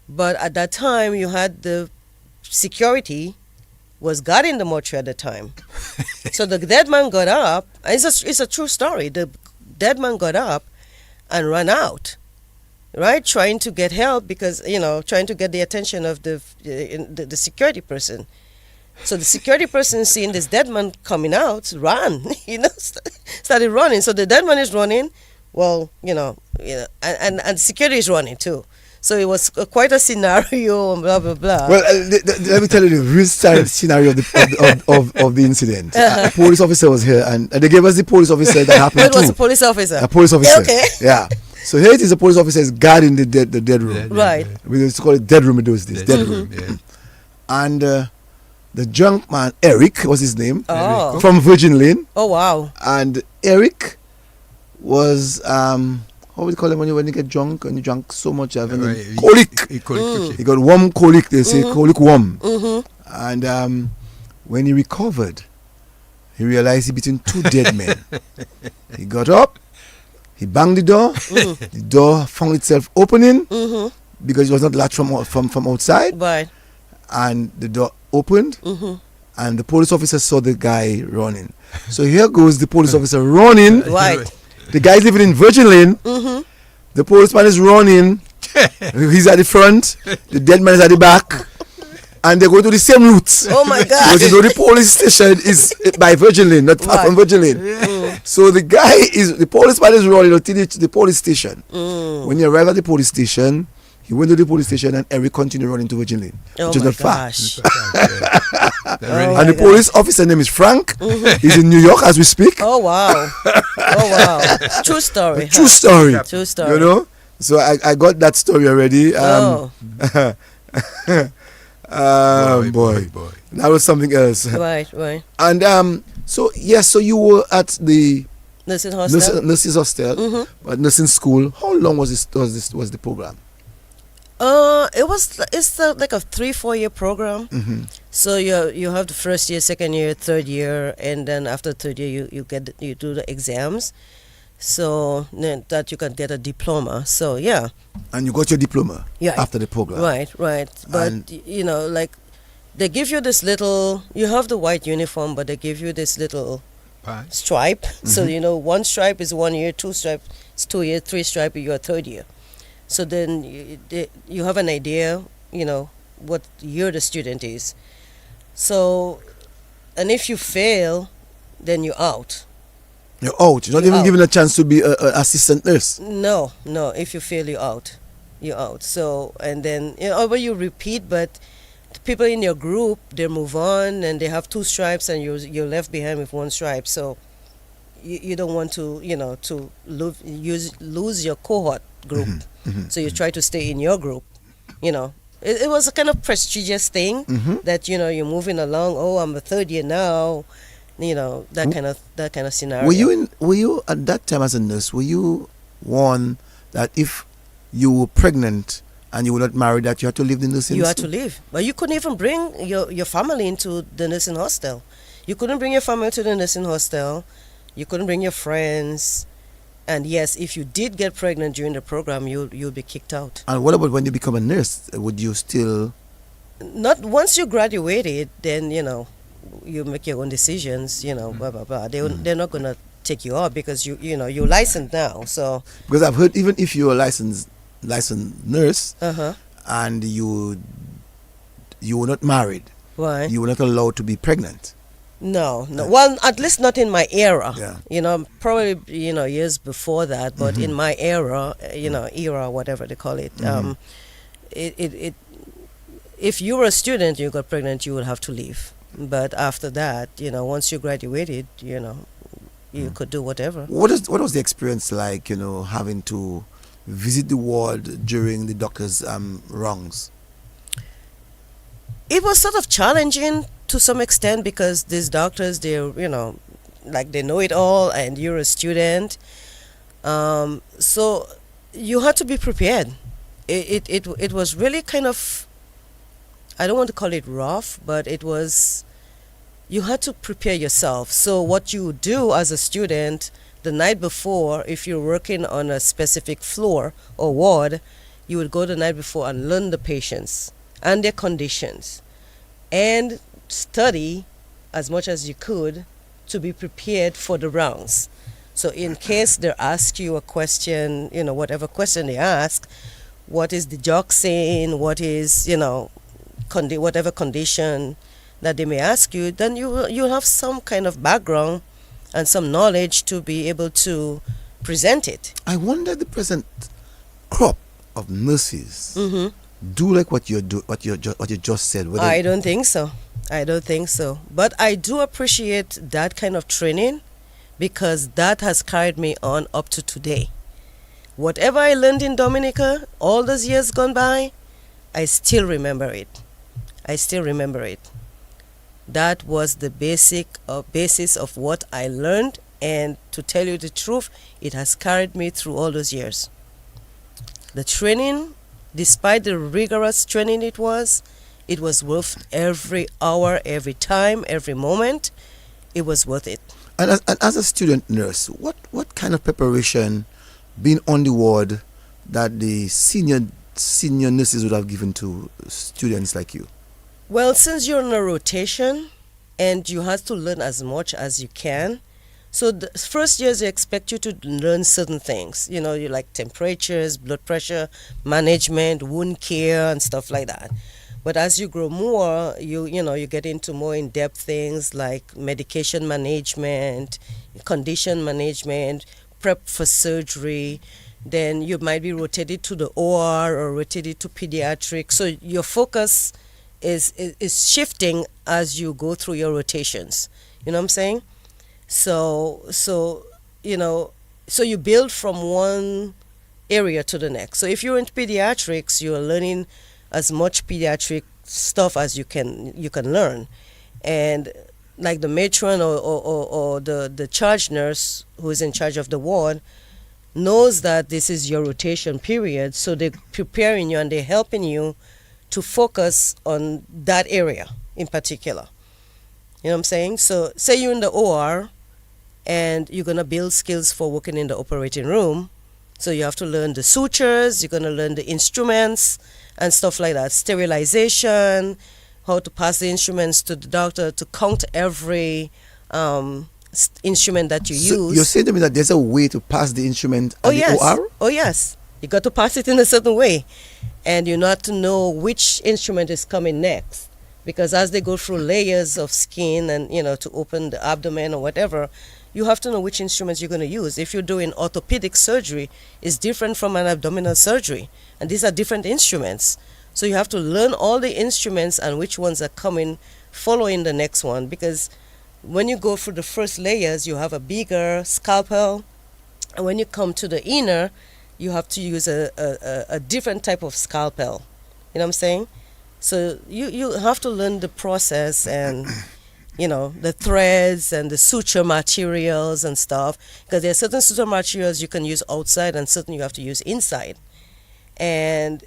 But at that time, you had the security was guarding the mortuary at the time. So the dead man got up, and it's a true story. The dead man got up and ran out, right, trying to get help because, trying to get the attention of the security person. So the security person seeing this dead man coming out, ran, started running. So the dead man is running, well, and security is running too. So it was quite a scenario, and blah blah blah. Well, let me tell you the real scenario of the incident. A police officer was here, and they gave us the police officer that happened. It was a police officer. A police officer. Okay. Yeah. So here it is. A police officer is guarding the dead room. Right. We used to call it dead room in those days. Dead room. Yeah. And the drunk man, Eric, was his name, Oh. from Virgin Lane. Oh wow. And Eric was how would you call him when you get drunk and you drunk so much? Colic. He got warm colic. They say colic warm. And when he recovered, he realized he between two dead men. He got up. He banged the door. The door found itself opening because it was not latched from outside. Right. And the door opened, and the police officer saw the guy running. So here goes the police officer running. Right. The guy's living in Virgin Lane. The policeman is running. He's at the front. The dead man is at the back. And they go to the same route. Oh my God. Because the police station is by Virgin Lane, not far from Virgin Lane. So the policeman is running until the police station. When he arrived at the police station, he went to the police station and Eric continued running to Virgin Lane. Oh which is my not far. gosh. And the police officer name is Frank. He's in New York as we speak. Oh wow. Oh wow. True story. True story. True story. So I got that story already. Boy. That was something else. Right. And so you were at the nursing hostel. Nurses hostel, at nursing school. How long was the program? It's like a 3-4 year program. So you have the first year, second year, third year, and then after third year you do the exams, so that you can get a diploma. So yeah. And you got your diploma after the program. Right. But like they give you this little. You have the white uniform, but they give you this little stripe. So one stripe is 1 year, two stripe is 2 years, three stripe you're third year. So then you have an idea, what year the student is. So, and if you fail, then you're out. You're out. You're not even given a chance to be an assistant nurse. No. If you fail, you're out. You're out. So, and then, but you repeat, but the people in your group, they move on and they have 2 stripes and you're left behind with 1 stripe. So, you don't want to, to lose your cohort group. So you try to stay in your group. It was a kind of prestigious thing that you're moving along. Oh, I'm a third year now. That kind of scenario. Were you at that time as a nurse? Were you warned that if you were pregnant and you were not married, that you had to leave the nursing? You had to leave, but you couldn't even bring your family into the nursing hostel. You couldn't bring your family to the nursing hostel. You couldn't bring your friends. And yes, if you did get pregnant during the program, you'll be kicked out. And what about when you become a nurse? Would you still? Not once you graduated, then you make your own decisions. Blah blah blah. They're not gonna take you up because you're licensed now. So Because I've heard even if you're a licensed nurse uh-huh. and you were not married, Why? you were not allowed to be pregnant. No. Well, at least not in my era. Yeah. Probably years before that, but in my era, era, whatever they call it, it if you were a student, you got pregnant, you would have to leave. But after that, once you graduated, you could do whatever. What was the experience like? Having to visit the ward during the doctor's rounds. It was sort of challenging to some extent because these doctors, they're, like they know it all and you're a student. So you had to be prepared. It was really kind of, I don't want to call it rough, but you had to prepare yourself. So what you do as a student the night before, if you're working on a specific floor or ward, you would go the night before and learn the patients and their conditions and study as much as you could to be prepared for the rounds. So in case they ask you a question, whatever question they ask, what is the doc saying, what is, whatever condition that they may ask you, then you'll have some kind of background and some knowledge to be able to present it. I wonder the present crop of nurses do like what you just said. I don't think so. But I do appreciate that kind of training because that has carried me on up to today. Whatever I learned in Dominica, all those years gone by, I still remember it. That was the basis of what I learned, and to tell you the truth, it has carried me through all those years. The training, despite the rigorous training it was worth every hour, every time, every moment. It was worth it. And as a student nurse, what kind of preparation, being on the ward, that the senior nurses would have given to students like you? Well, since you're on a rotation and you have to learn as much as you can, so the first years they expect you to learn certain things. You like temperatures, blood pressure management, wound care, and stuff like that. But as you grow more, you get into more in-depth things like medication management, condition management, prep for surgery. Then you might be rotated to the OR or rotated to pediatrics. So your focus is shifting as you go through your rotations. You know what I'm saying? So you build from one area to the next. So if you're in pediatrics, you're learning as much pediatric stuff as you can learn. And like the matron or the charge nurse who is in charge of the ward knows that this is your rotation period, so they're preparing you and they're helping you to focus on that area in particular. You know what I'm saying? So say you're in the OR and you're going to build skills for working in the operating room. So you have to learn the sutures, you're going to learn the instruments and stuff like that. Sterilization, how to pass the instruments to the doctor, to count every instrument that you use. You're saying to me that there's a way to pass the instrument at the OR? Oh, yes. You got to pass it in a certain way. And you have to know which instrument is coming next. Because as they go through layers of skin and, to open the abdomen or whatever, you have to know which instruments you're going to use. If you're doing orthopedic surgery, it's different from an abdominal surgery. And these are different instruments. So you have to learn all the instruments and which ones are coming following the next one. Because when you go through the first layers, you have a bigger scalpel. And when you come to the inner, you have to use a different type of scalpel. You know what I'm saying? So you have to learn the process and, the threads and the suture materials and stuff. Because there are certain suture materials you can use outside and certain you have to use inside. And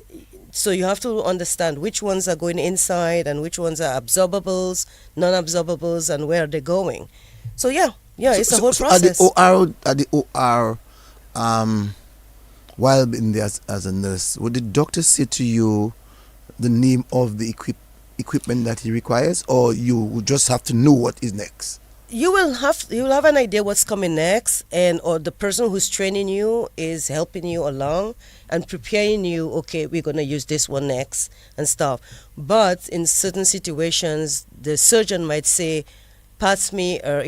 so you have to understand which ones are going inside and which ones are absorbables, non-absorbables, and where they're going. So it's a whole process. At the OR, while in there as a nurse, would the doctor say to you the name of the equipment that he requires, or you would just have to know what is next? You'll have an idea what's coming next, and or the person who's training you is helping you along and preparing you. Okay, we're gonna use this one next and stuff. But in certain situations, the surgeon might say, "Pass me," or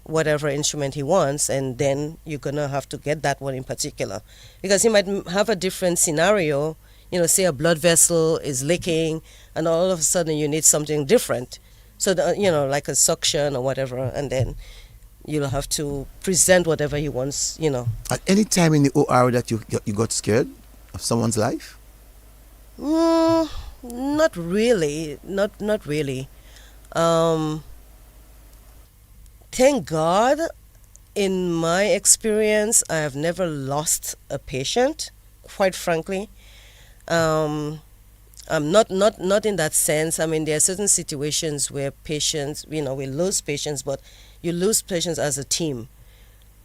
whatever instrument he wants, and then you're gonna have to get that one in particular, because he might have a different scenario. Say a blood vessel is leaking, and all of a sudden you need something different. So, like a suction or whatever, and then you'll have to present whatever he wants, At any time in the OR that you got scared of someone's life? Not really. Not really. Thank God, in my experience, I have never lost a patient, quite frankly. Not in that sense. I mean, there are certain situations where patients, we lose patients, but you lose patients as a team.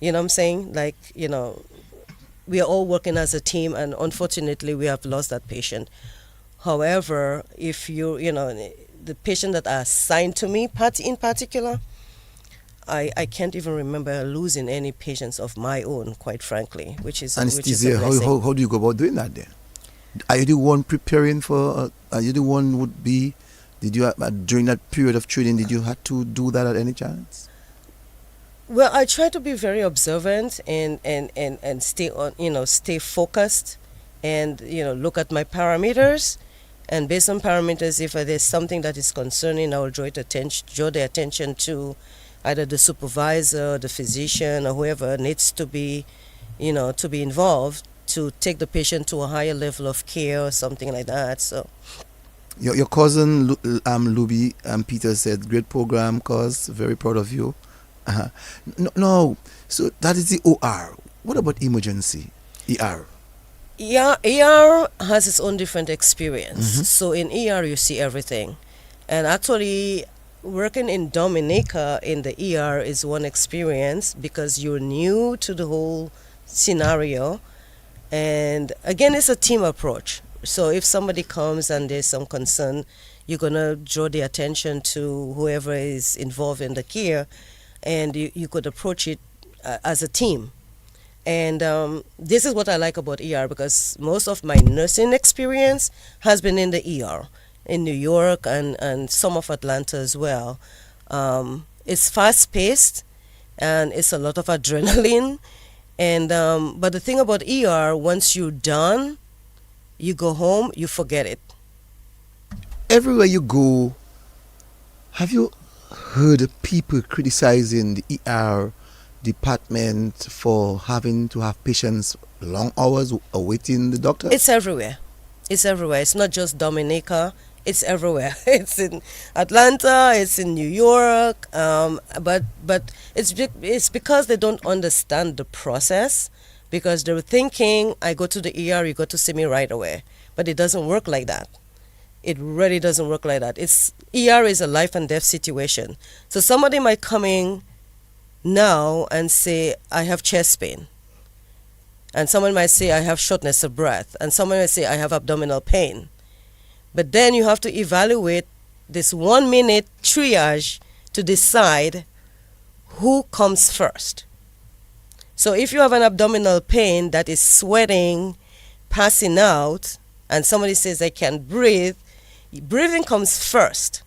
You know what I'm saying? Like, we are all working as a team, and unfortunately, we have lost that patient. However, if the patient that are assigned to me, in particular, I can't even remember losing any patients of my own, quite frankly, which is anesthesia. Which is a blessing. How do you go about doing that then? Are you the one preparing for? Are you the one would be? Did you during that period of training? Did you have to do that at any chance? Well, I try to be very observant and stay on, stay focused, and look at my parameters, and based on parameters, if there's something that is concerning, I will draw the attention to either the supervisor, the physician, or whoever needs to be, to be involved, to take the patient to a higher level of care or something like that. So, your cousin Luby Peter said, "Great program, cause very proud of you." No, so that is the OR. What about emergency, ER? Yeah, ER has its own different experience. Mm-hmm. So in ER you see everything, and actually working in Dominica in the ER is one experience because you're new to the whole scenario. And again, it's a team approach. So if somebody comes and there's some concern, you're going to draw the attention to whoever is involved in the care, and you could approach it as a team. And this is what I like about ER, because most of my nursing experience has been in the ER, in New York and some of Atlanta as well. It's fast-paced, and it's a lot of adrenaline. And but the thing about ER, once you're done, you go home, you forget it. Everywhere you go, have you heard people criticizing the ER department for having to have patients long hours awaiting the doctor? It's everywhere. It's everywhere. It's not just Dominica. It's everywhere. It's in Atlanta. It's in New York. But it's because they don't understand the process. Because they're thinking, I go to the ER, you got to see me right away. But it doesn't work like that. It really doesn't work like that. ER is a life and death situation. So somebody might come in now and say, I have chest pain. And someone might say, I have shortness of breath. And someone might say, I have abdominal pain. But then you have to evaluate this 1 minute triage to decide who comes first. So if you have an abdominal pain that is sweating, passing out, and somebody says they can't breathe, breathing comes first,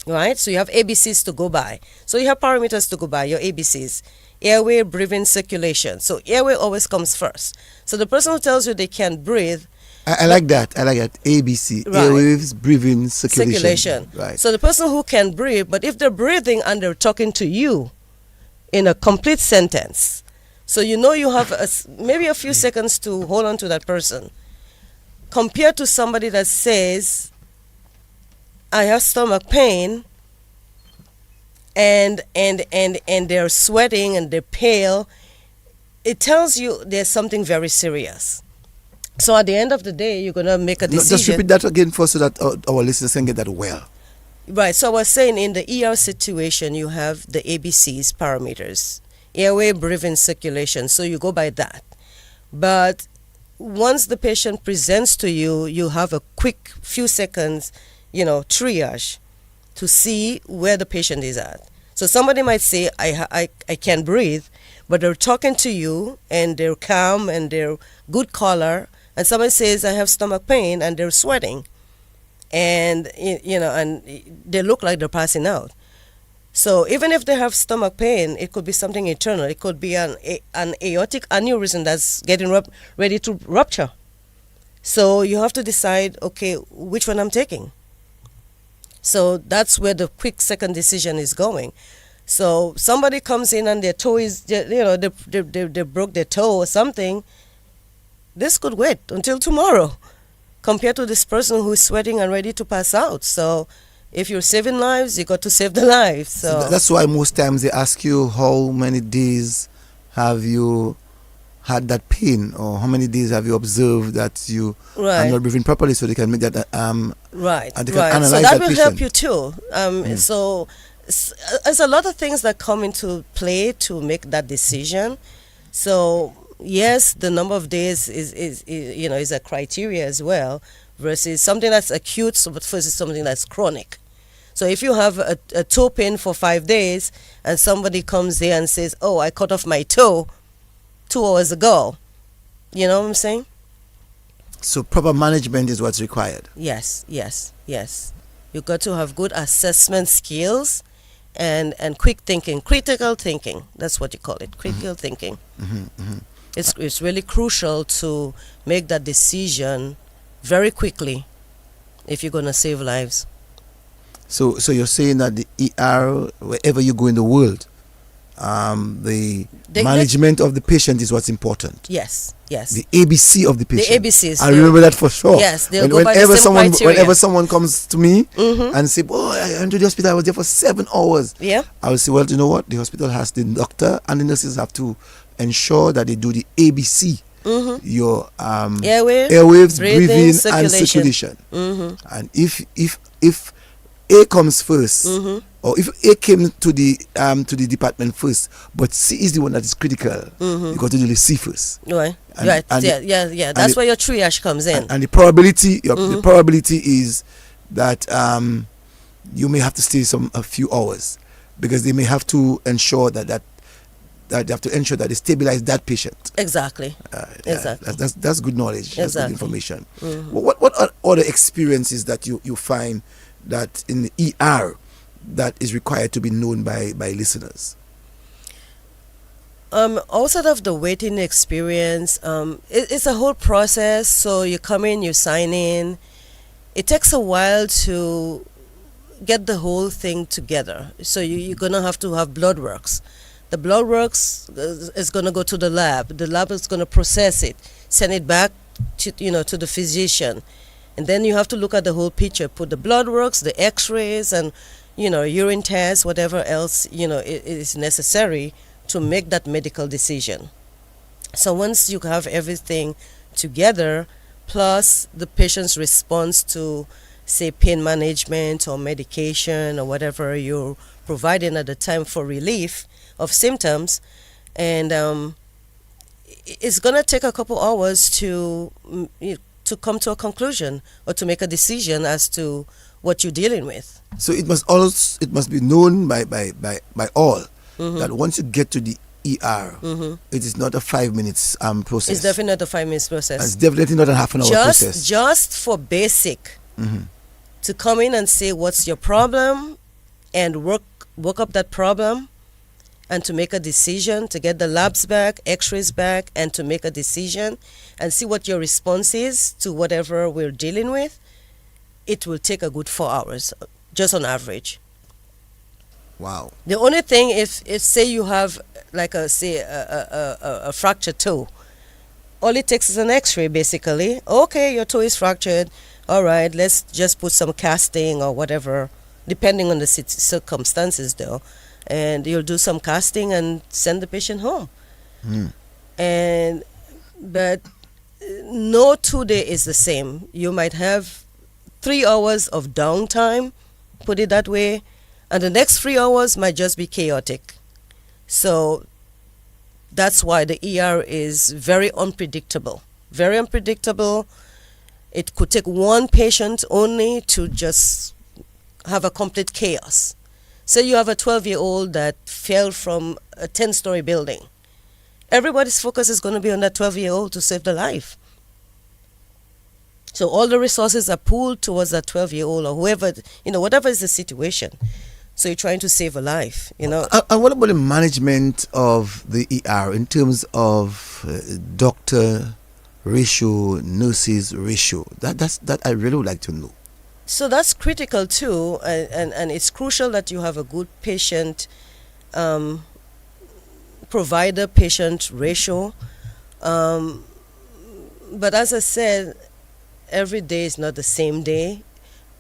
right? So you have ABCs to go by. So you have parameters to go by, your ABCs. Airway, breathing, circulation. So airway always comes first. So the person who tells you they can't breathe, I like that. ABC. Right. Airwaves, breathing, circulation. Right. So the person who can breathe, but if they're breathing and they're talking to you in a complete sentence, so you have maybe a few seconds to hold on to that person, compared to somebody that says, I have stomach pain, and they're sweating and they're pale. It tells you there's something very serious. So at the end of the day, you're going to make a decision. Just repeat that again for so that our listeners can get that well. Right. So I was saying in the ER situation, you have the ABCs parameters. Airway, breathing, circulation. So you go by that. But once the patient presents to you, you have a quick few seconds, triage to see where the patient is at. So somebody might say, I can't breathe, but they're talking to you and they're calm and they're good color. And somebody says, I have stomach pain, and they're sweating. And, and they look like they're passing out. So even if they have stomach pain, it could be something internal. It could be an aortic aneurysm that's getting ready to rupture. So you have to decide, okay, which one I'm taking. So that's where the quick second decision is going. So somebody comes in and their toe is, they broke their toe or something. This could wait until tomorrow, compared to this person who is sweating and ready to pass out. So if you're saving lives, you got to save the lives. So that's why most times they ask you, how many days have you had that pain, or how many days have you observed that you are not breathing properly, so they can make that right. And they can analyze so that will patient. help you too. So there's a lot of things that come into play to make that decision. So yes, the number of days is a criteria as well, versus something that's acute versus something that's chronic. So if you have a toe pain for 5 days and somebody comes there and says, oh, I cut off my toe 2 hours ago, you know what I'm saying? So proper management is what's required. Yes. You've got to have good assessment skills and quick thinking, critical thinking. That's what you call it, critical thinking. It's really crucial to make that decision very quickly if you're going to save lives. So you're saying that the ER, wherever you go in the world, the management of the patient is what's important. Yes. The ABC of the patient. The ABCs. I remember that for sure. Yes, they'll go by the same criteria. Whenever someone comes to me and say, "Oh, I went to the hospital. I was there for 7 hours." Yeah. I will say, "Well, you know what? The hospital has the doctor and the nurses have to ensure that they do the ABC." Your airwaves, breathing, and circulation. And if A comes first, or if A came to the department first, but C is the one that is critical, you got to do the C first. Right. And That's where your triage comes in. And the probability, the probability is that you may have to stay a few hours, because they may have to ensure that they have to ensure that they stabilize that patient. Exactly. Exactly. That's good knowledge. That's good information. Mm-hmm. What are other experiences that you find that in the ER that is required to be known by listeners? Outside of the waiting experience, it's a whole process. So you come in, you sign in. It takes a while to get the whole thing together. So you're going to have blood works. The blood works is going to go to the lab. The lab is going to process it, send it back to the physician. And then you have to look at the whole picture, put the blood works, the x-rays, and urine tests, whatever else is necessary to make that medical decision. So once you have everything together, plus the patient's response to, say, pain management or medication or whatever you're providing at the time for relief of symptoms, and it's going to take a couple hours to come to a conclusion or to make a decision as to what you're dealing with. So it must be known by all that once you get to the ER, it is not a 5 minutes process. It's definitely not a 5 minutes process. It's definitely not a half an hour process. Just for basic, to come in and say what's your problem, and work up that problem, and to make a decision, to get the labs back, x-rays back, and to make a decision and see what your response is to whatever we're dealing with, it will take a good 4 hours, just on average. Wow. The only thing, if say you have like a fractured toe, all it takes is an x-ray basically. Okay, your toe is fractured. All right, let's just put some casting or whatever, depending on the circumstances though. And you'll do some casting and send the patient home. But no 2 day is the same. You might have 3 hours of downtime, put it that way, and the next 3 hours might just be chaotic. So that's why the ER is very unpredictable. Very unpredictable. It could take one patient only to just have a complete chaos. Say you have a 12-year-old that fell from a 10-story building. Everybody's focus is going to be on that 12-year-old to save the life. So all the resources are pooled towards that 12-year-old or whoever, whatever is the situation. So you're trying to save a life, And what about the management of the ER in terms of doctor ratio, nurses ratio? That I really would like to know. So that's critical too, and it's crucial that you have a good patient provider-patient ratio. But as I said, every day is not the same day,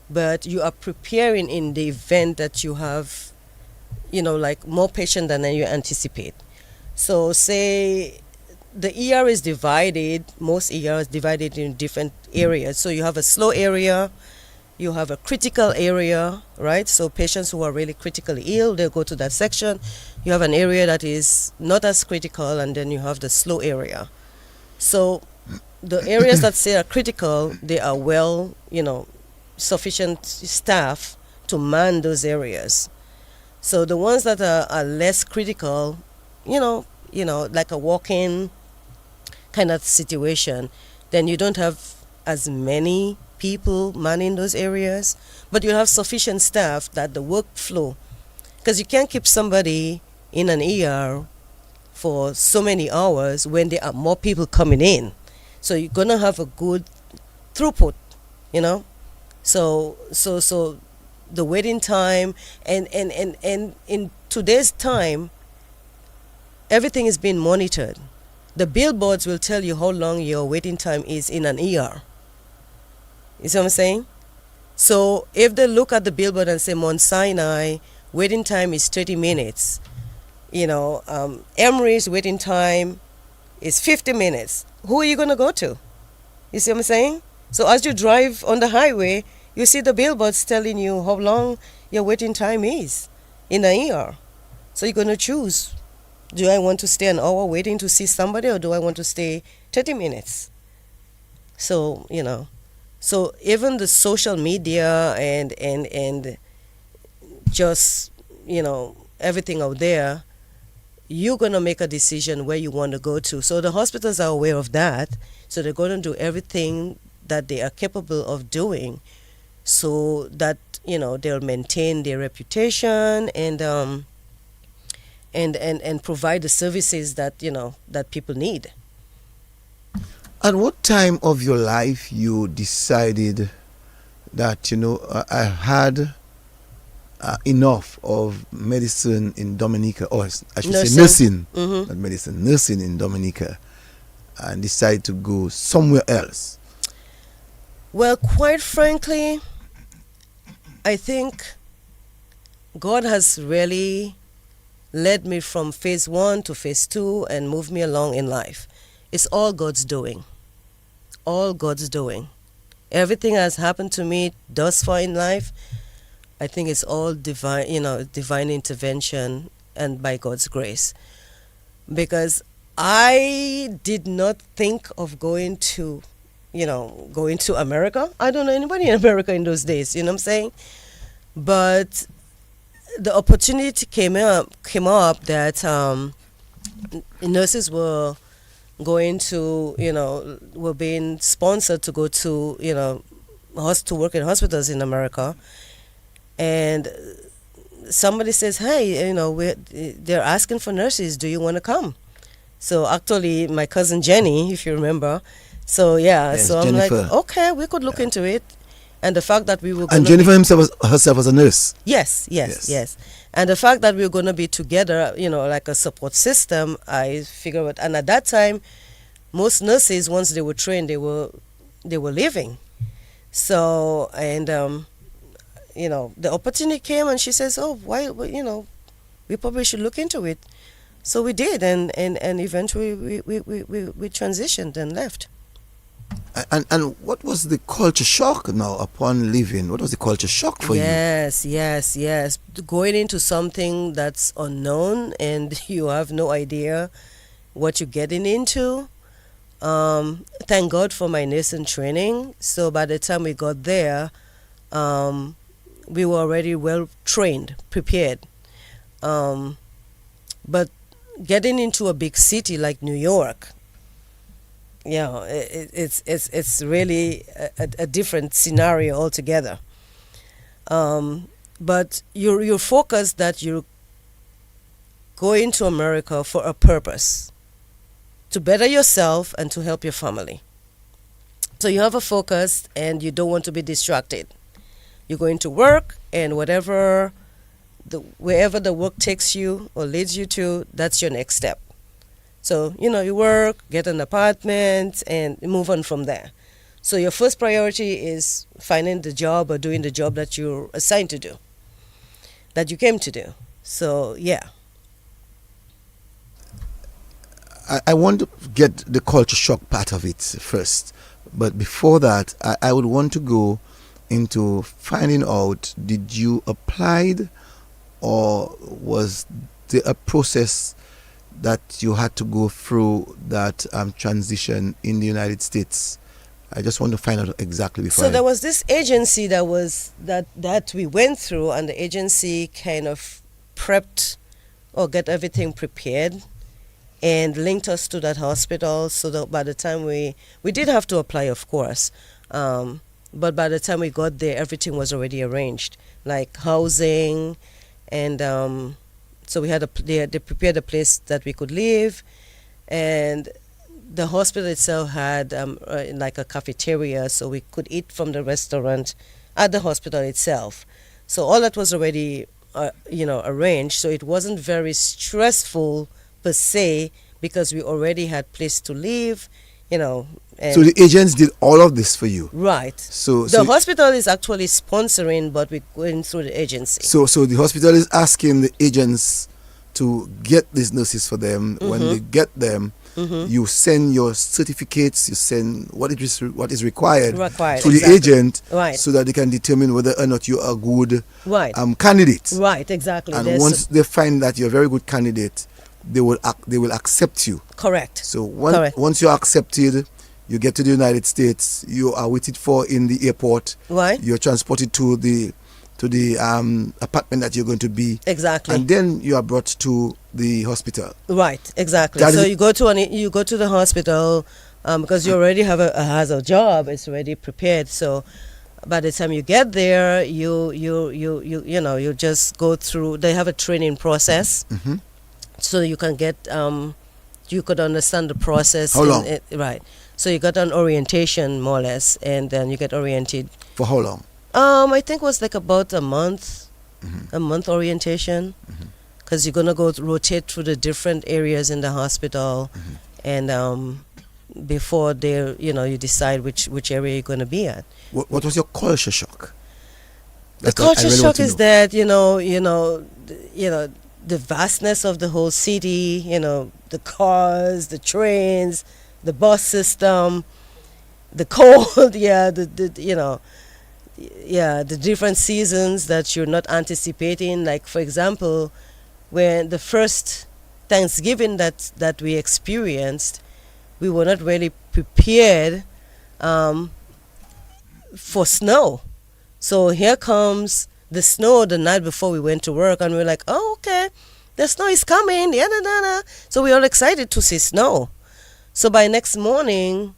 but you are preparing in the event that you have, like more patient than you anticipate. So say the ER is divided, most ER is divided in different areas. So you have a slow area, you have a critical area, right? So patients who are really critically ill, they'll go to that section. You have an area that is not as critical, and then you have the slow area. So the areas that say are critical, they are well, sufficient staff to man those areas. So the ones that are less critical, like a walk-in kind of situation, then you don't have as many people manning those areas, but you have sufficient staff that the workflow, because you can't keep somebody in an ER for so many hours when there are more people coming in. So you're gonna have a good throughput, So the waiting time and in today's time, everything is being monitored. The billboards will tell you how long your waiting time is in an ER. You see what I'm saying? So if they look at the billboard and say Mount Sinai waiting time is 30 minutes, Emory's waiting time is 50 minutes. Who are you going to go to? You see what I'm saying? So as you drive on the highway, you see the billboards telling you how long your waiting time is in an ER. So you're going to choose. Do I want to stay an hour waiting to see somebody, or do I want to stay 30 minutes? So, so even the social media and just, everything out there, you're going to make a decision where you want to go to. So the hospitals are aware of that. So they're going to do everything that they are capable of doing so that, they'll maintain their reputation and provide the services that, that people need. At what time of your life you decided that, I had enough of medicine in Dominica, or I should say nursing, not medicine, nursing in Dominica, and decided to go somewhere else? Well, quite frankly, I think God has really led me from phase 1 to phase 2 and moved me along in life. It's all God's doing. All God's doing. Everything has happened to me thus far in life, I think it's all divine, divine intervention and by God's grace. Because I did not think of going to America. I don't know anybody in America in those days, you know what I'm saying? But the opportunity came up that nurses were going to, were being sponsored to go to, to work in hospitals in America. And somebody says, hey, they're asking for nurses. Do you want to come? So actually, my cousin Jenny, if you remember. So yeah, yes, so I'm Jennifer. like, okay, we could look into it. And the fact that we were and Jennifer herself was a nurse. Yes. And the fact that we were going to be together, like a support system, I figured out. And at that time, most nurses, once they were trained, they were leaving. So, and the opportunity came, and she says, "Oh, why? We probably should look into it." So we did, and eventually we transitioned and left. And what was the culture shock now upon leaving? What was the culture shock for you? Yes. Going into something that's unknown and you have no idea, what you're getting into. Thank God for my nursing training. So by the time we got there, we were already well trained, prepared. Um, but getting into a big city like New York, it's really a different scenario altogether. But you're focused that you're going to America for a purpose, to better yourself and to help your family. So you have a focus and you don't want to be distracted. You're going to work, and wherever the work takes you or leads you to, that's your next step. So, you work, get an apartment, and move on from there. So your first priority is finding the job or doing the job that you're assigned to do, that you came to do. So, yeah. I want to get the culture shock part of it first. But before that, I would want to go into finding out, did you applied, or was there a process that you had to go through that transition in the United States? I just want to find out exactly before. So there was this agency that we went through, and the agency kind of prepped or get everything prepared and linked us to that hospital, so that by the time we did have to apply, of course, but by the time we got there, everything was already arranged, like housing, and so we had they prepared a place that we could live, and the hospital itself had like a cafeteria, so we could eat from the restaurant at the hospital itself. So all that was already arranged, so it wasn't very stressful per se, because we already had place to live, and so the agents did all of this for you, right? So the hospital is actually sponsoring, but we're going through the agency. So the hospital is asking the agents to get these nurses for them. When they get them, you send your certificates, you send what is required to exactly. the agent, right, so that they can determine whether or not you are a good right candidate. Right, exactly. And once they find that you're a very good candidate, they will accept you. Correct. So Correct. once you're accepted, you get to the United States, you are waited for in the airport. Right. You're transported to the apartment that you're going to be. Exactly. And then you are brought to the hospital. Right, exactly. So you go to the hospital because you already has a job, it's already prepared. So by the time you get there, you just go through. They have a training process, so you can get you could understand the process. How long? Right. So you got an orientation, more or less, and then you get oriented. For how long? I think it was like about a month, a month orientation, because you're gonna rotate through the different areas in the hospital, and before you decide which area you're gonna be at. What was your culture shock? The culture shock is that the vastness of the whole city, the cars, the trains, the bus system, the cold, the different seasons that you're not anticipating. Like, for example, when the first Thanksgiving that we experienced, we were not really prepared for snow. So here comes the snow the night before we went to work, and we're like, oh, okay, the snow is coming. So we're all excited to see snow. So by next morning,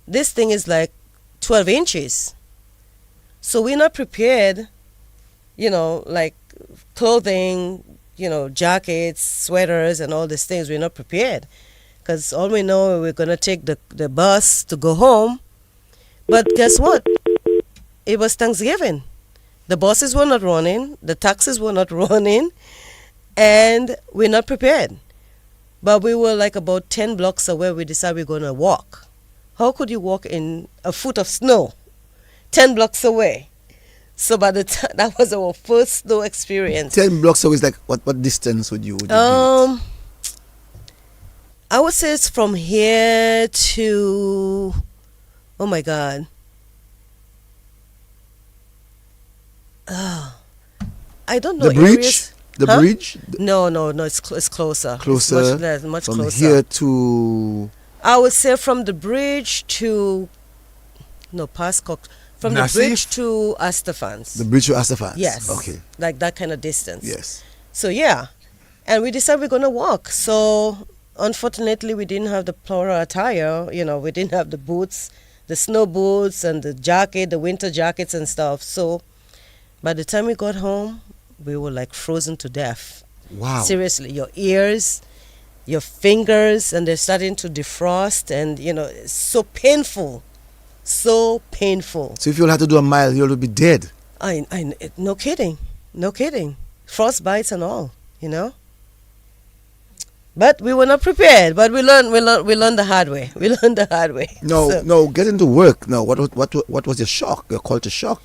this thing is like 12 inches. So we're not prepared, like clothing, jackets, sweaters, and all these things. We're not prepared, because all we know, we're going to take the bus to go home. But guess what? It was Thanksgiving. The buses were not running, the taxis were not running, and we're not prepared. But we were like about 10 blocks away. We decided we're going to walk. How could you walk in a foot of snow 10 blocks away? So by the time, that was our first snow experience. 10 blocks away is like, what distance would you do it? I would say it's from here to, oh my God. I don't know. The bridge? The Huh? bridge? No, it's closer. Closer It's much from closer. here to... I would say from the bridge to past from the Nassif? bridge to Astafans. The bridge to Astafans? Yes. Okay. Like that kind of distance. Yes. So yeah, and we decided we're gonna walk. So unfortunately, we didn't have the proper attire. We didn't have the boots, the snow boots, and the jacket, the winter jackets and stuff. So by the time we got home, we were like frozen to death. Wow. Seriously, your ears, your fingers, and they're starting to defrost, and it's so painful. So painful. So if you had to do a mile, you'll be dead. No kidding. Frostbites and all, But we were not prepared. But we learned the hard way. We learned the hard way. No, getting to work now. What was your shock? Your culture shock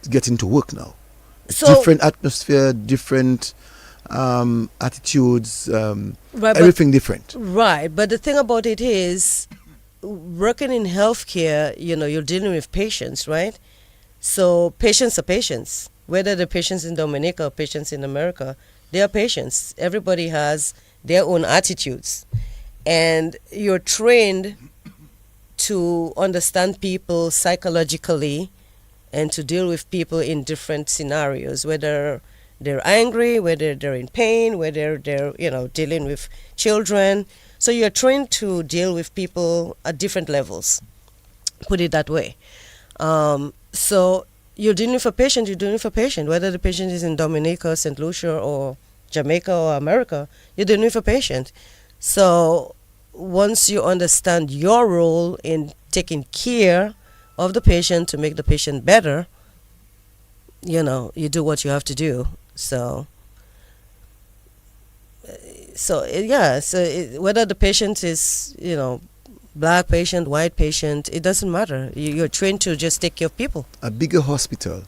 to get into work now. So, different atmosphere, different attitudes, right, everything different. Right, but the thing about it is, working in healthcare, you're dealing with patients, right? So patients are patients. Whether the patients in Dominica or patients in America, they are patients. Everybody has their own attitudes. And you're trained to understand people psychologically and to deal with people in different scenarios, whether they're angry, whether they're in pain, whether they're, dealing with children. So you're trained to deal with people at different levels, put it that way. So you're dealing with a patient, whether the patient is in Dominica, St. Lucia, or Jamaica, or America, you're dealing with a patient. So once you understand your role in taking care of the patient to make the patient better, you do what you have to do. So whether the patient is, black patient, white patient, it doesn't matter. You're trained to just take care of people. A bigger hospital,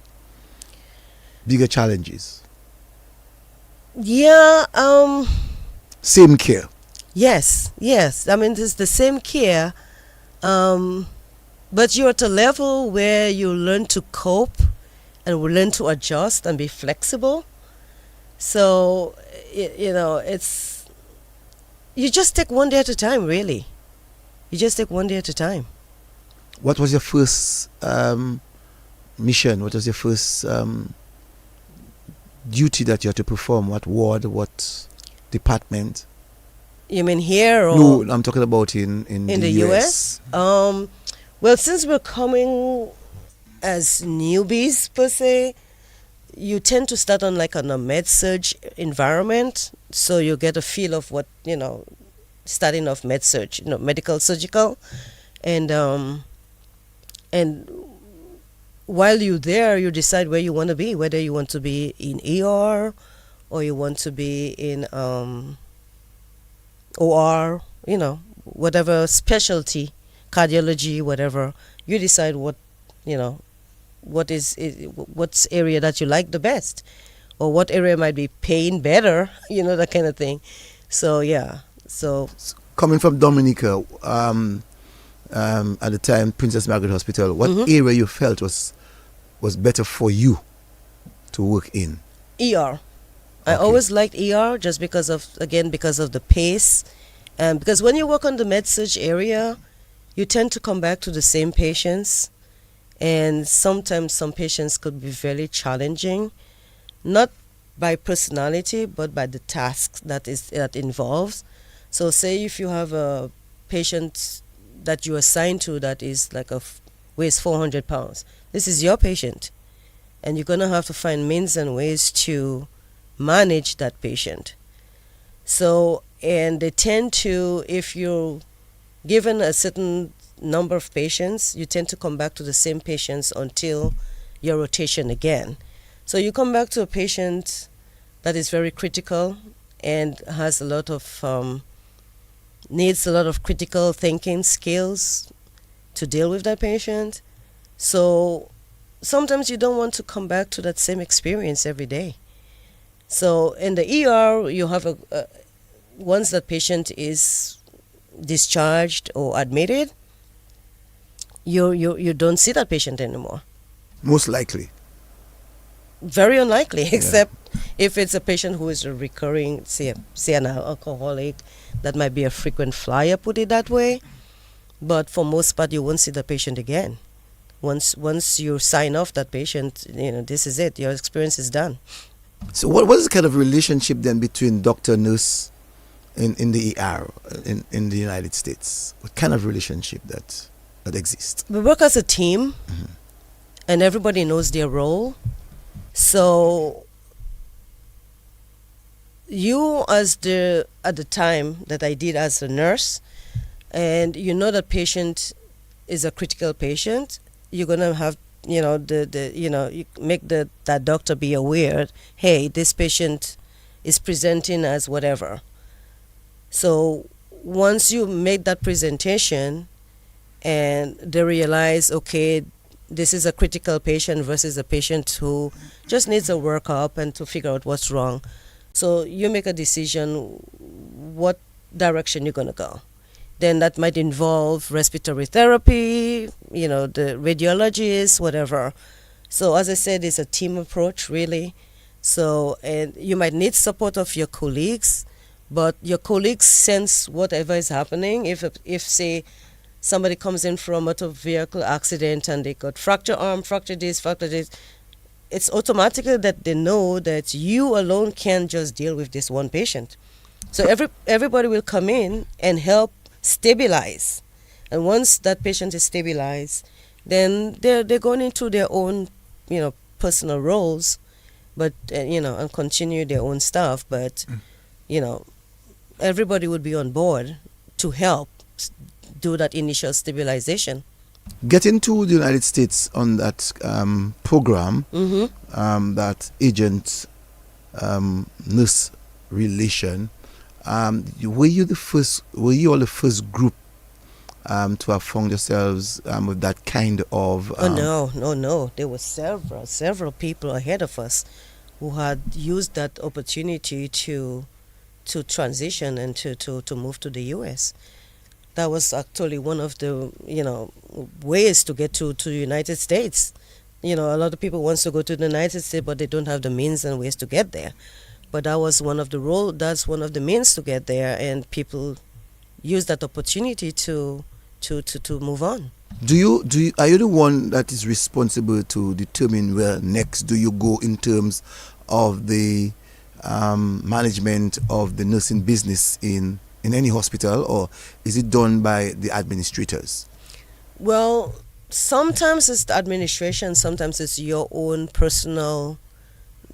bigger challenges. Yeah. Same care. Yes. I mean, it's the same care, but you're at a level where you learn to cope and we learn to adjust and be flexible. So, it's, you just take one day at a time, really. You just take one day at a time. What was your first mission? What was your first duty that you had to perform? What ward? What department? You mean here or? No, I'm talking about in the US. Well, since we're coming as newbies per se, you tend to start on a med-surg environment, so you get a feel of what, starting off med-surg, medical surgical, and while you're there, you decide where you want to be, whether you want to be in ER or you want to be in OR, whatever specialty, cardiology, whatever. You decide what's area that you like the best, or what area might be paying better, that kind of thing. So yeah. So coming from Dominica, at the time, Princess Margaret Hospital, what area you felt was better for you to work in? ER. I always liked ER just because of the pace, and because when you work on the med-surg area, you tend to come back to the same patients, and sometimes some patients could be very challenging, not by personality but by the task that involves. So say if you have a patient that you assign to that is weighs 400 pounds, this is your patient, and you're going to have to find means and ways to manage that patient. So, and they tend to, if you're given a certain number of patients, you tend to come back to the same patients until your rotation again. So you come back to a patient that is very critical and has a lot of needs a lot of critical thinking skills to deal with that patient. So sometimes you don't want to come back to that same experience every day. So in the ER, you have once that patient is discharged or admitted, you don't see that patient anymore. Most likely. Very unlikely, except if it's a patient who is a recurring, say an alcoholic, that might be a frequent flyer, put it that way. But for most part, you won't see the patient again. Once you sign off that patient, this is it. Your experience is done. So what is the kind of relationship then between doctor and nurse in the ER in the United States? What kind of relationship that exists? We work as a team, and everybody knows their role. So you at the time that I did as a nurse, and you know that patient is a critical patient, you're gonna have you make that doctor be aware, hey, this patient is presenting as whatever. So once you make that presentation and they realize, okay, this is a critical patient versus a patient who just needs a workup and to figure out what's wrong. So you make a decision what direction you're going to go. Then that might involve respiratory therapy, the radiologist, whatever. So as I said, it's a team approach, really. So, and you might need support of your colleagues, but your colleagues sense whatever is happening. If say, somebody comes in from a motor vehicle accident and they got fractured arm, fractured this, it's automatically that they know that you alone can't just deal with this one patient. So everybody will come in and help stabilize. And once that patient is stabilized, then they're going into their own, personal roles, but, and continue their own stuff. But, everybody would be on board to help do that initial stabilization. Getting to the United States on that program, that agent nurse relation, were you all the first group to have found yourselves with that kind of? No. There were several people ahead of us who had used that opportunity to transition and to move to the U.S. That was actually one of the ways to get to the United States. A lot of people wants to go to the United States, but they don't have the means and ways to get there. But that was that's one of the means to get there, and people use that opportunity to move on. Are you the one that is responsible to determine where next do you go in terms of the management of the nursing business in any hospital, or is it done by the administrators? Well, sometimes it's the administration, sometimes it's your own personal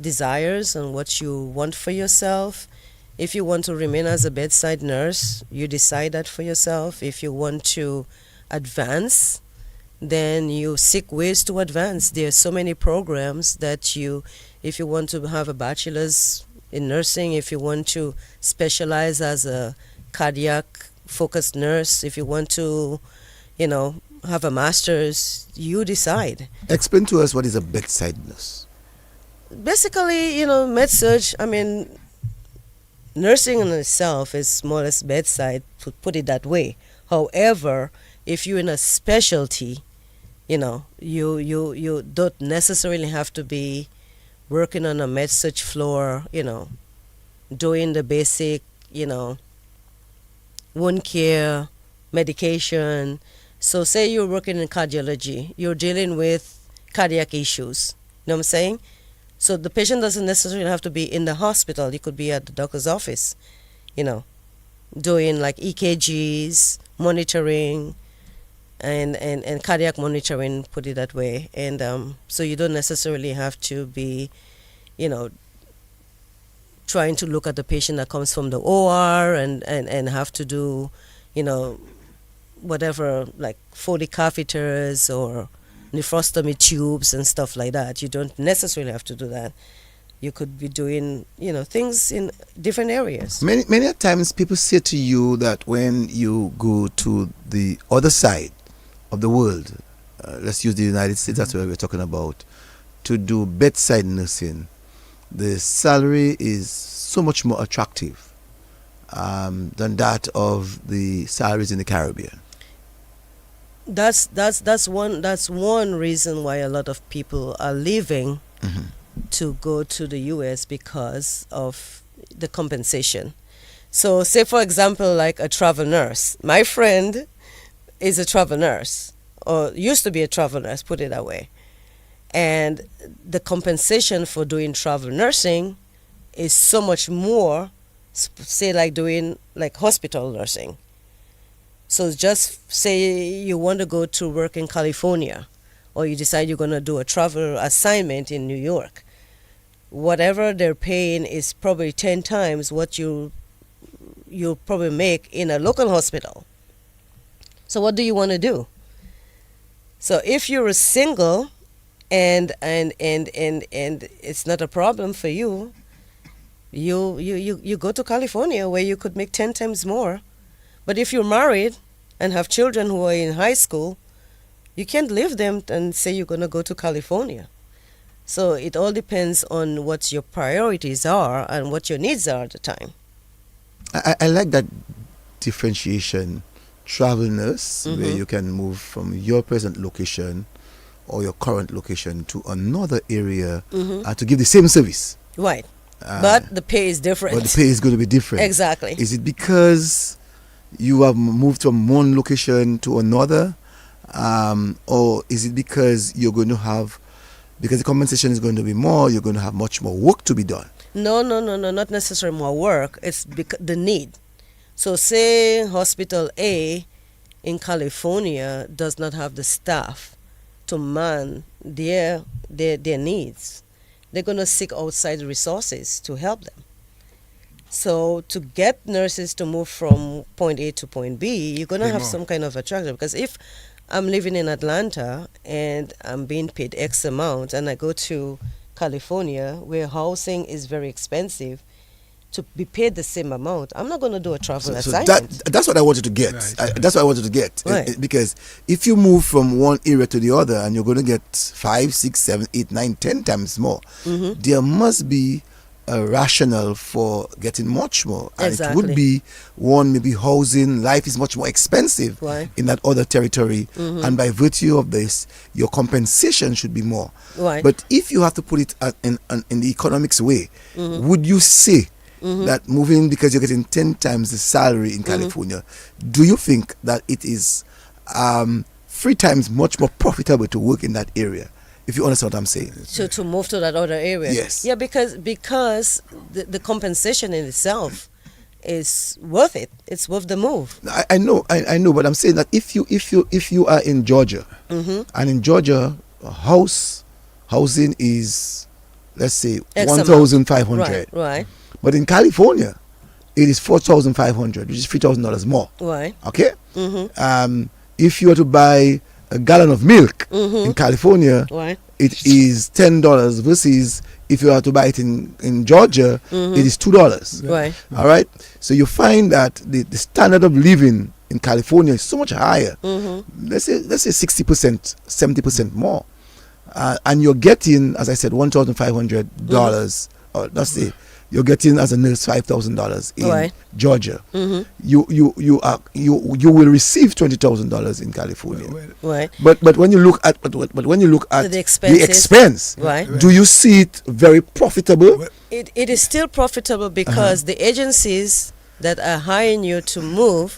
desires and what you want for yourself. If you want to remain as a bedside nurse, you decide that for yourself. If you want to advance, then you seek ways to advance. There are so many programs that if you want to have a bachelor's in nursing, if you want to specialize as a cardiac focused nurse, if you want to, have a master's, you decide. Explain to us what is a bedside nurse. Basically, med-surg, nursing in itself is more or less bedside, to put it that way. However, if you're in a specialty, you don't necessarily have to be working on a med-surg floor, doing the basic, wound care, medication. So say you're working in cardiology, you're dealing with cardiac issues. You know what I'm saying? So the patient doesn't necessarily have to be in the hospital. He could be at the doctor's office, doing like EKGs, monitoring, and cardiac monitoring, put it that way. And so you don't necessarily have to be, trying to look at the patient that comes from the OR and have to do, whatever, like Foley catheters or nephrostomy tubes and stuff like that. You don't necessarily have to do that. You could be doing, things in different areas. Many times people say to you that when you go to the other side of the world, let's use the United States, that's what we're talking about, to do bedside nursing, the salary is so much more attractive than that of the salaries in the Caribbean. That's one reason why a lot of people are leaving to go to the US because of the compensation. So, say for example, like a travel nurse. My friend is a travel nurse, or used to be a travel nurse, put it that way. And the compensation for doing travel nursing is so much more, say like doing like hospital nursing. So just say you want to go to work in California, or you decide you're going to do a travel assignment in New York. Whatever they're paying is probably 10 times what you probably make in a local hospital. So what do you want to do? So if you're a single and it's not a problem for you, you go to California where you could make 10 times more. But if you're married and have children who are in high school, you can't leave them and say you're going to go to California. So it all depends on what your priorities are and what your needs are at the time. I like that differentiation. Travel nurse, where you can move from your present location or your current location to another area to give the same service. Right. But the pay is different. But the pay is going to be different. Exactly. Is it because you have moved from one location to another? Or is it because you're going to have, because the compensation is going to be more, you're going to have much more work to be done? No, not necessarily more work. It's the need. So say Hospital A in California does not have the staff to man their needs. They're going to seek outside resources to help them. So to get nurses to move from point A to point B, you're going to have some kind of attraction. Because if I'm living in Atlanta and I'm being paid X amount and I go to California where housing is very expensive, to be paid the same amount, I'm not going to do a travel assignment. That's what I wanted to get. Right. That's what I wanted to get. Right. Because if you move from one area to the other and you're going to get 5, 6, 7, 8, 9, 10 times more, there must be a rationale for getting much more. And Exactly. it would be one, maybe housing, life is much more expensive Right. in that other territory. And by virtue of this, your compensation should be more. Right. But if you have to put it in the economics way, would you say that moving because you're getting 10 times the salary in California, do you think that it is 3 times much more profitable to work in that area? If you understand what I'm saying. To move to that other area. Yes. Yeah, because the compensation in itself is worth it. It's worth the move. I know, but I'm saying that if you are in Georgia, and in Georgia, housing is, let's say, X 1,500. Right. But in California, it is 4,500, which is $3,000 more. Right. Okay. If you were to buy a gallon of milk in California, Right. it is $10 versus if you are to buy it in Georgia, it is $2. Right. All right. So you find that the standard of living in California is so much higher. Let's say 60%, 70% more, and you're getting, as I said, $1,500. Or let's say you're getting as a nurse $5,000 in Right. Georgia. You will receive $20,000 in California. Right. But when you look at the expenses. expense, Right. do you see it very profitable? It is still profitable because the agencies that are hiring you to move,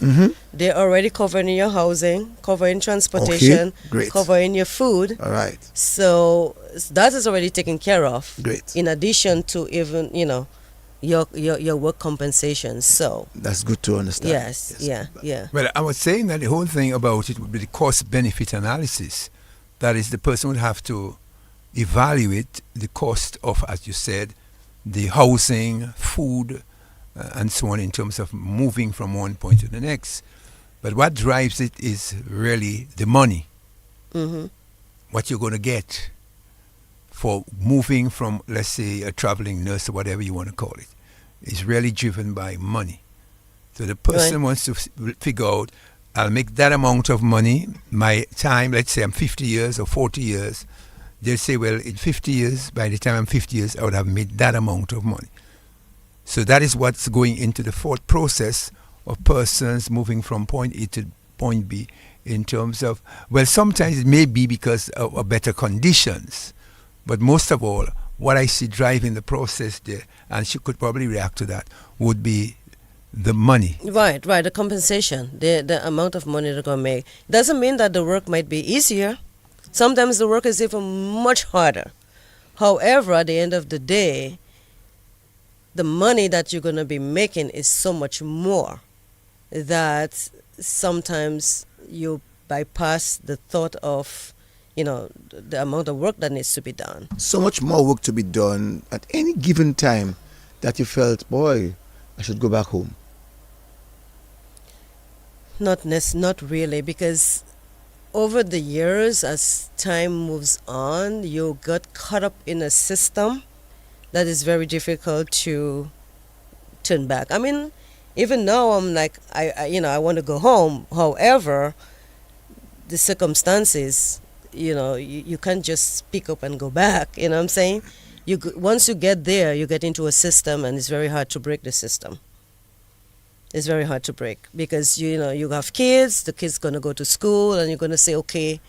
they're already covering your housing, covering transportation, great. covering your food. All right. So that is already taken care of. Great. In addition to even, your work compensation. So That's good to understand. yes. Yeah. Well, I was saying that the whole thing about it would be the cost-benefit analysis. That is, the person would have to evaluate the cost of, as you said, the housing, food, and so on in terms of moving from one point to the next. But what drives it is really the money. What you're going to get for moving from, let's say, a traveling nurse or whatever you want to call it, is really driven by money. So the person wants to figure out, I'll make that amount of money, my time, let's say I'm 50 years or 40 years, they'll say, well, in 50 years, by the time I'm 50 years, I would have made that amount of money. So that is what's going into the thought process of persons moving from point A to point B in terms of, well, sometimes it may be because of better conditions, but most of all, what I see driving the process there, and she could probably react to that, would be the money. Right, the compensation, the amount of money they're gonna make. Doesn't mean that the work might be easier. Sometimes the work is even much harder. However, at the end of the day, the money that you're gonna be making is so much more that sometimes you bypass the thought of, the amount of work that needs to be done. So much more work to be done at any given time that you felt, boy, I should go back home. Not really, because over the years, as time moves on, you got caught up in a system that is very difficult to turn back. I mean, even now I'm like, I want to go home. However, the circumstances, you can't just pick up and go back. You know what I'm saying? Once you get there, you get into a system, and it's very hard to break the system. It's very hard to break because you have kids. The kids gonna go to school, and you're gonna say, okay,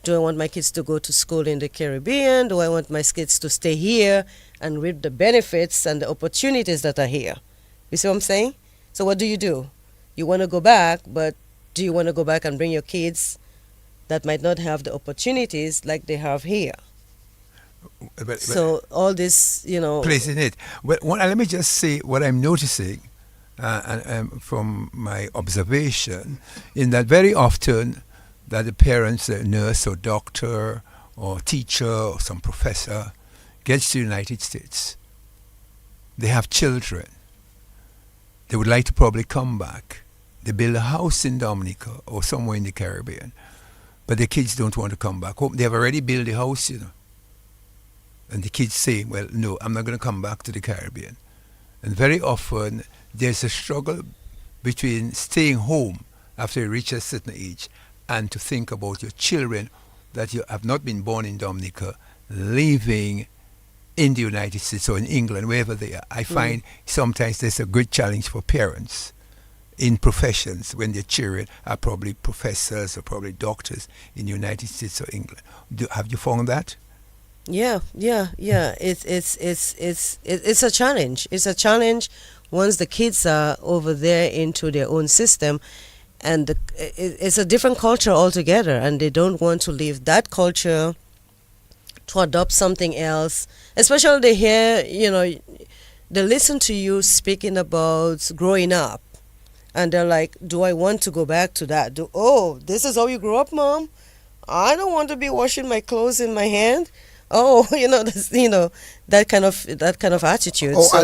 do I want my kids to go to school in the Caribbean? Do I want my kids to stay here and reap the benefits and the opportunities that are here? You see what I'm saying? So what do? You want to go back, but do you want to go back and bring your kids that might not have the opportunities like they have here? But so all this, plays in it. Well, let me just say what I'm noticing from my observation, in that very often that the parents, a nurse or doctor or teacher or some professor, gets to the United States. They have children. They would like to probably come back. They build a house in Dominica or somewhere in the Caribbean, but the kids don't want to come back home. They have already built a house, And the kids say, well, no, I'm not going to come back to the Caribbean. And very often there's a struggle between staying home after you reach a certain age and to think about your children that you have not been born in Dominica, living in the United States or in England, wherever they are. I find sometimes there's a great challenge for parents in professions when their children are probably professors or probably doctors in the United States or England. Have you found that? Yeah. It's a challenge. It's a challenge once the kids are over there into their own system, and it's a different culture altogether, and they don't want to leave that culture to adopt something else. Especially they hear, they listen to you speaking about growing up, and they're like, do I want to go back to that? This is how you grew up, Mom? I don't want to be washing my clothes in my hand. That kind of attitude. Oh, so, I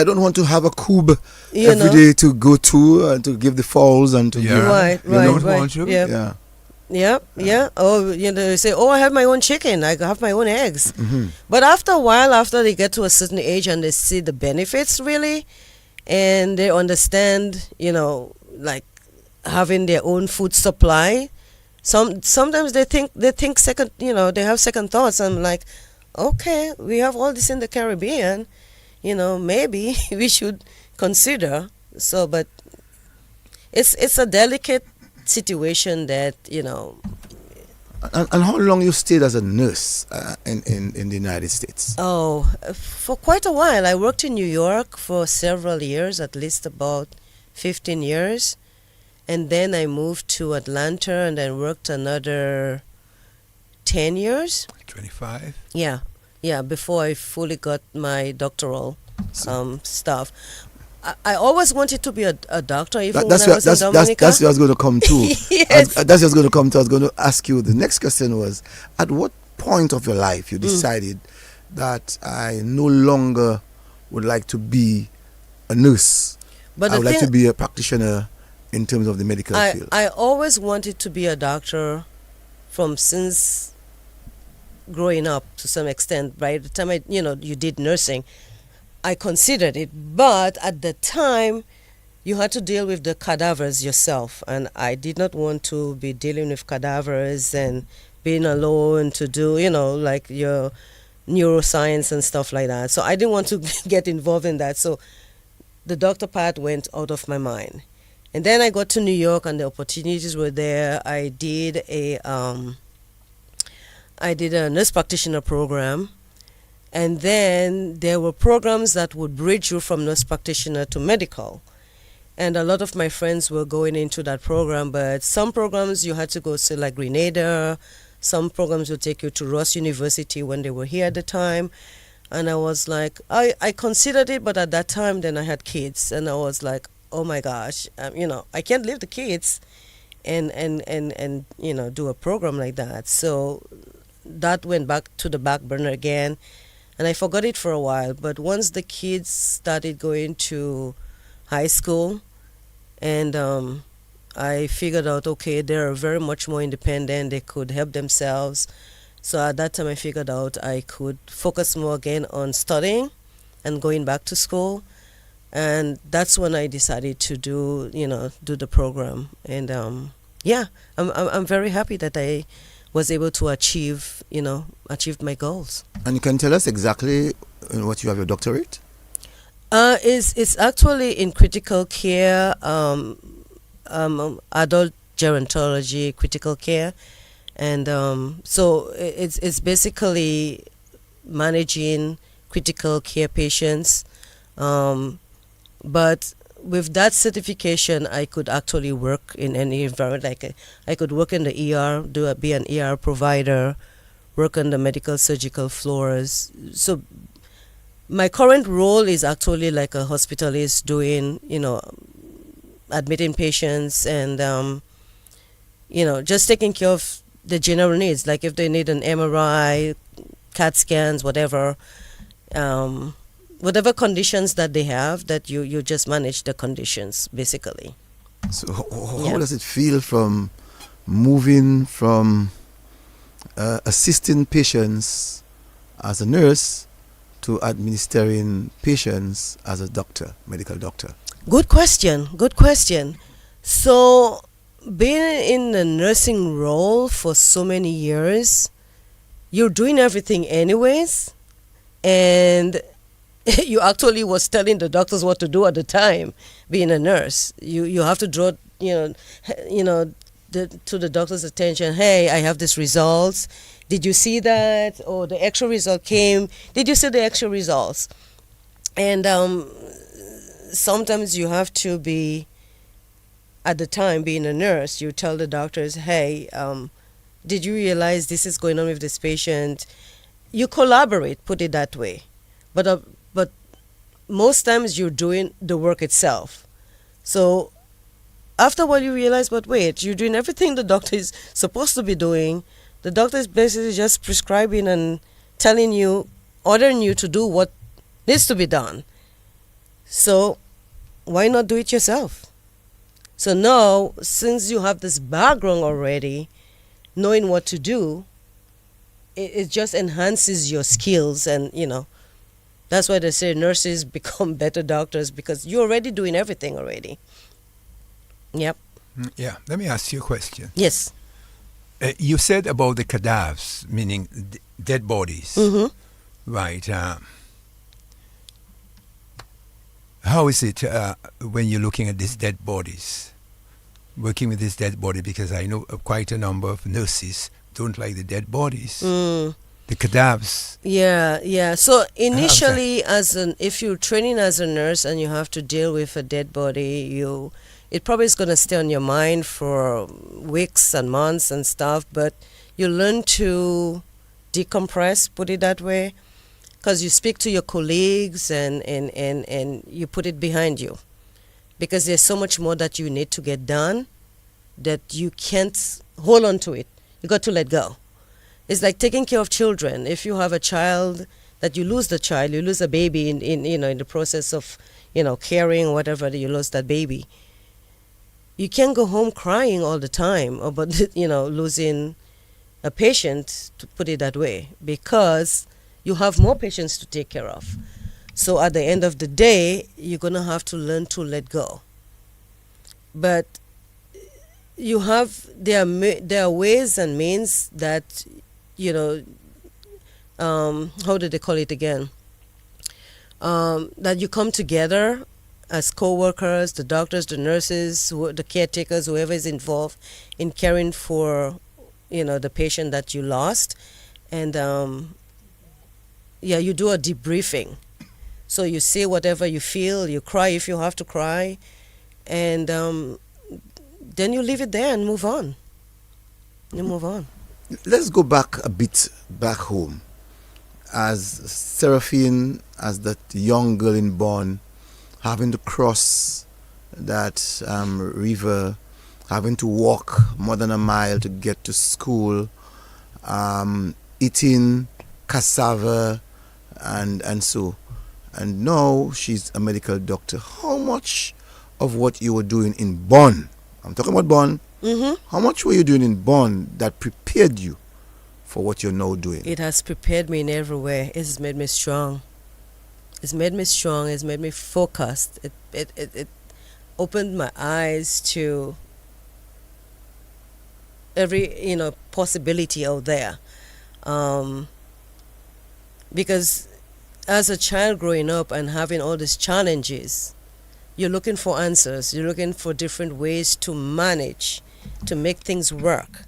don't want to have a cube every day to go to and to give the fowls and to give. Right. Want to? Yeah. Oh, they say, I have my own chicken. I have my own eggs. Mm-hmm. But after a while, after they get to a certain age and they see the benefits really, and they understand, like having their own food supply. Sometimes they think second, they have second thoughts. I'm like, okay, we have all this in the Caribbean, maybe we should consider. So, but it's a delicate situation that, And how long you stayed as a nurse in the United States? Oh, for quite a while. I worked in New York for several years, at least about 15 years. And then I moved to Atlanta and then worked another 10 years. 25? Yeah, before I fully got my doctoral stuff. I always wanted to be a doctor, even when I was in Dominica. That's what I was going to come to. Yes. That's what I was going to come to. I was going to ask you, the next question was, at what point of your life you decided that I no longer would like to be a nurse? But I would like to be a practitioner in terms of the medical field. I always wanted to be a doctor since growing up to some extent. By the time you did nursing, I considered it. But at the time, you had to deal with the cadavers yourself. And I did not want to be dealing with cadavers and being alone to do, like your neuroscience and stuff like that. So I didn't want to get involved in that. So the doctor part went out of my mind. And then I got to New York and the opportunities were there. I did a nurse practitioner program, And then there were programs that would bridge you from nurse practitioner to medical. And a lot of my friends were going into that program, but some programs you had to go to like Grenada, some programs would take you to Ross University when they were here at the time. And I was like, I considered it, but at that time then I had kids and I was like, oh my gosh, I can't leave the kids and do a program like that. So that went back to the back burner again, and I forgot it for a while. But once the kids started going to high school, and I figured out, okay, they're very much more independent, they could help themselves. So at that time I figured out I could focus more again on studying and going back to school. And that's when I decided to do the program. And I'm very happy that I was able to achieve my goals. And you can tell us exactly what you have your doctorate? It's actually in critical care, adult gerontology, critical care, and so it's basically managing critical care patients. But with that certification, I could actually work in any environment. Like I could work in the ER, be an ER provider, work on the medical surgical floors. So my current role is actually like a hospitalist, doing admitting patients and just taking care of the general needs. Like if they need an MRI, CAT scans, whatever. Whatever conditions that they have, that you just manage the conditions, basically. So how does it feel from moving from assisting patients as a nurse to administering patients as a doctor, medical doctor? Good question. So being in the nursing role for so many years, you're doing everything anyways, and you actually was telling the doctors what to do at the time. Being a nurse, you have to draw to the doctor's attention. Hey, I have this results. Did you see that? Or the extra result came. Did you see the extra results? And sometimes you have to be, at the time being a nurse, you tell the doctors, hey, did you realize this is going on with this patient? You collaborate, put it that way. But most times you're doing the work itself. So after a while you realize, but wait, you're doing everything the doctor is supposed to be doing. The doctor is basically just prescribing and telling you, ordering you to do what needs to be done. So why not do it yourself? So now, since you have this background already, knowing what to do, it just enhances your skills. And that's why they say nurses become better doctors, because you're already doing everything already. Yep. Yeah. Let me ask you a question. Yes. You said about the cadavers, meaning dead bodies. Mm-hmm. Right. How is it when you're looking at these dead bodies, working with this dead body? Because I know quite a number of nurses don't like the dead bodies. The cadavers. Yeah. So initially, if you're training as a nurse and you have to deal with a dead body, it probably is going to stay on your mind for weeks and months and stuff. But you learn to decompress, put it that way, because you speak to your colleagues and you put it behind you, because there's so much more that you need to get done that you can't hold on to it. You got to let go. It's like taking care of children. If you have a child, that you lose the child, you lose a baby in the process of caring or whatever, you lose that baby. You can't go home crying all the time about losing a patient, to put it that way, because you have more patients to take care of. So at the end of the day, you're gonna have to learn to let go. But there are ways and means that how do they call it again? That you come together as co-workers, the doctors, the nurses, the caretakers, whoever is involved in caring for, the patient that you lost, and you do a debriefing. So you say whatever you feel, you cry if you have to cry, and then you leave it there and move on. You move on. Let's go back a bit back home. As Seraphine, as that young girl in Bonn, having to cross that river, having to walk more than a mile to get to school, eating cassava and so. And now she's a medical doctor. How much of what you were doing in Bonn, I'm talking about Bonn, how much were you doing in Bonn that prepared you for what you're now doing? It has prepared me in every way. It has made me strong. It's made me strong. It's made me focused. It opened my eyes to every possibility out there. Because as a child growing up and having all these challenges, you're looking for answers. You're looking for different ways to manage, to make things work.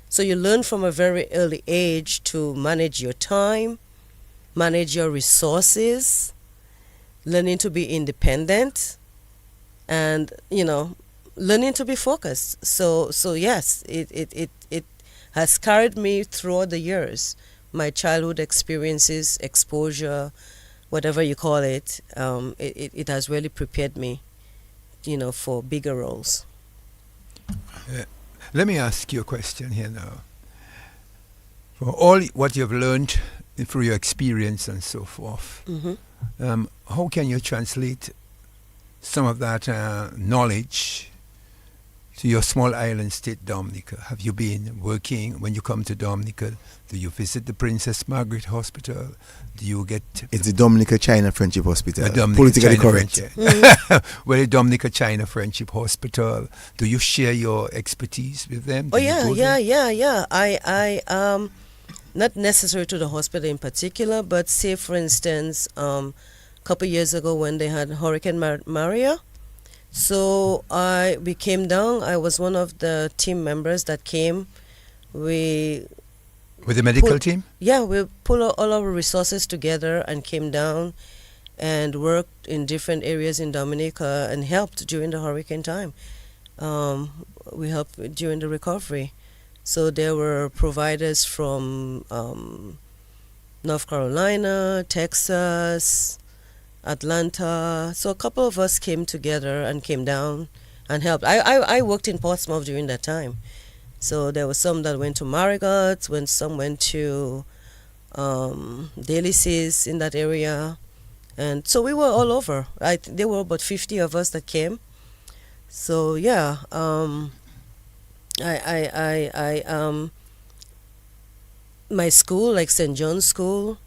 So you learn from a very early age to manage your time, manage your resources, learning to be independent, and learning to be focused. So yes, it has carried me throughout the years. My childhood experiences, exposure, whatever you call it, it has really prepared me, for bigger roles. Let me ask you a question here now. For all what you've learned through your experience and so forth, how can you translate some of that knowledge to your small island state, Dominica? Have you been working, when you come to Dominica, do you visit the Princess Margaret Hospital? Do you get... It's the Dominica-China Friendship Hospital. Politically correct. Well, the Dominica-China Friendship Hospital, do you share your expertise with them? Oh, yeah. I not necessary to the hospital in particular, but say, for instance, a couple years ago when they had Hurricane Maria, so we came down. I was one of the team members that came. With the medical team? Yeah, we pulled all our resources together and came down and worked in different areas in Dominica and helped during the hurricane time. We helped during the recovery. So there were providers from North Carolina, Texas, Atlanta. So a couple of us came together and came down and helped. I worked in Portsmouth during that time. So there were some that went to Marigot, some went to Delices in that area. And so we were all over. There were about 50 of us that came. So yeah, my school, like St. John's School,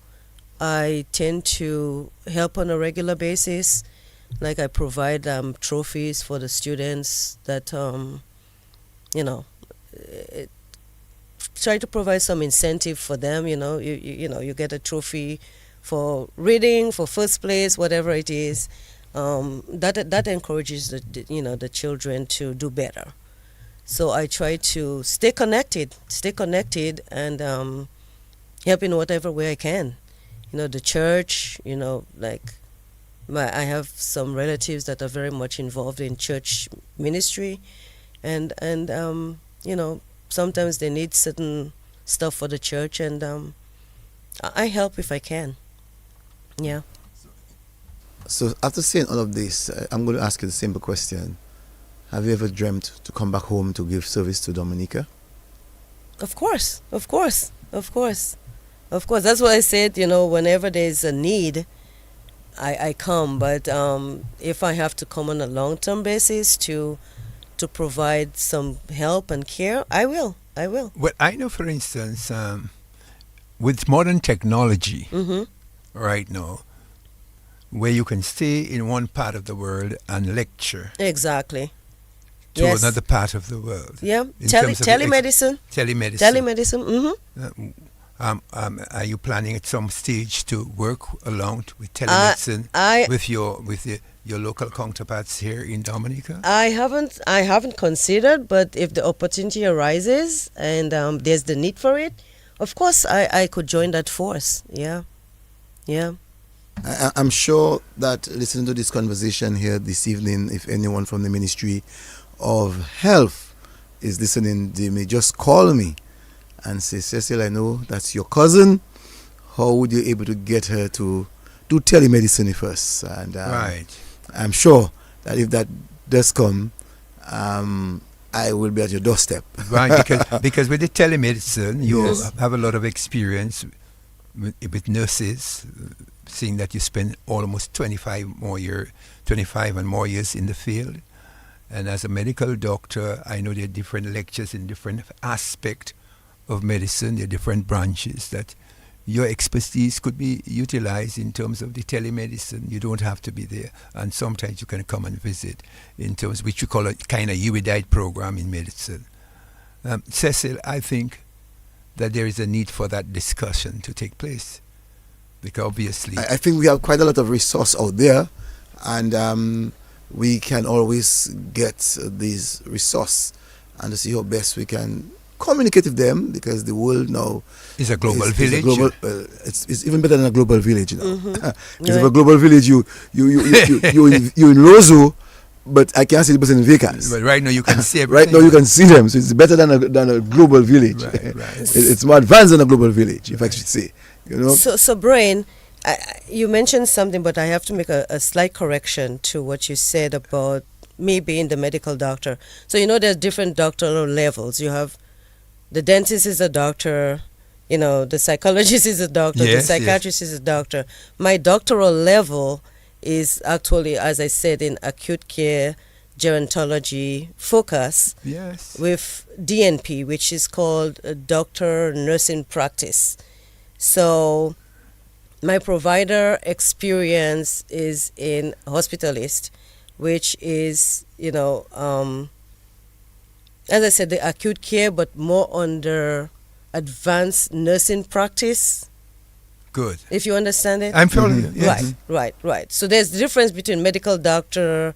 I tend to help on a regular basis. Like I provide trophies for the students that, try to provide some incentive for them. You get a trophy for reading, for first place, whatever it is. That encourages the children to do better. So I try to stay connected and help in whatever way I can. The church, I have some relatives that are very much involved in church ministry, and sometimes they need certain stuff for the church, and I help if I can. Yeah. So after saying all of this, I'm going to ask you the simple question. Have you ever dreamt to come back home to give service to Dominica? Of course. That's what I said, whenever there's a need, I come. But if I have to come on a long-term basis to provide some help and care, I will. Well, I know, for instance, with modern technology right now, where you can stay in one part of the world and lecture. Exactly. To another part of the world. Yeah. Telemedicine. Telemedicine. Are you planning at some stage to work along with telemedicine with your local counterparts here in Dominica? I haven't considered, but if the opportunity arises and there's the need for it, of course I could join that force. Yeah. Yeah. I'm sure that listening to this conversation here this evening, if anyone from the Ministry of Health is listening, they may just call me and say, Cecil, I know that's your cousin. How would you able to get her to do telemedicine first? And Right. I'm sure that if that does come, I will be at your doorstep. Right, because with the telemedicine, you Yes. have a lot of experience with nurses, seeing that you spend almost 25 and more years in the field. And as a medical doctor, I know there are different lectures in different aspects of medicine, there are different branches that your expertise could be utilized in terms of the telemedicine. You don't have to be there. And sometimes you can come and visit in terms which we call a kind of UIDITE program in medicine. Cecil, I think that there is a need for that discussion to take place. Because obviously... I think we have quite a lot of resource out there, and we can always get these resource and to see how best we can communicate with them, because the world now is a global village. Is a global, it's even better than a global village now. Mm-hmm. Because if a global village, you in Lozo, but I can't see the person in Vegas. But right now you can see everything. Right now you can see them, so it's better than a global village. Right. It's more advanced than a global village, if I should say. You know. So Brain, you mentioned something, but I have to make a slight correction to what you said about me being the medical doctor. So there's different doctoral levels. You have the dentist is a doctor, the psychologist is a doctor, the psychiatrist is a doctor. My doctoral level is actually, as I said, in acute care gerontology focus. Yes. With DNP, which is called Doctor Nursing Practice. So my provider experience is in hospitalist, which is, as I said, the acute care, but more under advanced nursing practice. Good. If you understand it. I'm following you. Yes. Right. So there's the difference between medical doctor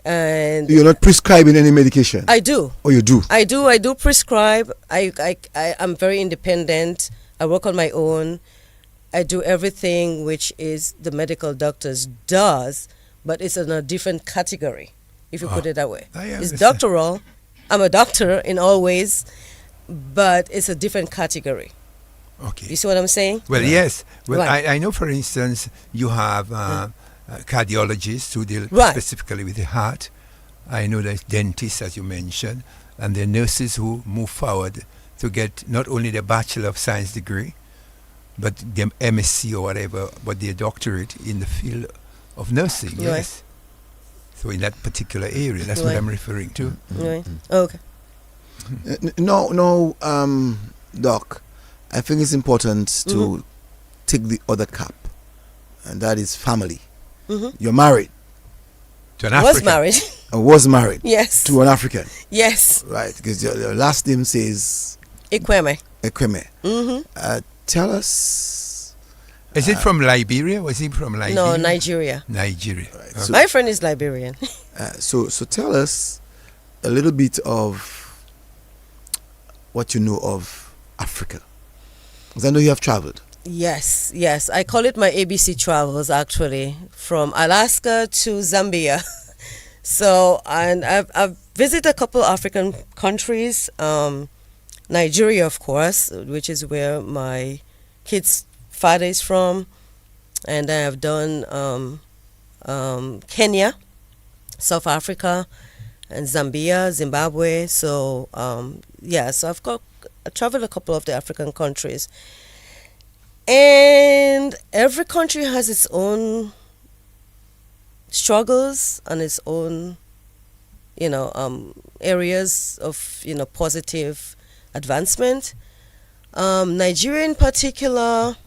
and... You're not prescribing any medication? I do. Oh, you do? I do prescribe. I'm very independent. I work on my own. I do everything which is the medical doctors does, but it's in a different category, if you put it that way. It's doctoral. I'm a doctor in all ways, but it's a different category. Okay. You see what I'm saying? Well, yes. Well, right. I know, for instance, you have cardiologists who deal specifically with the heart. I know there's dentists, as you mentioned, and there are nurses who move forward to get not only the Bachelor of Science degree, but the MSc or whatever, but their doctorate in the field of nursing. Right. Yes. So in that particular area, that's what I'm referring to. Right. Okay. No, Doc, I think it's important to take the other cap, and that is family. You're married. To an African. Was married. Was married. Yes. To an African. Yes. Right, because your last name says... Ekweme. Tell us... Is it from Liberia? Was he from Liberia? No, Nigeria. Nigeria. Right. Okay. So, my friend is Liberian. So tell us a little bit of what you know of Africa. Because I know you have traveled. Yes. I call it my ABC travels, actually, from Alaska to Zambia. So, and I've visited a couple African countries. Nigeria, of course, which is where my kid's father is from. And I have done Kenya, South Africa, and Zambia, Zimbabwe. So, so I've traveled a couple of the African countries. And every country has its own struggles and its own, areas of, positive advancement. Nigeria in particular,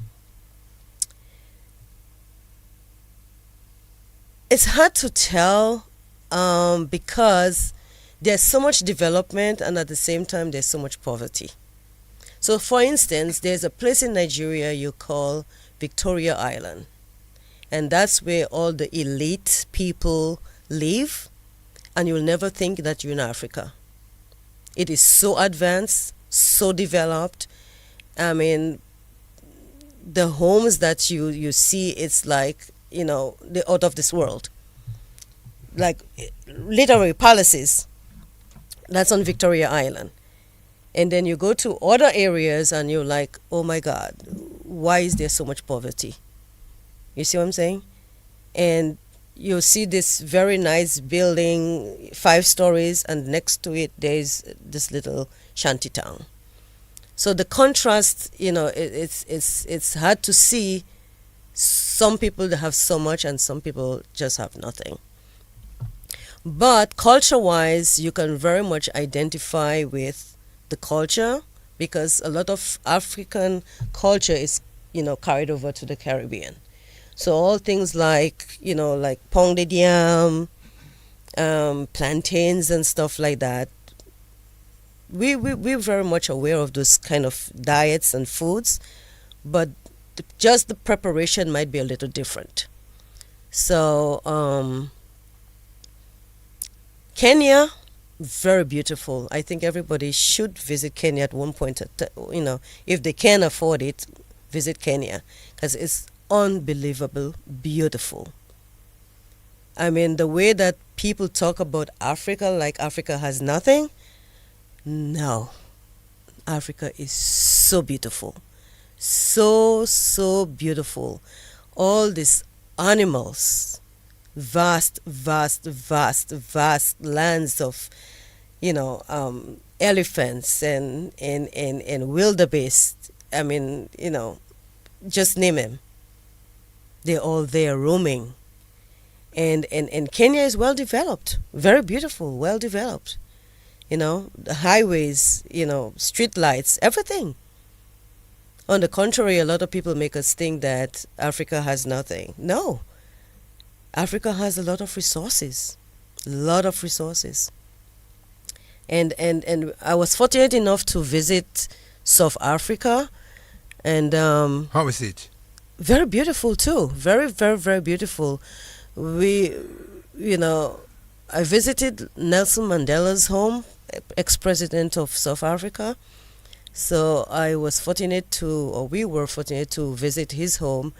it's hard to tell because there's so much development and at the same time there's so much poverty. So for instance, there's a place in Nigeria you call Victoria Island, and that's where all the elite people live, and you'll never think that you're in Africa. It is so advanced, so developed. I mean, the homes that you see, it's like, the out of this world, like literary palaces. That's on Victoria Island. And then you go to other areas and you're like, oh my God, why is there so much poverty? You see what I'm saying? And you see this very nice building, 5 stories, and next to it there's this little shanty town. So the contrast, it's hard to see some people that have so much and some people just have nothing. But culture-wise, you can very much identify with the culture, because a lot of African culture is, carried over to the Caribbean. So all things like, like pounded yam, plantains and stuff like that, we're very much aware of those kind of diets and foods, but just the preparation might be a little different. So Kenya, very beautiful. I think everybody should visit Kenya at one point. If they can afford it, visit Kenya, because it's unbelievable beautiful. I mean, the way that people talk about Africa, like Africa has nothing. No, Africa is so beautiful, so beautiful. All these animals, vast lands of, elephants and wildebeest. I mean, just name them. They're all there roaming. And Kenya is well developed, very beautiful, well developed. The highways, street lights, everything. On the contrary, a lot of people make us think that Africa has nothing. No. Africa has a lot of resources. And I was fortunate enough to visit South Africa, and How was it? very beautiful too. Very, very, very beautiful. I visited Nelson Mandela's home, ex-president of South Africa. So we were fortunate to visit his home,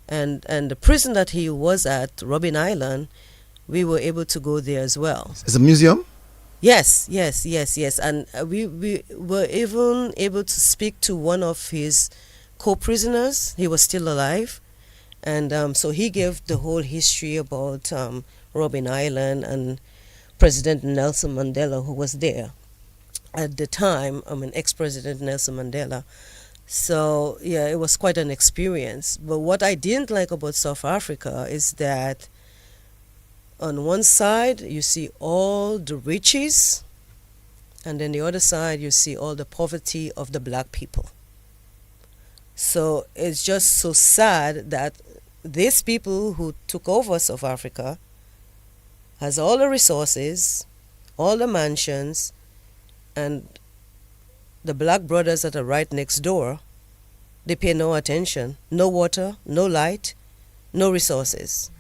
and the prison that he was at, Robben Island, we were able to go there as well. It's a museum? Yes. And we were even able to speak to one of his co-prisoners. He was still alive. And so he gave the whole history about Robben Island and President Nelson Mandela, who was there at the time. Ex-President Nelson Mandela. So, yeah, it was quite an experience. But what I didn't like about South Africa is that on one side, you see all the riches, and then the other side, you see all the poverty of the black people. So it's just so sad that these people who took over South Africa has all the resources, all the mansions, and the black brothers that are right next door, they pay no attention. No water, no light, no resources.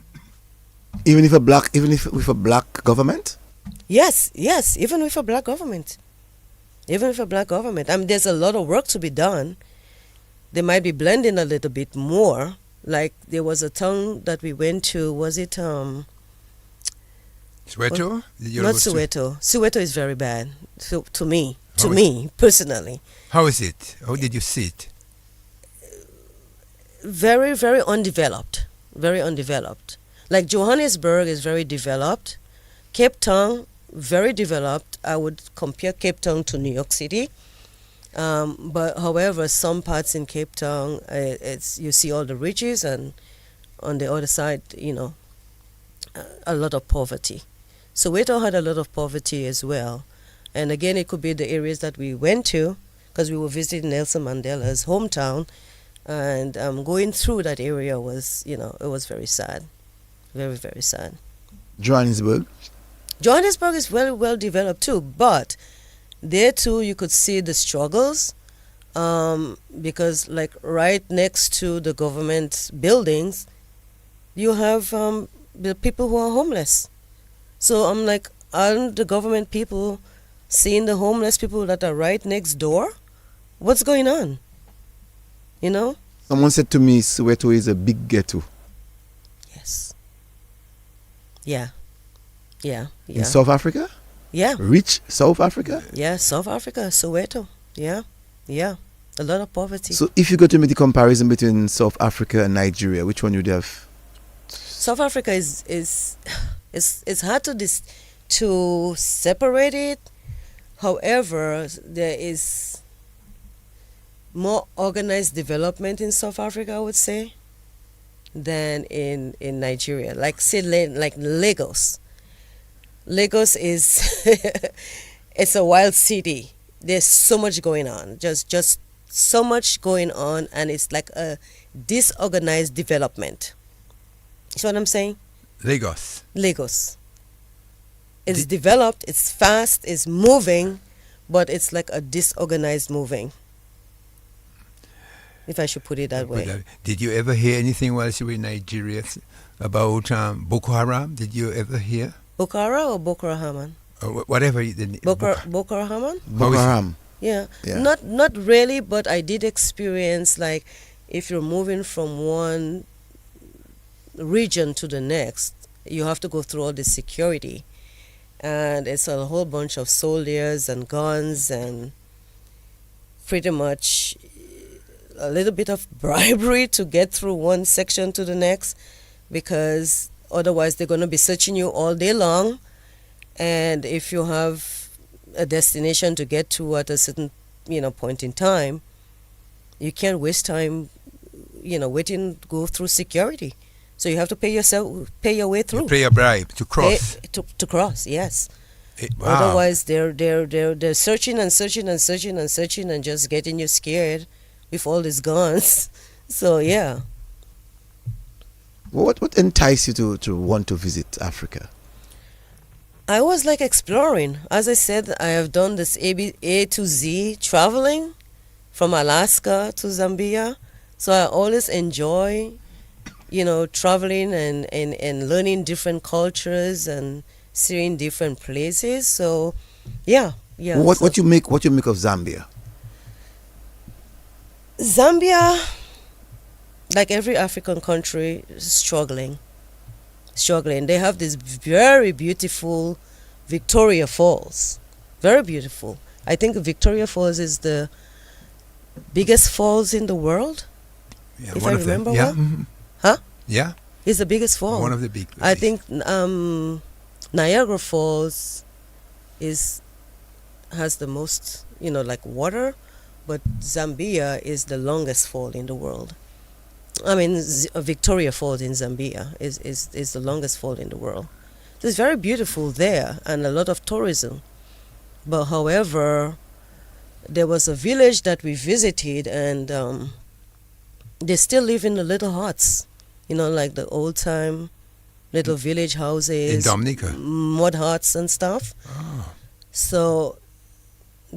Even with a black government? Yes, even with a black government. There's a lot of work to be done. They might be blending a little bit more. Like there was a town that we went to, was it Soweto? Not Soweto. Soweto is very bad. So to me personally. How is it? How did you see it? Very, very undeveloped. Very undeveloped. Like Johannesburg is very developed. Cape Town, very developed. I would compare Cape Town to New York City. But however, some parts in Cape Town, you see all the riches, and on the other side, a lot of poverty. Soweto had a lot of poverty as well. And again, it could be the areas that we went to, because we were visiting Nelson Mandela's hometown, and going through that area was, it was very sad. Very, very sad. Johannesburg is very well developed too, but there too you could see the struggles, because like right next to the government buildings, you have the people who are homeless. So I'm like, aren't the government people seeing the homeless people that are right next door? What's going on? Someone said to me, Soweto is a big ghetto. Yes. Yeah. Yeah. In Yeah. South Africa? Yeah. Rich South Africa? Yeah. South Africa, Soweto. Yeah. Yeah. A lot of poverty. So if you go to make the comparison between South Africa and Nigeria, which one would you have? South Africa is it's hard to separate it. However, there is more organized development in South Africa, I would say, than in Nigeria. Like say like Lagos. Lagos is it's a wild city. There's so much going on. Just so much going on, and it's like a disorganized development. See what I'm saying? Lagos. Lagos. It's developed, it's fast, it's moving, but it's like a disorganized moving. If I should put it that way. Did you ever hear anything whilst you were in Nigeria about Boko Haram? Did you ever hear? Boko Haram or Boko Haram? Or whatever. Boko Haram? Boko Haram. Yeah. Yeah. Not really, but I did experience, like, if you're moving from one region to the next, you have to go through all the security. And it's a whole bunch of soldiers and guns and pretty much a little bit of bribery to get through one section to the next, because otherwise they're going to be searching you all day long. And if you have a destination to get to at a certain point in time, you can't waste time waiting to go through security. So you have to pay your way through. You pay a bribe to cross. To cross, yes. Wow. Otherwise, they're searching and searching and searching and searching and just getting you scared with all these guns. So yeah. What enticed you to want to visit Africa? I was like exploring. As I said, I have done this A to Z traveling from Alaska to Zambia. So I always enjoy traveling and learning different cultures and seeing different places. So, yeah. What you make of Zambia? Zambia, like every African country, is struggling. They have this very beautiful Victoria Falls. Very beautiful. I think Victoria Falls is the biggest falls in the world. Yeah, if I remember yeah. well. Mm-hmm. Huh? Yeah. It's the biggest fall. One of the big. I think Niagara Falls has the most, like water, but Zambia is the longest fall in the world. I mean, Victoria Falls in Zambia is the longest fall in the world. So it's very beautiful there and a lot of tourism. But however, there was a village that we visited, and they still live in the little huts, like the old time little village houses. In Dominica? Mud huts and stuff. Oh. So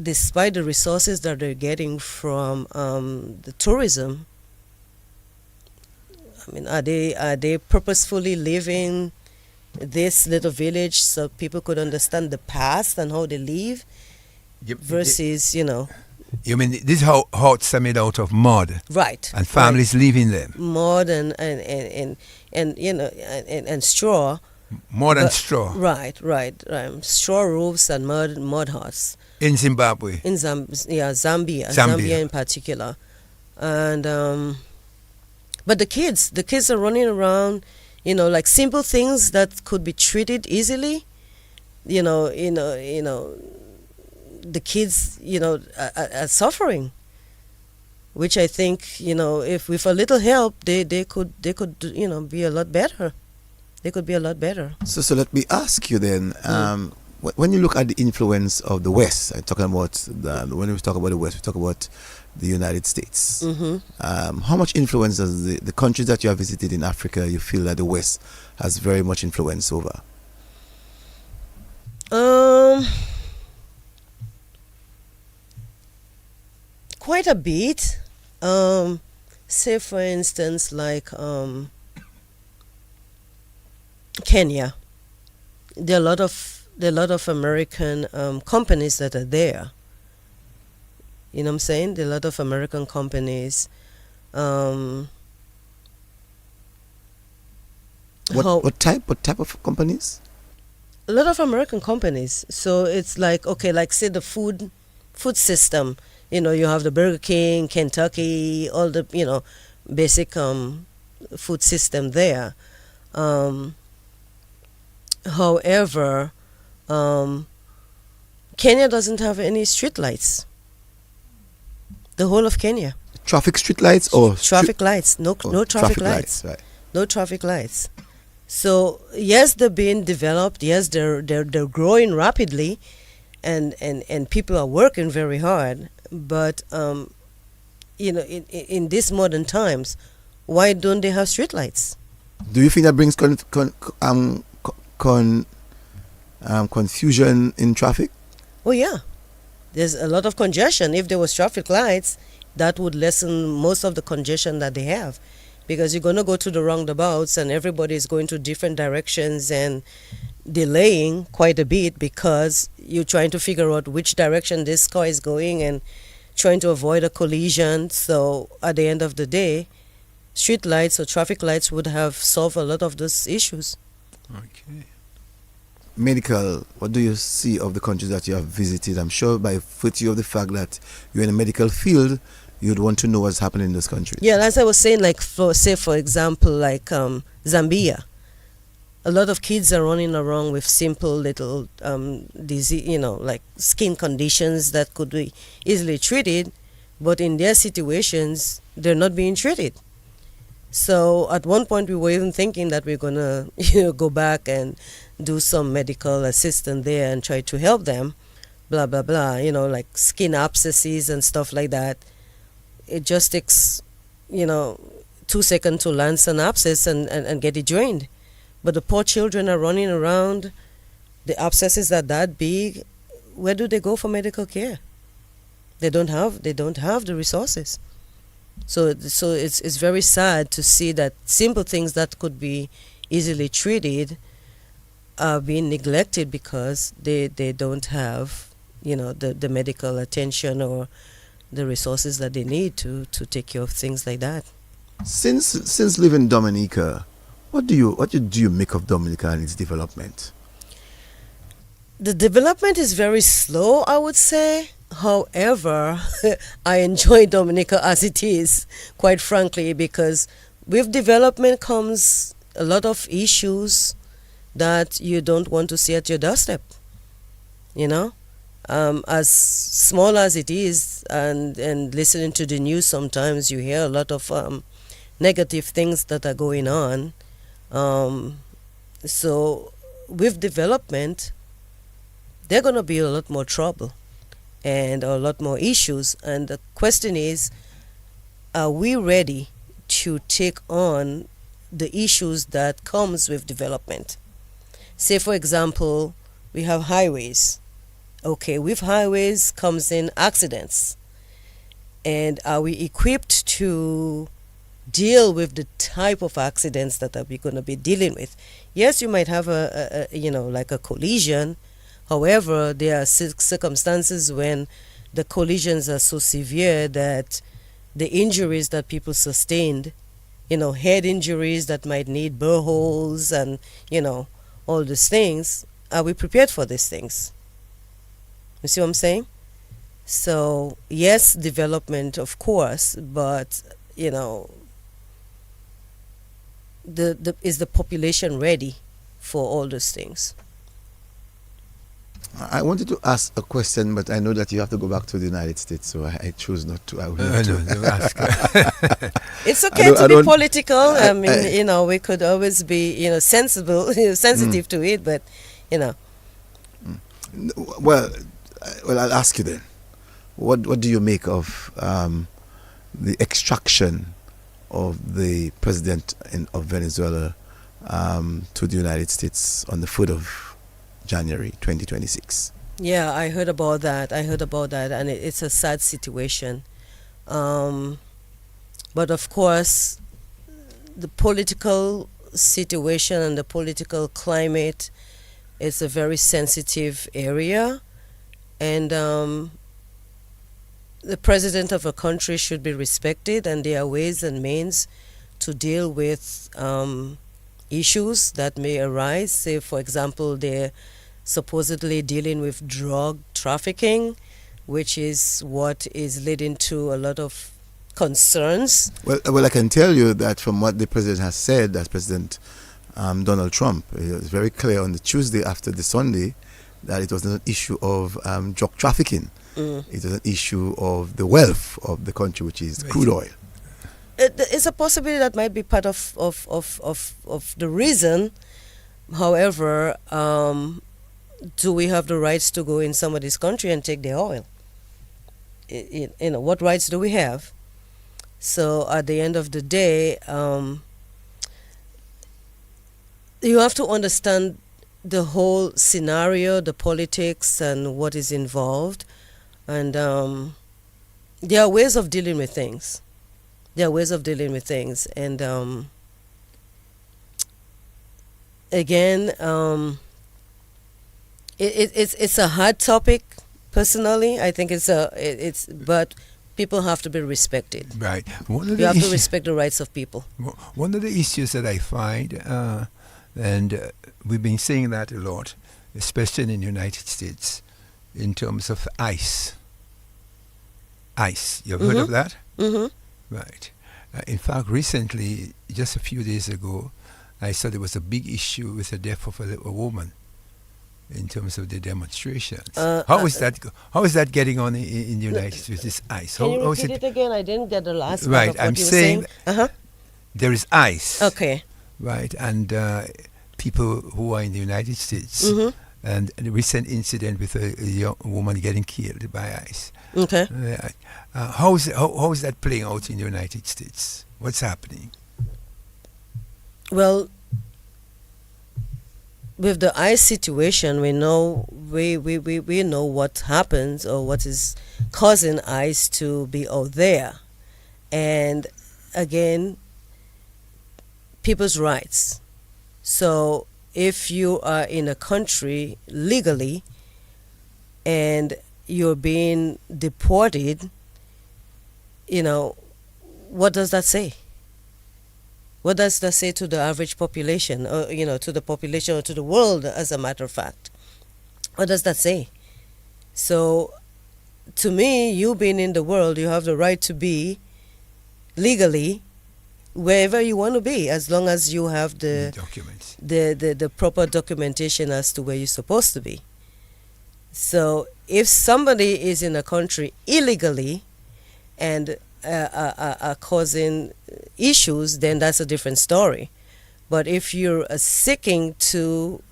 despite the resources that they're getting from the tourism, I mean, are they purposefully living this little village so people could understand the past and how they live versus, You mean these huts are made out of mud? Right. And families live in them? Mud and straw. Mud and straw? Right. Straw roofs and mud huts. In Zimbabwe? In Zambia in particular. And but the kids are running around, like simple things that could be treated easily. The kids, are suffering, which I think, if with a little help, they could, be a lot better. They could be a lot better. So let me ask you then. When you look at the influence of the West, I'm talking about when we talk about the West, we talk about the United States. Mm-hmm. How much influence does the countries that you have visited in Africa, you feel that the West has very much influence over? Quite a bit. Say for instance, like Kenya. There are a lot of American companies that are there. You know what I'm saying? There are a lot of American companies Um, how What type of companies? a lot of American companies. So it's like, okay, like say the food system. You have the Burger King, Kentucky, all the basic food system there. Um, However, um, Kenya doesn't have any street lights. The whole of Kenya. Traffic street lights or Traffic lights. No, or no traffic lights. right? No traffic lights. So yes, they're being developed. Yes, they're growing rapidly, and people are working very hard. But in these modern times, why don't they have streetlights? Do you think that brings con, confusion in traffic? Oh yeah, there's a lot of congestion. If there was traffic lights, that would lessen most of the congestion that they have, because you're gonna go to the roundabouts and everybody is going to different directions and delaying quite a bit because you're trying to figure out which direction this car is going and trying to avoid a collision. So at the end of the day, street lights or traffic lights would have solved a lot of those issues. Okay. Medical, what do you see of the countries that you have visited? I'm sure by virtue of the fact that you're in a medical field, you'd want to know what's happening in those countries. Yeah, as I was saying, like for example, like Zambia, a lot of kids are running around with simple little disease, like skin conditions that could be easily treated, but in their situations, they're not being treated. So at one point, we were even thinking that we're gonna, go back and do some medical assistance there and try to help them, blah blah blah. Like skin abscesses and stuff like that. It just takes, 2 seconds to lance an abscess and get it drained. But the poor children are running around. The abscesses are that big. Where do they go for medical care? They don't have the resources. So it's very sad to see that simple things that could be easily treated are being neglected because they don't have the medical attention or the resources that they need to take care of things like that. Since living in Dominica, what do you make of Dominica and its development? The development is very slow, I would say. However, I enjoy Dominica as it is, quite frankly, because with development comes a lot of issues that you don't want to see at your doorstep. As small as it is, and listening to the news, sometimes you hear a lot of negative things that are going on. So with development, there are going to be a lot more trouble and a lot more issues. And the question is, are we ready to take on the issues that comes with development? Say, for example, we have highways. Okay, with highways comes in accidents. And are we equipped to deal with the type of accidents that are we going to be dealing with? Yes, you might have like a collision. However, there are circumstances when the collisions are so severe that the injuries that people sustained, head injuries that might need burr holes and, all these things, are we prepared for these things? You see what I'm saying? So, yes, development, of course, but, is the population ready for all those things? I wanted to ask a question, but I know that you have to go back to the United States, so I choose not to. I will not to. No, ask. It's okay to be political. I mean, we could always be, sensitive to it, but, Well, I'll ask you then. What do you make of the extraction of the president of Venezuela to the United States on the 4th of January 2026? Yeah, I heard about that, and it's a sad situation. But of course, the political situation and the political climate is a very sensitive area, and the president of a country should be respected, and there are ways and means to deal with issues that may arise. Say, for example, they're supposedly dealing with drug trafficking, which is what is leading to a lot of concerns. Well, I can tell you that from what the president has said, as President Donald Trump, it was very clear on the Tuesday after the Sunday that it was not an issue of drug trafficking. It was an issue of the wealth of the country, which is crude oil. It's a possibility that might be part of the reason. However, do we have the rights to go in somebody's country and take their oil? What rights do we have? So at the end of the day, you have to understand the whole scenario, the politics, and what is involved. And there are ways of dealing with things. And again, it's a hard topic. Personally, I think but people have to be respected. Right. You have to respect the rights of people. One of the issues that I find, and we've been saying that a lot, especially in the United States, in terms of ICE. ICE, you've heard of that? Mm-hmm. Right. In fact, recently, just a few days ago, I saw there was a big issue with the death of a woman in terms of the demonstrations. How is that getting on in the United States, this ICE? Can you repeat it again? I didn't get the last part right, of what I'm you were saying Uh-huh. there is ICE. Okay. Right, and people who are in the United States, Mm-hmm. and the recent incident with a young woman getting killed by ICE. Okay. How is that playing out in the United States? What's happening? Well, with the ICE situation, we know we know what happens or what is causing ICE to be out there, and again, people's rights. So if you are in a country legally and you're being deported, what does that say? What does that say to the average population, or to the population or to the world, as a matter of fact? What does that say? So, to me, you being in the world, you have the right to be legally wherever you want to be, as long as you have the documents, the proper documentation as to where you're supposed to be. So, if somebody is in a country illegally and are causing issues, then that's a different story. But if you're seeking to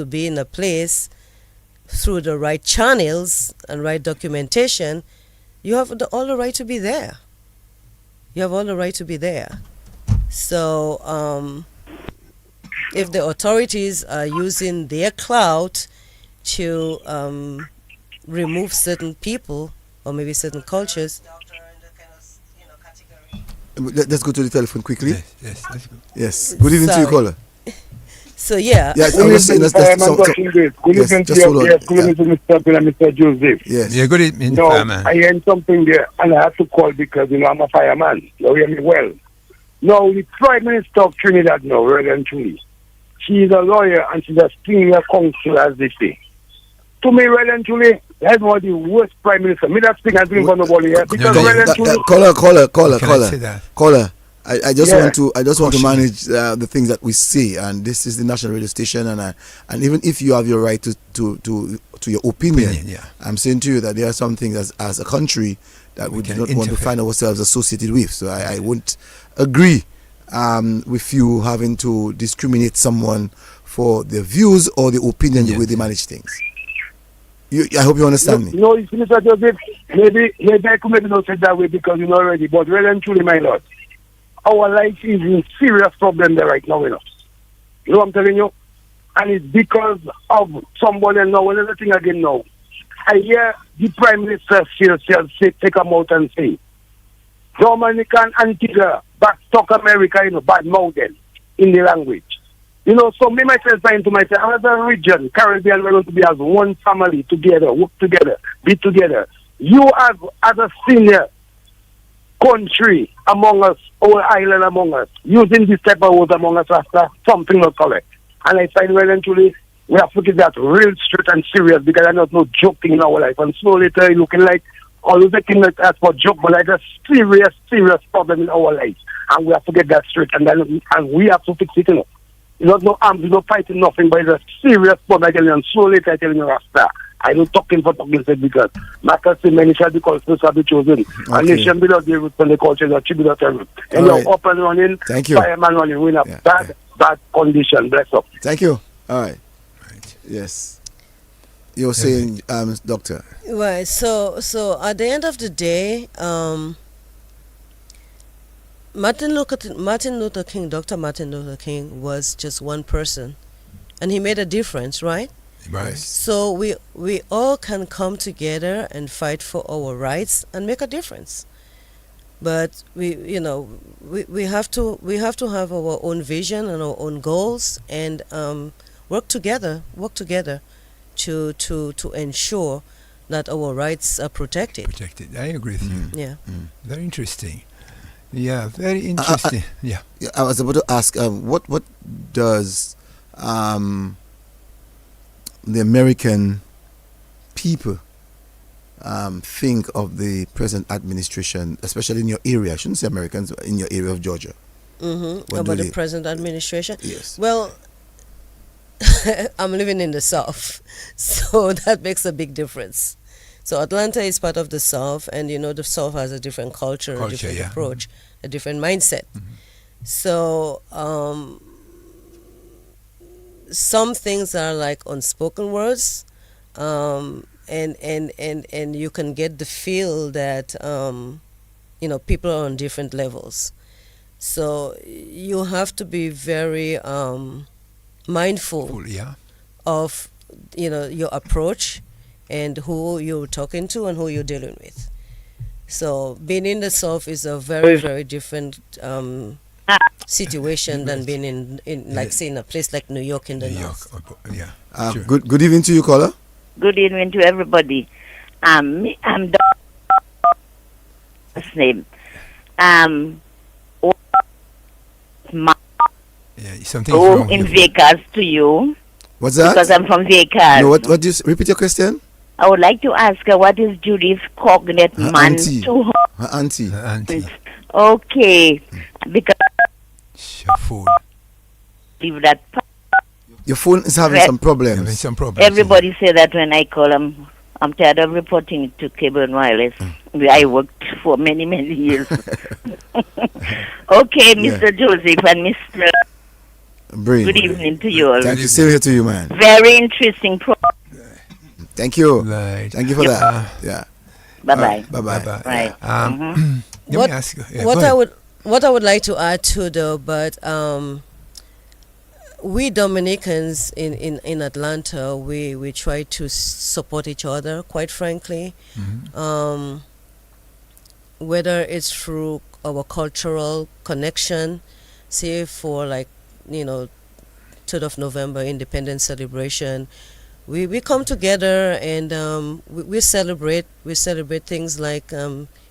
be in a place through the right channels and right documentation, you have all the right to be there. You have all the right to be there. So if the authorities are using their clout to remove certain people or maybe certain cultures. Let's go to the telephone quickly. Yes, let's go. Yes. Good evening to you, caller. So yeah. Yes, Good evening to Mr. Bill and Mr. Joseph. Yes. Yeah, good evening, No, fireman. I heard something there, and I have to call because I'm a fireman. You hear me well. Now, the Prime Minister of Trinidad now, Reverend Truly, she is a lawyer and she's a senior counsel, as they say. To me, Reverend Truly, that's one of the worst Prime Minister. Me that thing has been for nobody here. Because Reverend Truly... Caller. I just want to manage the things that we see, and this is the national radio station, and even if you have your right to your opinion, I'm saying to you that there are some things as a country that we do not want to find ourselves associated with. So I won't agree with you having to discriminate someone for their views or the opinion the way they manage things. I hope you understand me. No, Mr. Joseph, maybe I could maybe not say that way because you know already, but Reverend Truly, my Lord, our life is in serious problem there right now with us. You know what I'm telling you? And it's because of somebody now, another thing again now. I hear the Prime Minister take them out and say, Dominican Antigua, backstock America, bad mouth them in the language. So me myself saying to myself, another region, Caribbean, we're going to be as one family together, work together, be together. You as a senior country among us, our island among us, using this type of words among us after something not correct. And I find well and truly we have to get that real straight and serious because I not no joking in our life. And slowly it's looking like always making it as for joke, but like a serious problem in our life. And we have to get that straight and we have to fix it, you know. It's not no arms, no fighting, nothing, but it's a serious problem. I tell you, and slowly I tell you after. I don't talking for talking sake because Marcus said many shall be called, first shall be chosen. A nation without the roots and the culture is a tribute of heaven. And you're up and running, thank you. Fireman running, we're in a bad condition. Bless up. Thank you. All right. Yes. You're saying, Doctor. Right. So at the end of the day, Martin Luther King, Dr. Martin Luther King was just one person, and he made a difference, right? Right. So we all can come together and fight for our rights and make a difference. But we have to have our own vision and our own goals and work together to ensure that our rights are protected. I agree with you. Yeah. Very interesting. Yeah, very interesting. Yeah. I was about to ask, what does the American people think of the present administration, especially in your area? I shouldn't say Americans, in your area of Georgia. About the present administration? Yes. Well, I'm living in the South, so that makes a big difference. So Atlanta is part of the South, and the South has a different culture, a different approach, a different mindset. So some things are like unspoken words, and you can get the feel that people are on different levels. So you have to be very mindful of your approach and who you're talking to and who you're dealing with. So being in the South is a very, very different situation than being in like say in a place like New York in the North. Sure. Good evening to you, caller. Good evening to everybody. I'm Doc's name. Something's wrong in Vegas to you. What's that? Because I'm from Vegas. No, what do you repeat your question? I would like to ask her what is Judy's cognate Her man auntie. to her. Her auntie. Okay, because your phone. Leave that. Your phone is having some problems. Everybody say that when I call them. I'm tired of reporting to Cable and Wireless. I worked for many, many years. Okay, Mr. Joseph and Mr. Brain. Good evening to you all. Thank you. Same here to you, man. Very interesting program. Thank you. Right. Thank you for that. Yeah. Bye-bye. Bye-bye. Right. Let me ask you. What I would like to add to though, but we Dominicans in Atlanta, we try to support each other, quite frankly. Whether it's through our cultural connection, say for like 3rd of November Independence celebration, we come together and we celebrate things like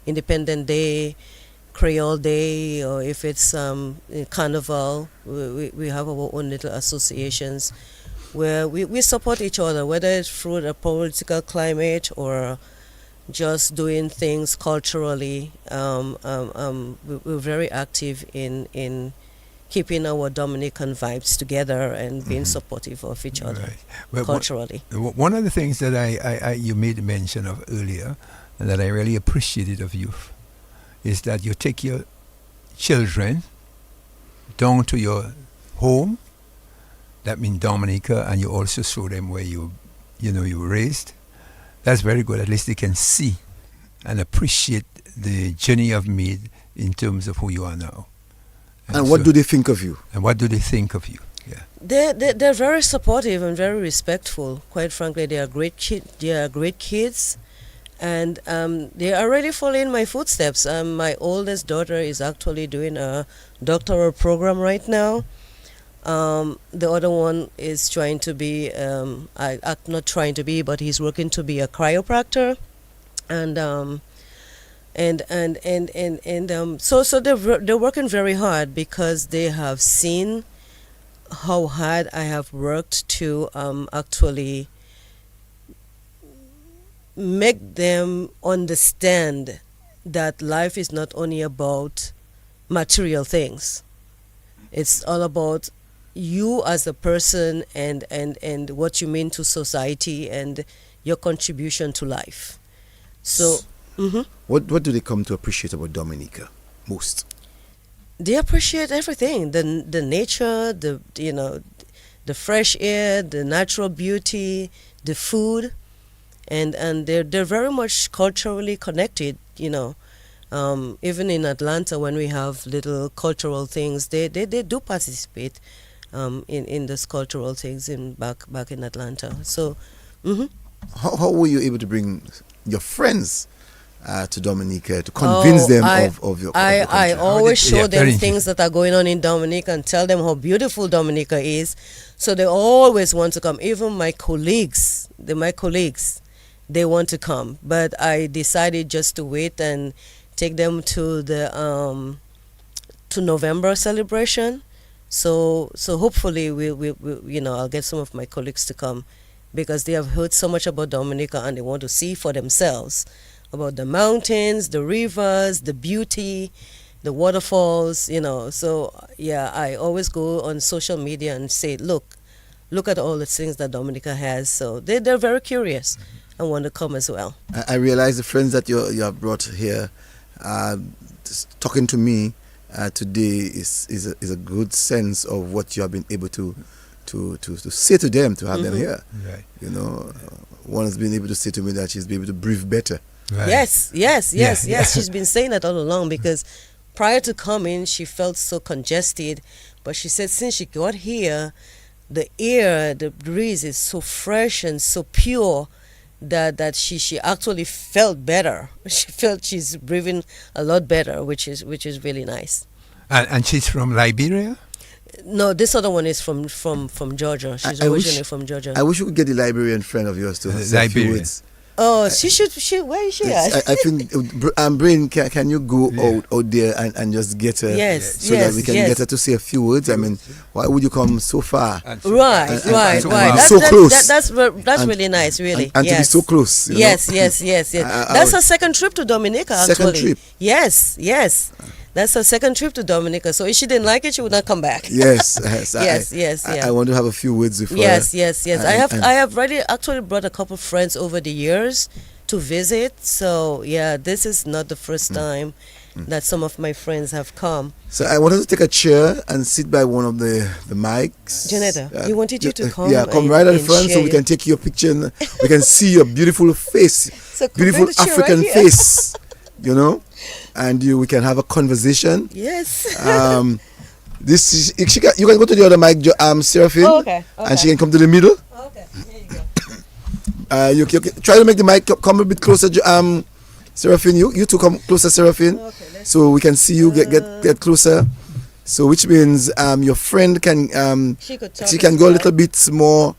Independent Day, Creole Day, or if it's Carnival, we have our own little associations where we support each other, whether it's through the political climate or just doing things culturally. We're very active in keeping our Dominican vibes together and being supportive of each other culturally. One of the things that I you made mention of earlier, and that I really appreciated of you, is that you take your children down to your home, that means Dominica, and you also show them where you were raised. That's very good. At least they can see and appreciate the journey you've made in terms of who you are now. And what do they think of you? And what do they think of you? Yeah. They're very supportive and very respectful. Quite frankly, they are great kids, and they are already following my footsteps. My oldest daughter is actually doing a doctoral program right now. The other one is trying to be, not trying to be, but he's working to be a chiropractor. and so they're working very hard because they have seen how hard I have worked to actually make them understand that life is not only about material things. It's all about you as a person and what you mean to society and your contribution to life. So, What do they come to appreciate about Dominica most? they appreciate everything, the nature, the fresh air, the natural beauty, the food, and they're very much culturally connected. Even in Atlanta, when we have little cultural things, they do participate in those cultural things in back in Atlanta. So, How were you able to bring your friends to Dominica to convince them of your I country? always show Yeah, them very things that are going on in Dominica and tell them how beautiful Dominica is. So they always want to come. Even my colleagues, they want to come. But I decided just to wait and take them to the to November celebration. So hopefully I'll get some of my colleagues to come because they have heard so much about Dominica and they want to see for themselves about the mountains, the rivers, the beauty, the waterfalls, So yeah, I always go on social media and say, look at all the things that Dominica has. So they're very curious and want to come as well. I realize the friends that you have brought here, talking to me today is a good sense of what you have been able to say to them, to have them here. Right. One has been able to say to me that she's been able to breathe better. Right. Yes. Yeah. She's been saying that all along because prior to coming, she felt so congested. But she said since she got here, the air, the breeze is so fresh and so pure that she actually felt better. She felt she's breathing a lot better, which is really nice. And she's from Liberia? No, this other one is from Georgia. She's originally from Georgia. I wish you could get the Liberian friend of yours to say a few Liberian. words. Oh, she should. Where is she at? I think, Brain, can you go out there and just get her? Yes, so that we can get her to say a few words. I mean, why would you come so far? Right. So close. That's really nice, really. And to be so close. Yes. That's her second trip to Dominica, actually. Second trip? Yes. That's her second trip to Dominica. So if she didn't like it, she would not come back. Yes. Yes. I want to have a few words with her. Yes. I have already actually brought a couple of friends over the years to visit. So yeah, this is not the first time that some of my friends have come. So I wanted to take a chair and sit by one of the mics. Janetta, you wanted you to come. Yeah, come right at the front so we can take your picture and we can see your beautiful face, so beautiful African face, and we can have a conversation. Yes. You can go to the other mic, Seraphine. Oh, okay. And she can come to the middle. Okay, here you go. You try to make the mic come a bit closer, Seraphine. You two come closer, Seraphine. Okay, so we can see you get closer. So which means your friend can she can go a little bit more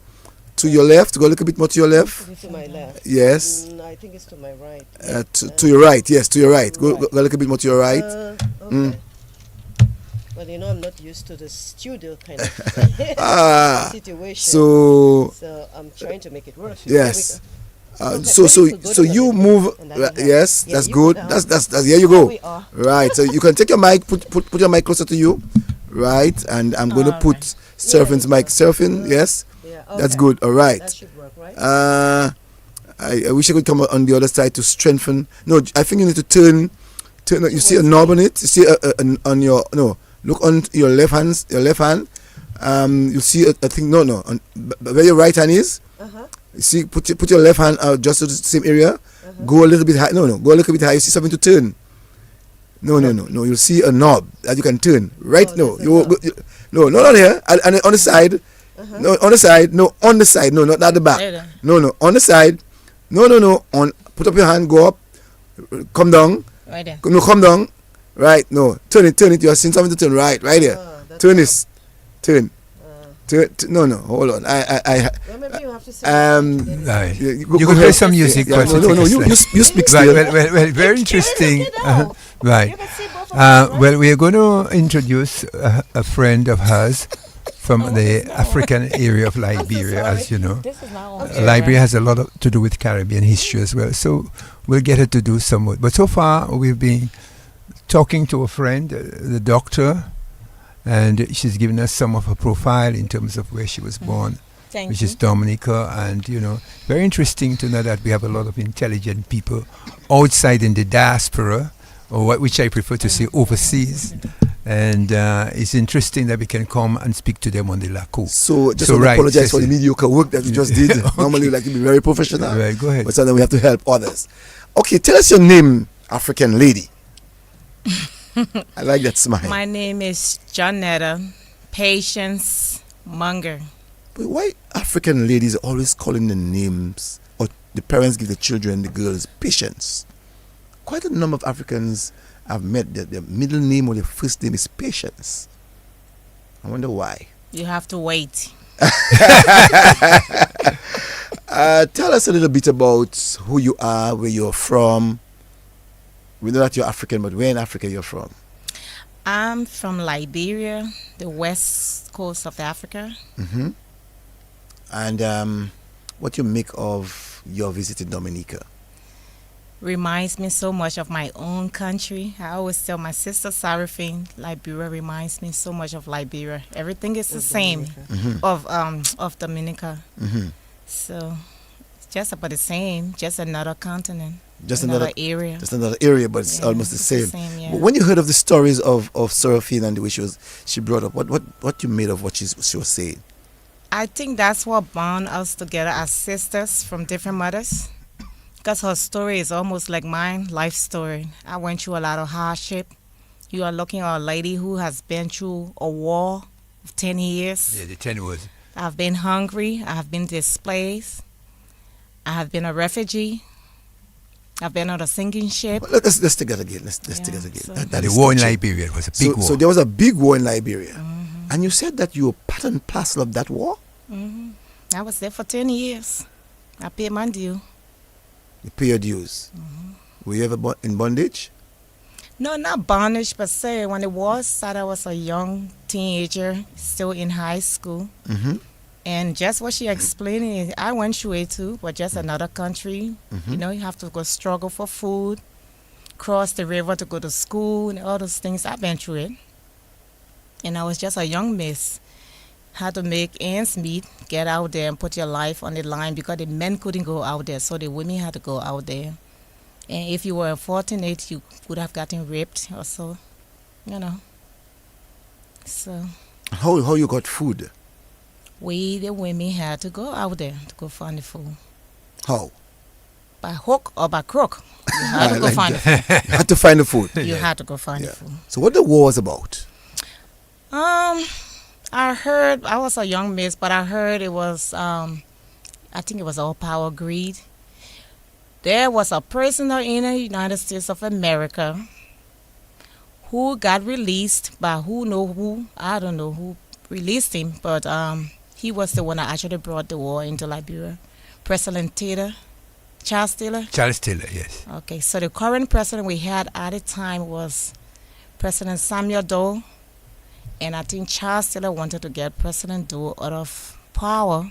to your left. Go a little bit more to your left. To my left. Yes. I think it's to my right. To your right. Yes, to your right. Go a little bit more to your right. Okay. Well, I'm not used to the studio kind of situation. So I'm trying to make it work. Yes. So you move. Yes, that's good. That's here you go. Right. So you can take your mic, put your mic closer to you. Right. And I'm going to put Seraphine's mic. Seraphine, yes. Yeah, that's good. All right. That should work, right? I wish I could come on the other side to strengthen. No, I think you need to turn. You see a knob on it. You see on your look on your left hand. You see a thing. No. Where your right hand is. You see, put your left hand just to the same area. Go a little bit high. No. Go a little bit high. You see something to turn. No. You'll see a knob that you can turn. Right? No, not here. And on the side. No, on the side. No, on the side. No, not at the back. No, on the side. No. On. Put up your hand. Go up. Come down. Right there. No, come down. Right. No. Turn it. You are seeing something to turn. Right there. Turn this. Turn. No, hold on. Well, maybe you have to say Right. Go You could play some music. Yeah, no, you speak Right, still. well, very interesting. Right. Well, we are going to introduce a friend of hers from the African area of Liberia, as you know. Liberia has a lot to do with Caribbean history as well. So we'll get her to do some more. But so far, we've been talking to a friend, the doctor, and she's given us some of her profile in terms of where she was born, which is Dominica. And, very interesting to know that we have a lot of intelligent people outside in the diaspora, or which I prefer to say overseas. And it's interesting that we can come and speak to them on the Lakou. So just want to apologize for the mediocre work that we just did. Okay. Normally we like to be very professional. Right, go ahead. But sometimes we have to help others. Okay, tell us your name, African lady. I like that smile. My name is Jonetta Patience Munger. But why African ladies are always calling the names, or the parents give the children, the girls, Patience? Quite a number of Africans I've met, their middle name or their first name is Patience. I wonder why. You have to wait. Tell us a little bit about who you are, where you're from. We know that you're African, but where in Africa you're from? I'm from Liberia, the west coast of Africa. Mm-hmm. And what you make of your visit in Dominica? Reminds me so much of my own country. I always tell my sister Seraphine, Liberia reminds me so much of Liberia. Everything is the same of Dominica. Mm-hmm. So it's just about the same, just another continent. Just another area. Just another area, but it's almost the same. Yeah. But when you heard of the stories of Seraphine and the way she brought up, what you made of what she was saying? I think that's what bound us together as sisters from different mothers. Because her story is almost like mine, life story. I went through a lot of hardship. You are looking at a lady who has been through a war of 10 years. Yeah, the 10 was. I've been hungry. I have been displaced. I have been a refugee. I've been on a sinking ship. Well, let's take that again. Let's take that again. So The war in Liberia was a big war. So there was a big war in Liberia. Mm-hmm. And you said that you were part and parcel of that war? Mm-hmm. I was there for 10 years. I paid my due. You pay your dues. Mm-hmm. Were you ever in bondage? No, not bondage per se. When the war started, I was a young teenager, still in high school. Mm-hmm. And just what she explained, I went through it too, but just another country. Mm-hmm. You have to go struggle for food, cross the river to go to school, and all those things. I've been through it. And I was just a young miss. Had to make ends meet, get out there and put your life on the line because the men couldn't go out there, so the women had to go out there. And if you were unfortunate, you would have gotten raped or so, So. How you got food? We, the women, had to go out there to go find the food. How? By hook or by crook. You had to go find the food. You had to find the food. You had to go find the food. So what the war was about? I heard, I was a young miss, but I heard it was, I think it was all power greed. There was a prisoner in the United States of America who got released by who, I don't know who released him, but he was the one that actually brought the war into Liberia. President Taylor, Charles Taylor? Charles Taylor, yes. Okay, so the current president we had at the time was President Samuel Doe. And I think Charles Taylor wanted to get President Doe out of power.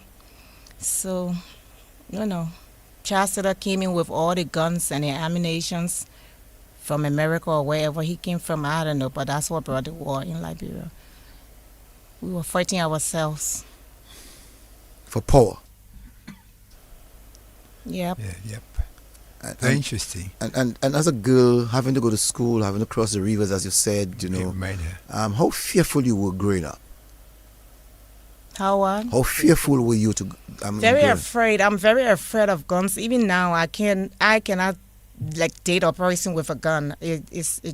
So, Charles Taylor came in with all the guns and the ammunitions from America or wherever he came from. I don't know, but that's what brought the war in Liberia. We were fighting ourselves. For power? Yep. Yeah, yep. Very interesting. And as a girl, having to go to school, having to cross the rivers, as you said, how fearful you were growing up? How what? How fearful were you to? Very afraid. I'm very afraid of guns. Even now, I cannot date a person with a gun. It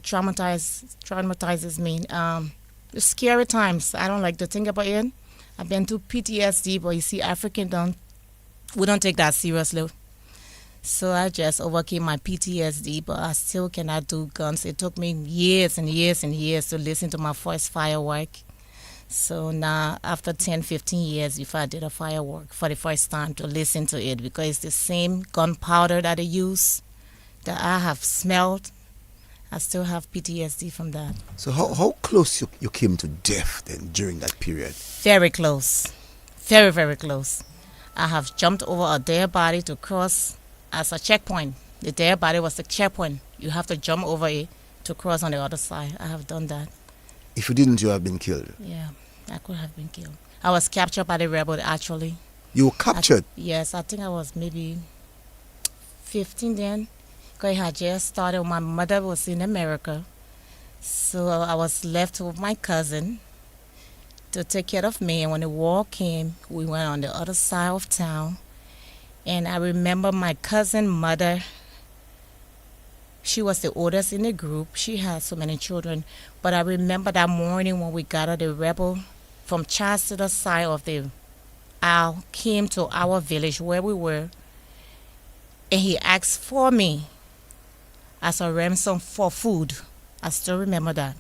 traumatizes me. It's scary times. I don't like to think about it. I've been through PTSD, but you see, we don't take that seriously. So I just overcame my PTSD, but I still cannot do guns. It took me years and years and years to listen to my first firework. So now, after 10, 15 years, if I did a firework for the first time to listen to it, because it's the same gunpowder that they use that I have smelled, I still have PTSD from that. So how close you came to death then during that period? Very close. Very, very close. I have jumped over a dead body to cross as a checkpoint. The dead body was the checkpoint. You have to jump over it to cross on the other side. I have done that. If you didn't, you have been killed. Yeah, I could have been killed. I was captured by the rebel, actually. You were captured? Yes, I think I was maybe 15 then. Because I had just started. My mother was in America. So I was left with my cousin to take care of me. And when the war came, we went on the other side of town. And I remember my cousin mother. She was the oldest in the group. She had so many children. But I remember that morning when we got out, the rebel from Charles to the side of the aisle came to our village where we were. And he asked for me as a ransom for food. I still remember that.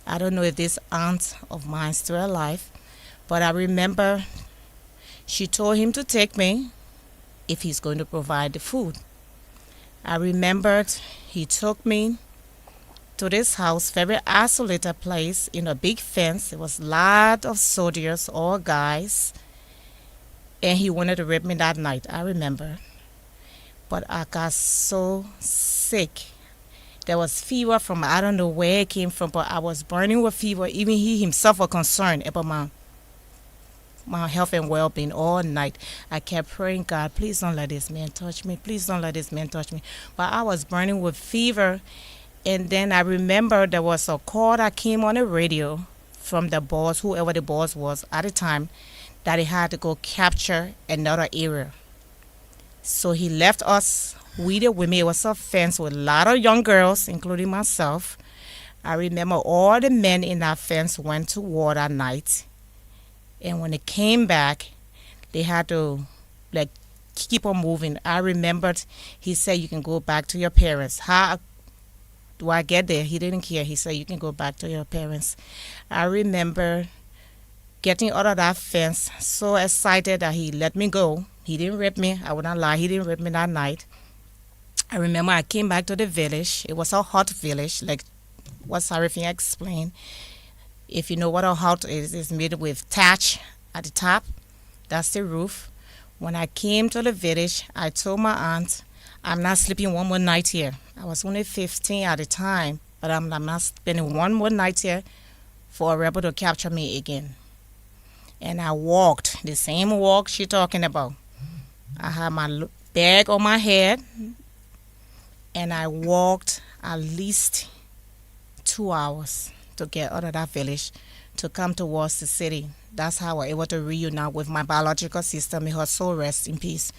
I don't know if this aunt of mine is still alive. But I remember she told him to take me if he's going to provide the food. I remembered he took me to this house, very isolated place in a big fence. There was a lot of soldiers, all guys. And he wanted to rape me that night, I remember. But I got so sick. There was fever from, I don't know where it came from, but I was burning with fever. Even he himself was concerned about my health and well-being all night. I kept praying, God, please don't let this man touch me. Please don't let this man touch me. But I was burning with fever. And then I remember there was a call that came on the radio from the boss, whoever the boss was at the time, that he had to go capture another area. So he left us, we the women. It was a fence with a lot of young girls, including myself. I remember all the men in that fence went to war that night. And when they came back, they had to keep on moving. I remembered he said, you can go back to your parents. How do I get there? He didn't care. He said, you can go back to your parents. I remember getting out of that fence, so excited that he let me go. He didn't rape me. I would not lie. He didn't rape me that night. I remember I came back to the village. It was a hut village, like what Sarafina explained. If you know what a hut is, it's made with thatch at the top. That's the roof. When I came to the village, I told my aunt, I'm not sleeping one more night here. I was only 15 at the time, but I'm not spending one more night here for a rebel to capture me again. And I walked, the same walk she talking about. I had my bag on my head, and I walked at least 2 hours to get out of that village to come towards the city. That's how I was able to reunite with my biological sister, may her soul rest in peace,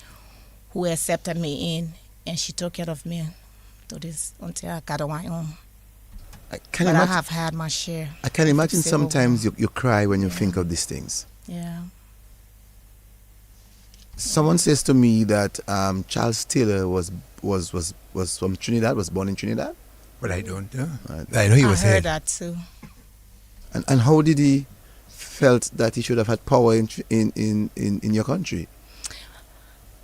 who accepted me in, and she took care of me to this until I got on my own. I have had my share. I can imagine sometimes you cry when you think of these things. Yeah. Someone says to me that Charles Taylor was from Trinidad, was born in Trinidad. But I don't know. I know he was here. I heard that too. And how did he felt that he should have had power in your country?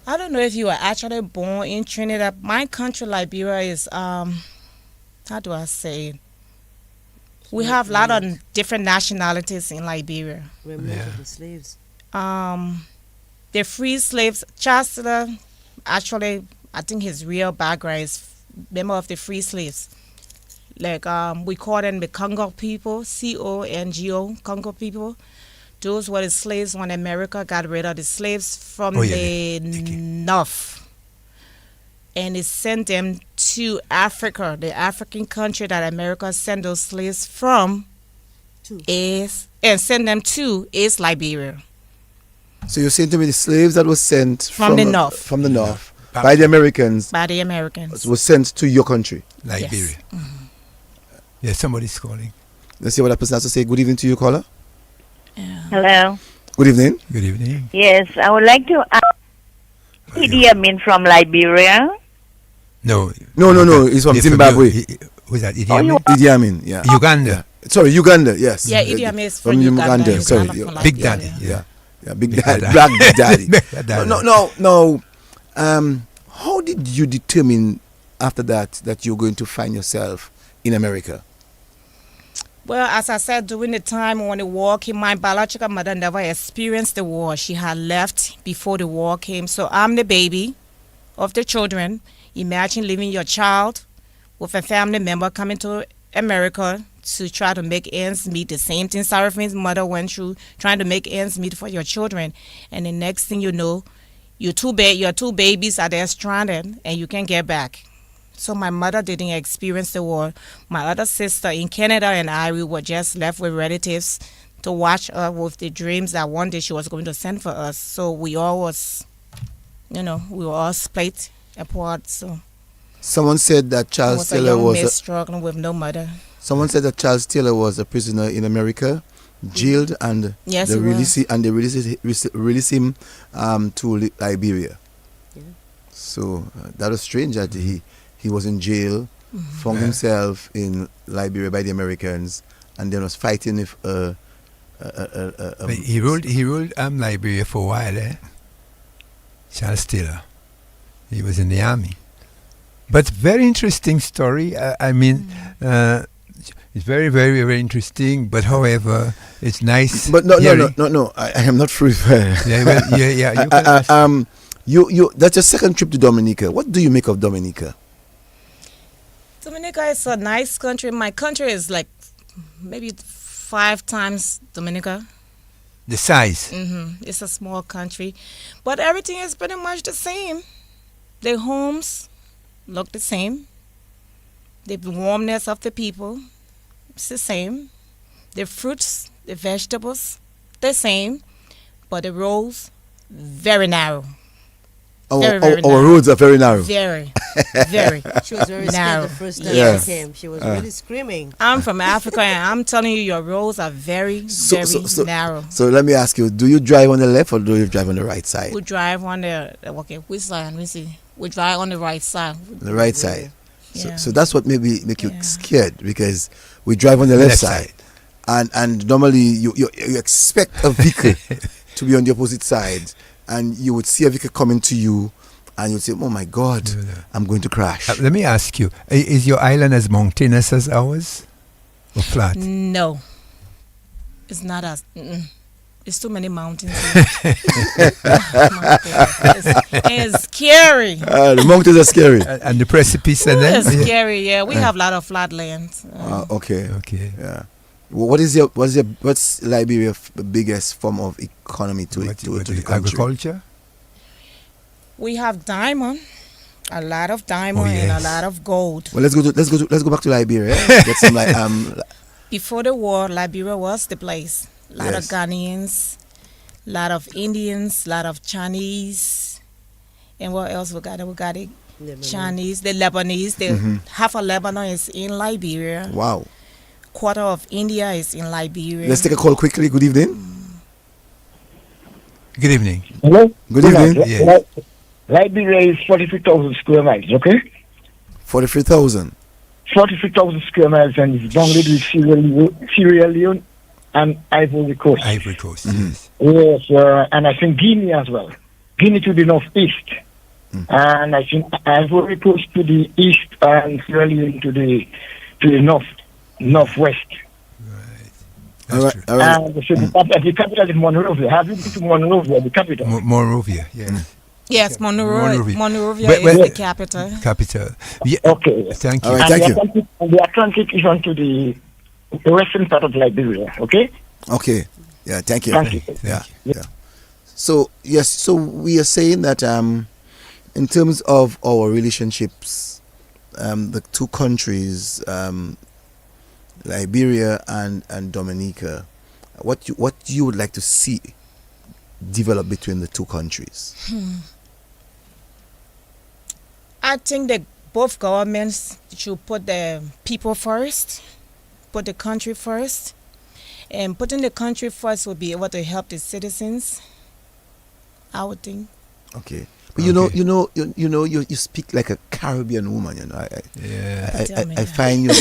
I don't know if you were actually born in Trinidad. My country, Liberia, is how do I say it? We have a lot of different nationalities in Liberia. Remember the slaves. The free slaves. Charles Taylor, actually, I think his real background is member of the free slaves. Like we call them the Congo people, C-O-N-G-O, Congo people. Those were the slaves when America got rid of the slaves from the north. And it sent them to Africa. The African country that America sent those slaves from is Liberia. So you're saying to me the slaves that were sent from the north. From the north. By the Americans. By the Americans. Was sent to your country. Liberia. Yes. Mm-hmm. Yeah, somebody's calling. Let's see what that person has to say. Good evening to you, caller. Yeah. Hello. Good evening. Good evening. Yes, I would like to ask Idi Amin from Liberia. No. He's from Zimbabwe. Who's that? Idi Amin? Idi Amin, yeah. Uganda. Sorry, Uganda. Yes. Yeah, Idi Amin is from Uganda. He's Sorry, not from Big Liberia. Daddy. yeah, Big Daddy, Black Daddy. No. How did you determine after that you're going to find yourself in America? Well, as I said, during the time when the war came, my biological mother never experienced the war. She had left before the war came. So I'm the baby of the children. Imagine leaving your child with a family member coming to America to try to make ends meet. The same thing Sarafim's mother went through, trying to make ends meet for your children. And the next thing you know, your two babies are there stranded and you can't get back. So my mother didn't experience the war. My other sister in Canada and I, we were just left with relatives to watch her with the dreams that one day she was going to send for us. So we all was, we were all split apart. So someone said that Charles a Taylor young was miss struggling with no mother. Someone said that Charles Taylor was a prisoner in America, jailed, and Yes, they he was. released him to Liberia. Yeah. So that was strange that he was in jail, found himself in Liberia by the Americans, and then was fighting with But he ruled Liberia for a while, Charles Taylor. He was in the army. But very interesting story. It's very, very, very interesting. But however, it's nice. But no. I am not free. You that's your second trip to Dominica. What do you make of Dominica? Dominica is a nice country. My country is like maybe 5 times Dominica. The size. It's a small country, but everything is pretty much the same. The homes look the same. The warmness of the people, it's the same. The fruits, the vegetables, the same. But the roads, very narrow. Our roads are very narrow. Very. She was very scared the first time she came. She was really screaming. I'm from Africa, and I'm telling you, your roads are very narrow. So let me ask you, do you drive on the left or do you drive on the right side? We drive on which side? Let me see. We drive on the right side. The right side. Yeah. So that's what maybe make you scared, because we drive on the left side. And normally you expect a vehicle to be on the opposite side, and you would see a vehicle coming to you, and you'd say, oh my God, I'm going to crash. Let me ask you, is your island as mountainous as ours? Or flat? No. It's not as... It's too many mountains. It's scary. The mountains are scary. And the precipice and then? It's scary, yeah. We have a lot of flat lands. Okay. Yeah. What's Liberia's biggest form of economy to the country? Agriculture? We have diamond, a lot of diamond and a lot of gold. Well, let's go back to Liberia. Get some Before the war, Liberia was the place. A lot of Ghanaians, a lot of Indians, a lot of Chinese, and what else we got? We got the Chinese, the Lebanese. Half of Lebanon is in Liberia. Wow. Quarter of India is in Liberia. Let's take a call quickly. Good evening. Good evening. Hello? Good evening. Yeah. Liberia is 43,000 square miles, okay? 43,000. 43,000 square miles, and it's bounded with Sierra Leone and Ivory Coast. Ivory Coast, yes. Yes, and I think Guinea as well. Guinea to the northeast. And I think Ivory Coast to the east and Sierra Leone to the northwest. All right. And the capital is Monrovia. Have you been to Monrovia, the capital? Monrovia, yes. Yes, Monrovia is the capital. Yeah. Okay. Thank you. All right, thank you. The Atlantic is onto the western part of Liberia, okay? Okay. Yeah, thank you. Thank you. Yeah. So, yes, so we are saying that in terms of our relationships, the two countries, Liberia and Dominica, what you would like to see develop between the two countries? I think that both governments should put the people first, put the country first, and putting the country first will be able to help the citizens, I would think. Okay. But you speak like a Caribbean woman. I find you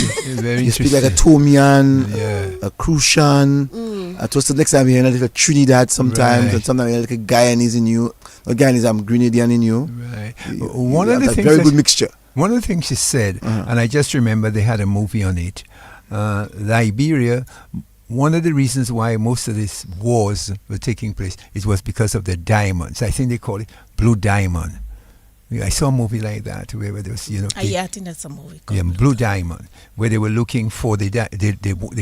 speak like a Tomian, a Crucian. To the next time you hear a little Trinidad sometimes, and sometimes you hear like a Guyanese in you. Or Guyanese, Grenadian in you. Right. One of the things very good mixture. One of the things she said, and I just remember they had a movie on it. Liberia. One of the reasons why most of these wars were taking place, it was because of the diamonds. I think they call it Blue Diamond. I saw a movie like that where there was, I think that's a movie called Blue Diamond, where they were looking for they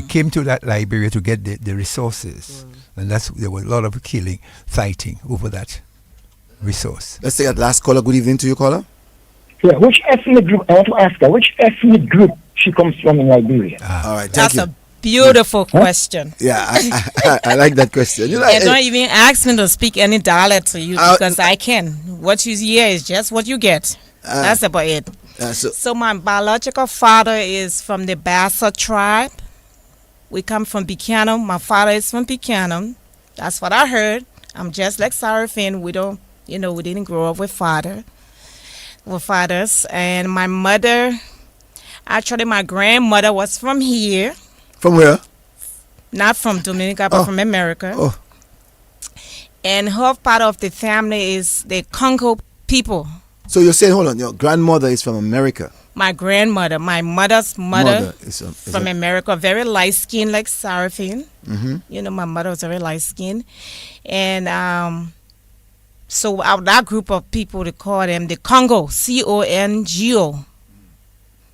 came to that Liberia to get the resources, and there was a lot of fighting over that resource. Let's take that last caller. Good evening to you, caller. Yeah, which ethnic group? I want to ask her which ethnic group she comes from in Liberia. All right, thank you. Beautiful question. Yeah, I like that question. Don't even ask me to speak any dialect to you because I can. What you hear is just what you get. That's about it. So my biological father is from the Bassa tribe. We come from Buchanan. My father is from Buchanan. That's what I heard. I'm just like Sarah Finn. We don't, we didn't grow up with fathers. And my mother, actually my grandmother was from here. From where? Not from Dominica, but from America. Oh. And her part of the family is the Congo people. So you're saying, hold on, your grandmother is from America? My grandmother, my mother's mother is from America, very light skinned like Seraphine. Mm-hmm. My mother was very light skinned. And so that group of people, they call them the Congo, Congo.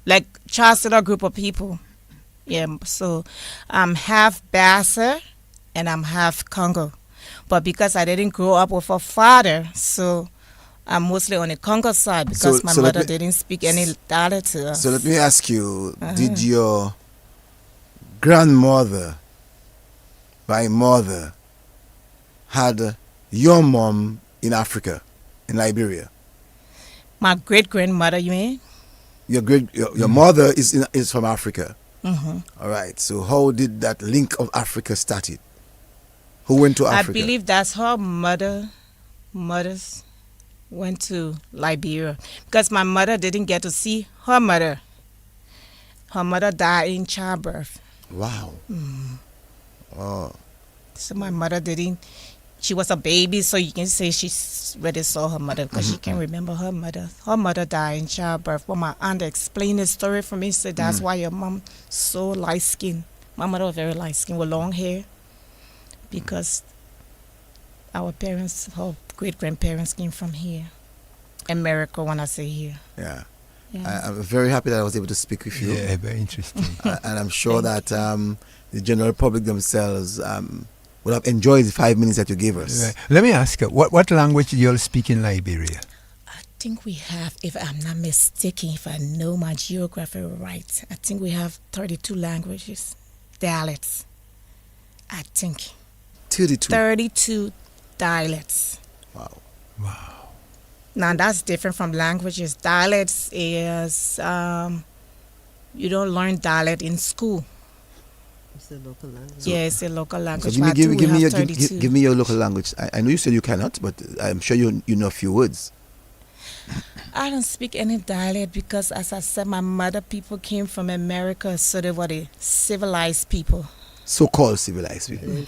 Like Chancellor group of people. Yeah, so I'm half Bassa and I'm half Congo. But because I didn't grow up with a father, so I'm mostly on the Congo side because my mother didn't speak any dialect to us. So let me ask you, did your grandmother, by mother, had your mom in Africa, in Liberia? My great-grandmother, you mean? Your mother is from Africa. Mm-hmm. All right. So how did that link of Africa started? Who went to Africa? I believe that's her mothers went to Liberia because my mother didn't get to see her mother. Her mother died in childbirth. Wow. Mm. Oh. So my mother didn't. She was a baby, so you can say she already saw her mother because she can't remember her mother. Her mother died in childbirth. But my aunt explained the story for me. Said that's why your mom so light skinned. My mother was very light skinned with long hair because our parents, her great grandparents came from here, America. When I say here, yeah. I'm very happy that I was able to speak with you. Yeah, very interesting. And I'm sure that the general public themselves would have enjoyed the 5 minutes that you gave us. Right. Let me ask you, what language do you all speak in Liberia? I think we have, if I'm not mistaken, if I know my geography right, I think we have 32 languages, dialects. I think. 32 dialects. Wow. Now that's different from languages. Dialects is, you don't learn dialect in school. It's a local language. Yeah, it's a local language. So give me your local language. I know you said you cannot, but I'm sure you know a few words. I don't speak any dialect because, as I said, my mother people came from America, so they were the civilized people. So-called civilized people.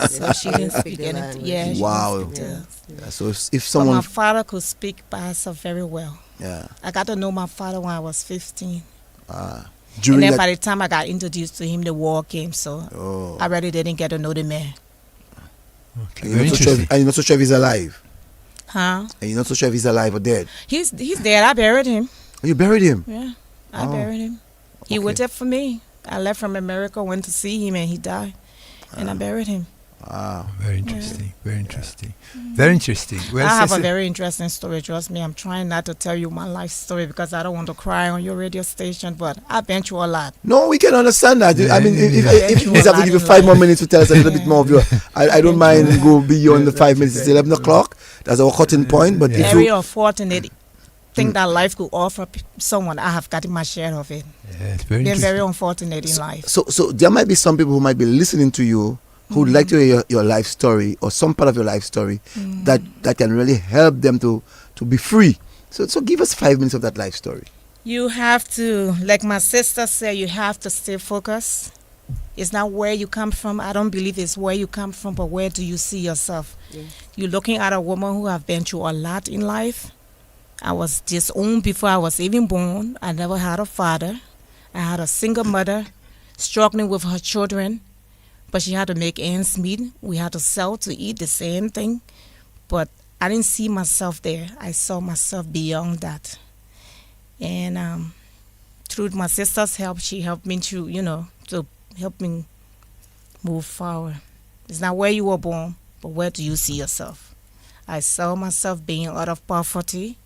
So she didn't speak anything. Yeah. Wow. Yeah. So if someone... But my father could speak Bassa very well. Yeah. I got to know my father when I was 15. And then by the time I got introduced to him, the war came, so I really didn't get to know the man. Okay. And you're not so sure if he's alive? Huh? And you're not so sure if he's alive or dead? He's dead. I buried him. Oh, you buried him? Yeah, I buried him. He waited for me. I left from America, went to see him, and he died. And I buried him. Very interesting. Very interesting. Very interesting. Well, I have a very interesting story. Trust me, I'm trying not to tell you my life story because I don't want to cry on your radio station, but I've been through a lot. No, we can understand that. I mean, if you have to give you 5 more minutes to tell us a little bit more of your... I don't mind go beyond the 5 minutes. It's 11 o'clock. That's our cutting point. But very unfortunate thing that life could offer someone, I have gotten my share of it. Yeah, it's very very unfortunate in life. So there might be some people who might be listening to you who would like to hear your life story or some part of your life story that can really help them to to be free. So give us 5 minutes of that life story. You have to, like my sister said, you have to stay focused. It's not where you come from. I don't believe it's where you come from, but where do you see yourself? Yeah. You're looking at a woman who have been through a lot in life. I was disowned before I was even born. I never had a father. I had a single mother struggling with her children, but she had to make ends meet. We had to sell to eat the same thing, but I didn't see myself there. I saw myself beyond that. And through my sister's help, she helped me to help me move forward. It's not where you were born, but where do you see yourself? I saw myself being out of poverty.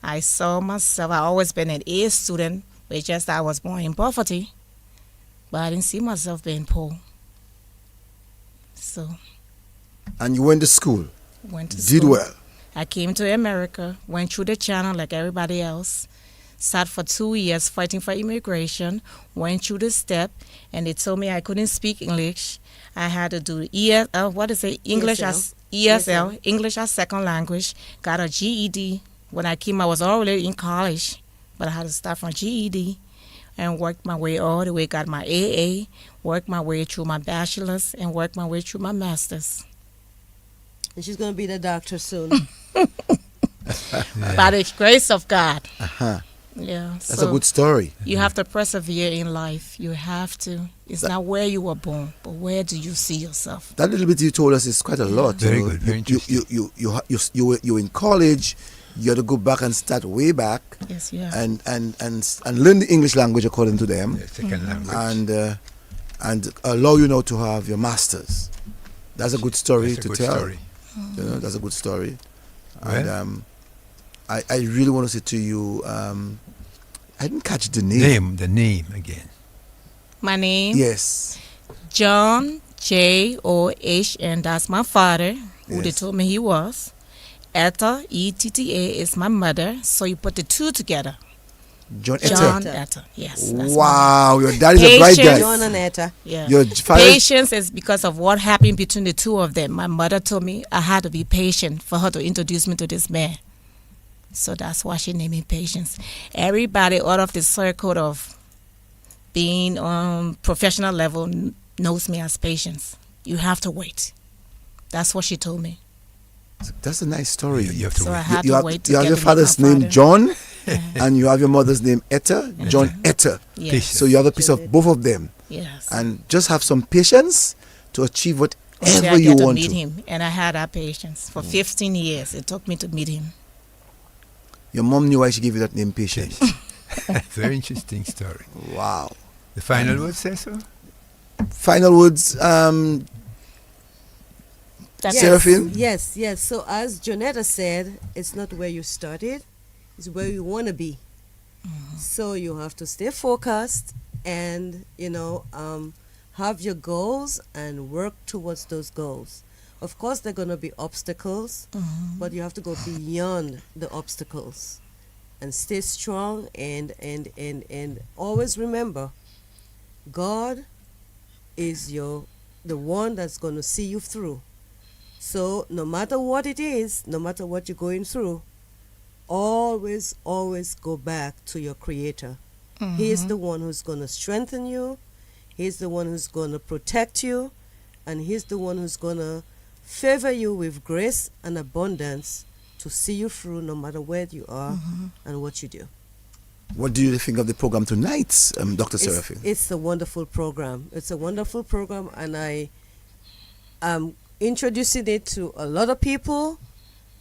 I always been an A student, but just that I was born in poverty, but I didn't see myself being poor. So. And you went to school? Did well? I came to America, went through the channel like everybody else, sat for 2 years fighting for immigration, went through the step, and they told me I couldn't speak English. I had to do English as ESL, English as second language, got a GED. When I came, I was already in college, but I had to start from GED and worked my way all the way, got my AA, worked my way through my bachelor's, and worked my way through my master's. And she's going to be the doctor soon. By the grace of God. Uh-huh. Yeah. That's a good story. You have to persevere in life. You have to. It's not where you were born, but where do you see yourself? That little bit you told us is quite a lot. Very good. Very interesting. You were in college. You had to go back and start way back. Yes, yeah. And learn the English language according to them. The second language. And allow you now to have your masters. That's a good story to tell. Story. You know, that's a good story. Well, And I really want to say to you, I didn't catch the name. The name again. My name? Yes. John John. That's my father, who they told me he was. Etta, Etta, is my mother. So you put the two together. John Etta. Yes. Wow, your dad is a bright guy. John and Etta. Yeah. Your Patience is because of what happened between the two of them. My mother told me I had to be patient for her to introduce me to this man. So that's why she named me Patience. Everybody out of the circle of being on professional level knows me as Patience. You have to wait. That's what she told me. That's a nice story. You have to so wait. I had you to have, wait. You have your father's name, John, and you have your mother's name, Etta. John Etta. Yes. So you have a piece of both of them. Yes. And just have some patience to achieve Until whatever I you get want to to. meet him, and I had that patience for 15 years. It took me to meet him. Your mom knew why she gave you that name, Patience. Very interesting story. Wow. The final word, Cecil? Final words, Seraphine? Yes. So as Jonetta said, it's not where you started, it's where you want to be. So you have to stay focused and, have your goals and work towards those goals. Of course, there are going to be obstacles, but you have to go beyond the obstacles and stay strong and always remember, God is the one that's going to see you through. So no matter what it is, no matter what you're going through, always go back to your Creator. He is the one who's going to strengthen you. He's the one who's going to protect you. And He's the one who's going to favor you with grace and abundance to see you through no matter where you are and what you do. What do you think of the program tonight, Dr. Seraphine? It's a wonderful program. It's a wonderful program, and I am introducing it to a lot of people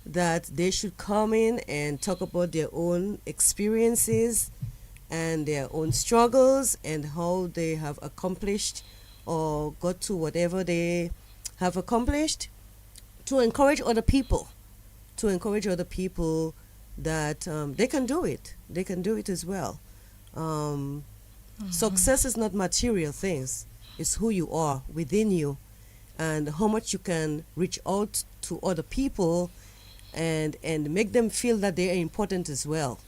that they should come in and talk about their own experiences and their own struggles and how they have accomplished or got to whatever they have accomplished, to encourage other people that they can do it. They can do it as well. Success is not material things. It's who you are within you and how much you can reach out to other people and make them feel that they are important as well.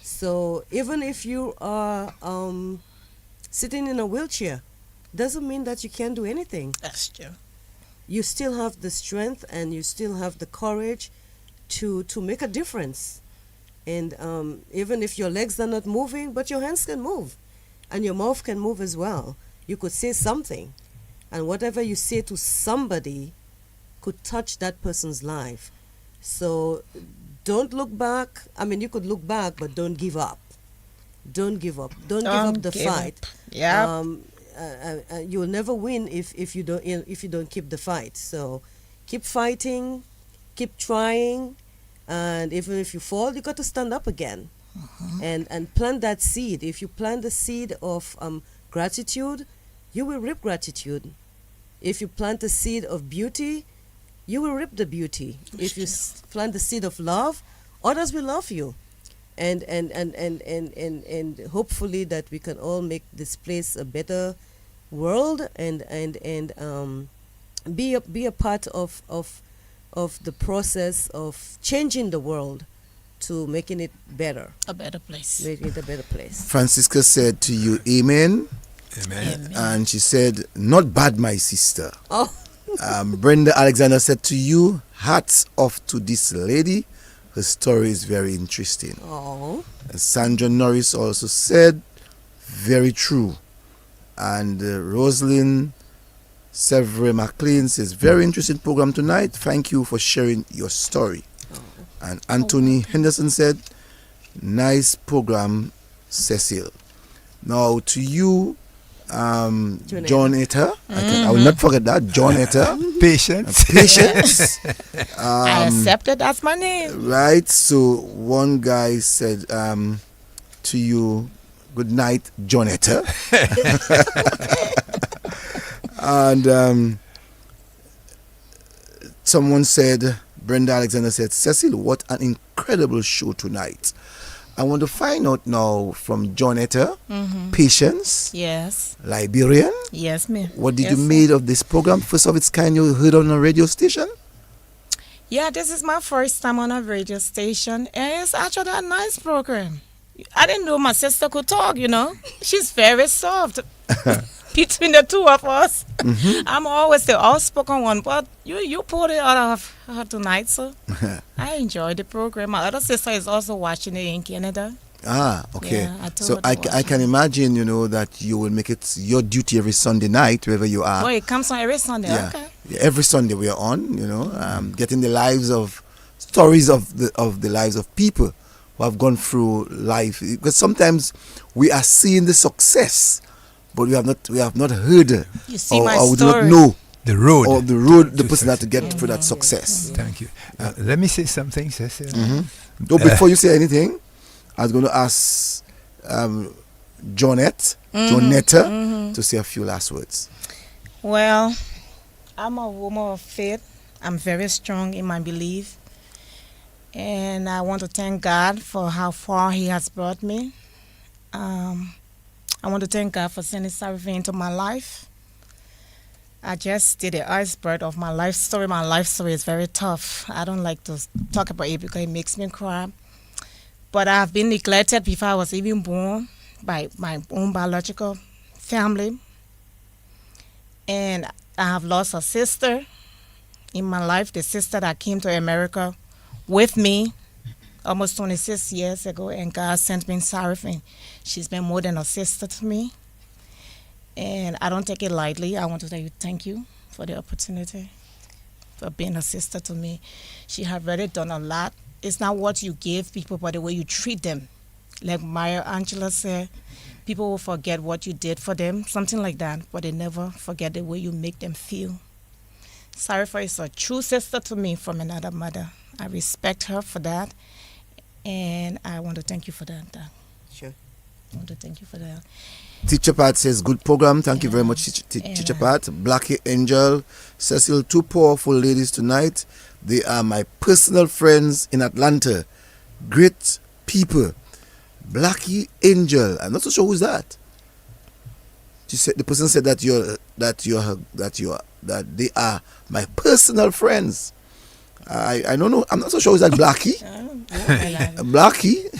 So even if you are sitting in a wheelchair, doesn't mean that you can't do anything. That's true. You still have the strength and you still have the courage to make a difference. And even if your legs are not moving, but your hands can move, and your mouth can move as well. You could say something, and whatever you say to somebody could touch that person's life. So don't look back. I mean, you could look back, but don't give up. Don't give up. Don't give up the fight. Yeah. You will never win if you don't keep the fight. So keep fighting, keep trying, and even if you fall, you got to stand up again, and plant that seed. If you plant the seed of gratitude, you will reap gratitude. If you plant the seed of beauty, you will reap the beauty. If you plant the seed of love, others will love you. And hopefully that we can all make this place a better world, and be a part of the process of changing the world to making it better. A better place. Making it a better place. Francisca said to you, Amen. Amen. And she said, not bad, my sister. Oh. Brenda Alexander said to you, hats off to this lady. Her story is very interesting. Oh. And Sandra Norris also said, very true. And Rosalind Sevre McLean says, very interesting program tonight. Thank you for sharing your story. Oh. And Anthony Henderson said, nice program, Cecil. Now to you, John Etter. I will not forget that. John Etter. Patience. Patience. I accept it. That's my name. Right. So one guy said to you, good night, John Etter. And someone said, Brenda Alexander said, Cecil, what an incredible show tonight. I want to find out now from John Etter, Patience, Yes. Liberian. Yes, ma'am. What did Yes, you sir. make of this program? First of its kind you heard on a radio station? Yeah, this is my first time on a radio station, and it's actually a nice program. I didn't know my sister could talk, you know. She's very soft. Between the two of us, I'm always the outspoken one, but you pulled it out of her tonight, so I enjoyed the program. My other sister is also watching it in Canada. Ah, okay. Yeah, I told So her to I watch can imagine, you know, that you will make it your duty every Sunday night, wherever you are. Oh, it comes on every Sunday, Yeah. okay. Yeah, every Sunday we are on, you know, getting the lives of stories of the lives of people who have gone through life. Because sometimes we are seeing the success, but we have not heard You see or, my or we do not story. know The road. or the road the person had to get through that success. Thank you. Let me say something, Cecil. Though before you say anything, I was going to ask Jonetta to say a few last words. Well, I'm a woman of faith. I'm very strong in my belief. And I want to thank God for how far He has brought me. I want to thank God for sending Sarifin into my life. I just did the iceberg of my life story. My life story is very tough. I don't like to talk about it because it makes me cry. But I've been neglected before I was even born by my own biological family. And I have lost a sister in my life, the sister that came to America with me almost 26 years ago, and God sent me Sarifin. She's been more than a sister to me, and I don't take it lightly. I want to tell you thank you for the opportunity, for being a sister to me. She has really done a lot. It's not what you give people, but the way you treat them. Like Maya Angelou said, people will forget what you did for them, something like that, but they never forget the way you make them feel. Sarifin is a true sister to me from another mother. I respect her for that, and I want to thank you for that. Sure. I want to thank you for that. Teacher Pat says, good program. Thank you very much, Teacher Pat. Blackie Angel, Cecil, two powerful ladies tonight. They are my personal friends in Atlanta. Great people. Blackie Angel. I'm not so sure who's that. She said the person said that they are my personal friends. I don't know. I'm not so sure who's that Blackie. Blackie.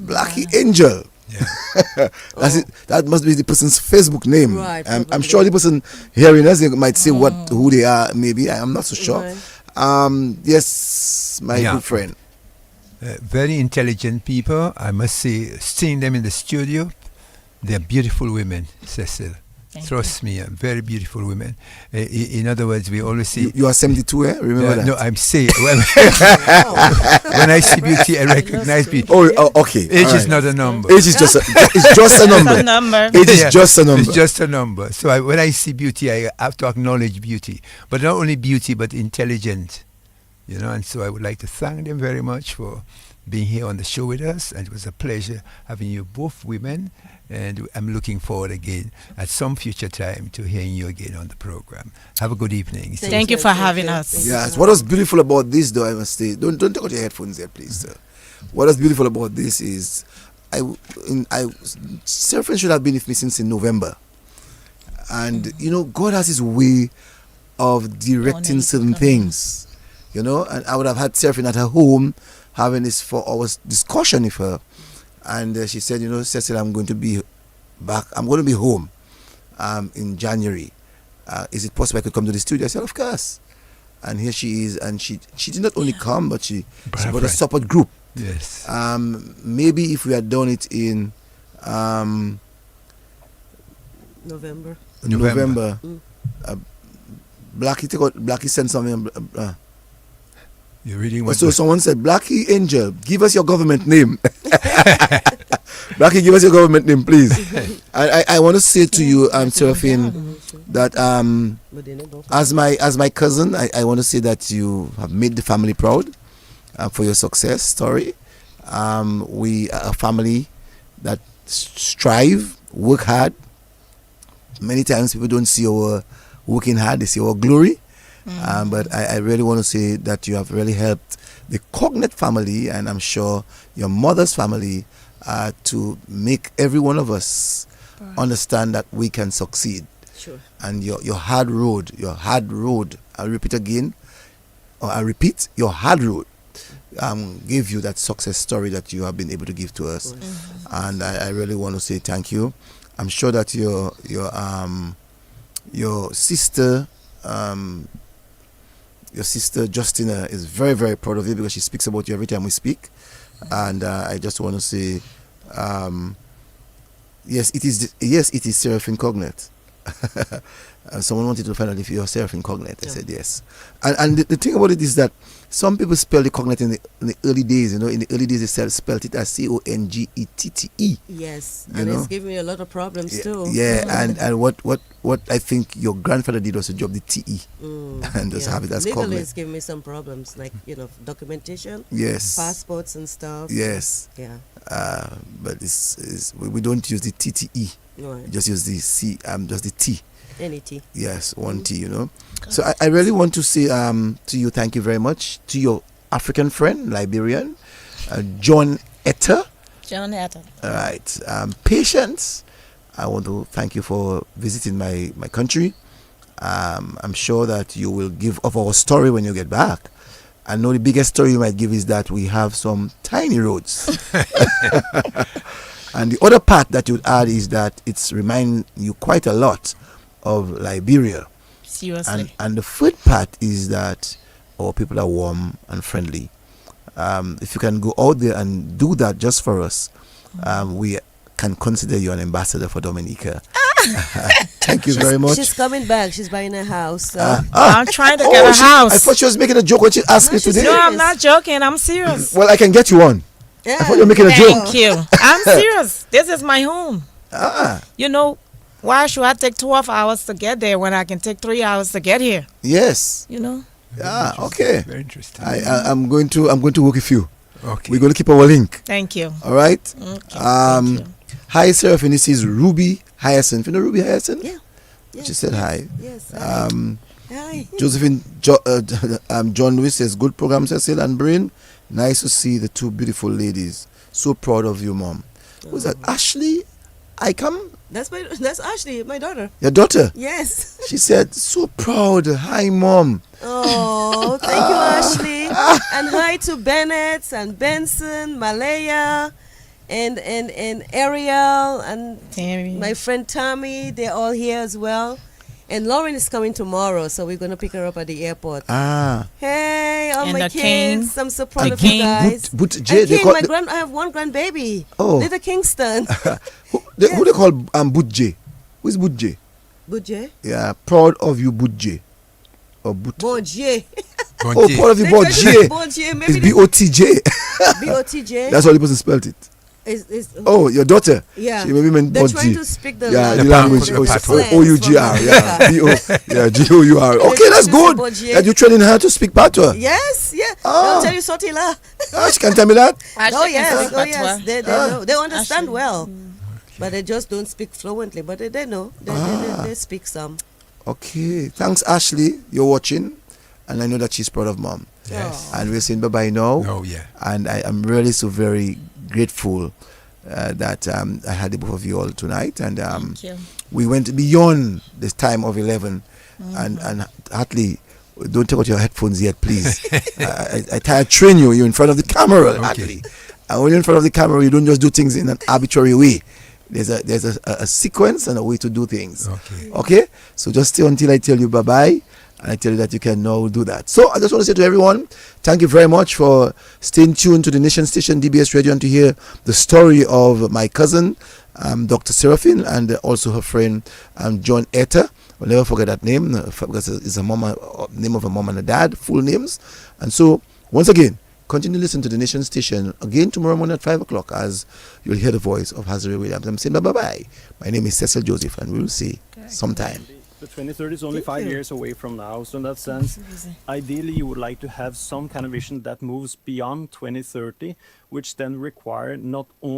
Blackie Angel. Yeah. That's it. That must be the person's Facebook name. Right, I'm sure the person hearing us might say who they are. Maybe I'm not so sure. Right. Yes, my Yeah. good friend. Very intelligent people. I must say, seeing them in the studio, they're beautiful women, Cecil. Trust me, very beautiful women. In other words, we always say... You are 72, eh? Remember that? No, I'm saying... when I see beauty, I recognize beauty. Okay. Age all is right. not a number. Age is just it's just a number. Age is just a number. It's just a number. So when I see beauty, I have to acknowledge beauty. But not only beauty, but intelligent. You know, and so I would like to thank them very much for being here on the show with us. And it was a pleasure having you both women. And I'm looking forward again at some future time to hearing you again on the program. Have a good evening. Thank you for having us. Yes. What was beautiful about this, though, I must say, don't take out your headphones there, please, sir. What was beautiful about this is, surfing should have been with me since in November, and you know, God has His way of directing certain things, you know. And I would have had surfing at her home, having this 4 hours discussion with her. And she said, you know, Cecil, I'm going to be back. I'm going to be home in January. Is it possible I could come to the studio? I said, of course. And here she is. And she did not only come, but she brought a support group. Yes. Maybe if we had done it in November. Blackie sent something. You really want So someone said, Blackie Angel, give us your government name. Blackie, give us your government name, please. I want to say to you, Seraphine, that as my cousin, I want to say that you have made the family proud for your success story. We are a family that strive, work hard. Many times people don't see our working hard, they see our glory. But I really want to say that you have really helped the Cognate family, and I'm sure your mother's family, to make every one of us understand that we can succeed. Sure. And your hard road, I'll repeat again, or I repeat, your hard road gave you that success story that you have been able to give to us. And I really want to say thank you. I'm sure that your sister, Justina, is very, very proud of you, because she speaks about you every time we speak. And I just want to say, yes, it is Seraphine Cognate. Someone wanted to find out if you're Seraphine Cognate. I said yes. And the thing about it is that some people spell the Cognate in the early days. You know, in the early days they spelled it as Congette. Yes, You and know? it's giving me a lot of problems too. Yeah, and what I think your grandfather did was to drop the TE and just have it as Legally, Cognate. it's giving me some problems, like, you know, documentation, Yes. passports and stuff. Yes. Yeah. But we don't use the TTE. Right. We just use the C. Just the T. Any T. Yes, one T. You know. So I really want to say to you, thank you very much to your African friend, Liberian, John Etta. John Etta. All right. Patience. I want to thank you for visiting my country. I'm sure that you will give of our story when you get back. I know the biggest story you might give is that we have some tiny roads. And the other part that you'd add is that it's remind you quite a lot of Liberia. Seriously. And the third part is that our people are warm and friendly. If you can go out there and do that just for us, we can consider you an ambassador for Dominica. Thank you very much. She's coming back. She's buying a house. So. I'm trying to get a house. I thought she was making a joke when she asked me today. No, I'm not joking. I'm serious. Well, I can get you one. Yeah. I thought you were making a joke. Thank you. I'm serious. This is my home. You know, why should I take 12 hours to get there when I can take 3 hours to get here? Yes. You know? Okay. Very interesting. I'm going to work with you. Okay. We're going to keep our link. Thank you. All right. Okay. Thank you. Hi, Seraphine. This is Ruby Hyacinth. You know Ruby Hyacinth? Yeah. She said hi. Yes. Hi. Josephine John Lewis says, good program, Cecil and Brain. Nice to see the two beautiful ladies. So proud of you, Mom. Who's that? Ashley? I come. That's Ashley, my daughter. Your daughter? Yes. She said, so proud. Hi, Mom. Oh, thank you, Ashley. And hi to Bennett and Benson, Malaya, and Ariel, and Tammy. my friend Tommy. They're all here as well. And Lauren is coming tomorrow, so we're going to pick her up at the airport. Ah. Hey, all And my the kids. king. I'm so proud The of you king. guys. But Jay, And they King, call I have one grandbaby. Oh. Little Kingston. who they call Budje? Who is Budje? Budje? Yeah, proud of you, Budje. Or Bonje. Oh, proud of you, Budje. Bonje. It's Maybe B-O-T-J. B-O-T-J. That's how the person spelled it. Oh, your daughter. Yeah. She maybe meant They're Budje. trying to speak the the language. language. The O-U-G-R. Yeah. G-O-U-R. Okay, that's good. That you're training her to speak Patois. Yes, yeah. Ah. They'll tell you Sotila. She can tell me that? Oh yes, oh yes. Patois. They know. They understand well, but they just don't speak fluently. But they know. They speak some. Okay. Thanks, Ashley. You're watching. And I know that she's proud of mom. Yes. And we're saying bye-bye now. Oh, yeah. And I'm really so very grateful that I had the both of you all tonight. And Thank you. we went beyond this time of 11. And Hartley, don't take out your headphones yet, please. I train you. You're in front of the camera, Hartley. And when you're in front of the camera, you don't just do things in an arbitrary way. There's a sequence and a way to do things. Okay? So just stay until I tell you bye-bye. And I tell you that you can now do that. So I just want to say to everyone, thank you very much for staying tuned to the Nation Station, DBS Radio, and to hear the story of my cousin, Dr. Seraphine, and also her friend, John Etta. I'll never forget that name because it's a name of a mom and a dad, full names. And so, once again, continue to listen to the Nation Station again tomorrow morning at 5 o'clock as you'll hear the voice of Hazari Williams. I'm saying bye-bye. My name is Cecil Joseph, and we will see sometime. The 23rd is only 5 years away from now, so in that sense, ideally you would like to have some kind of vision that moves beyond 2030, which then require not only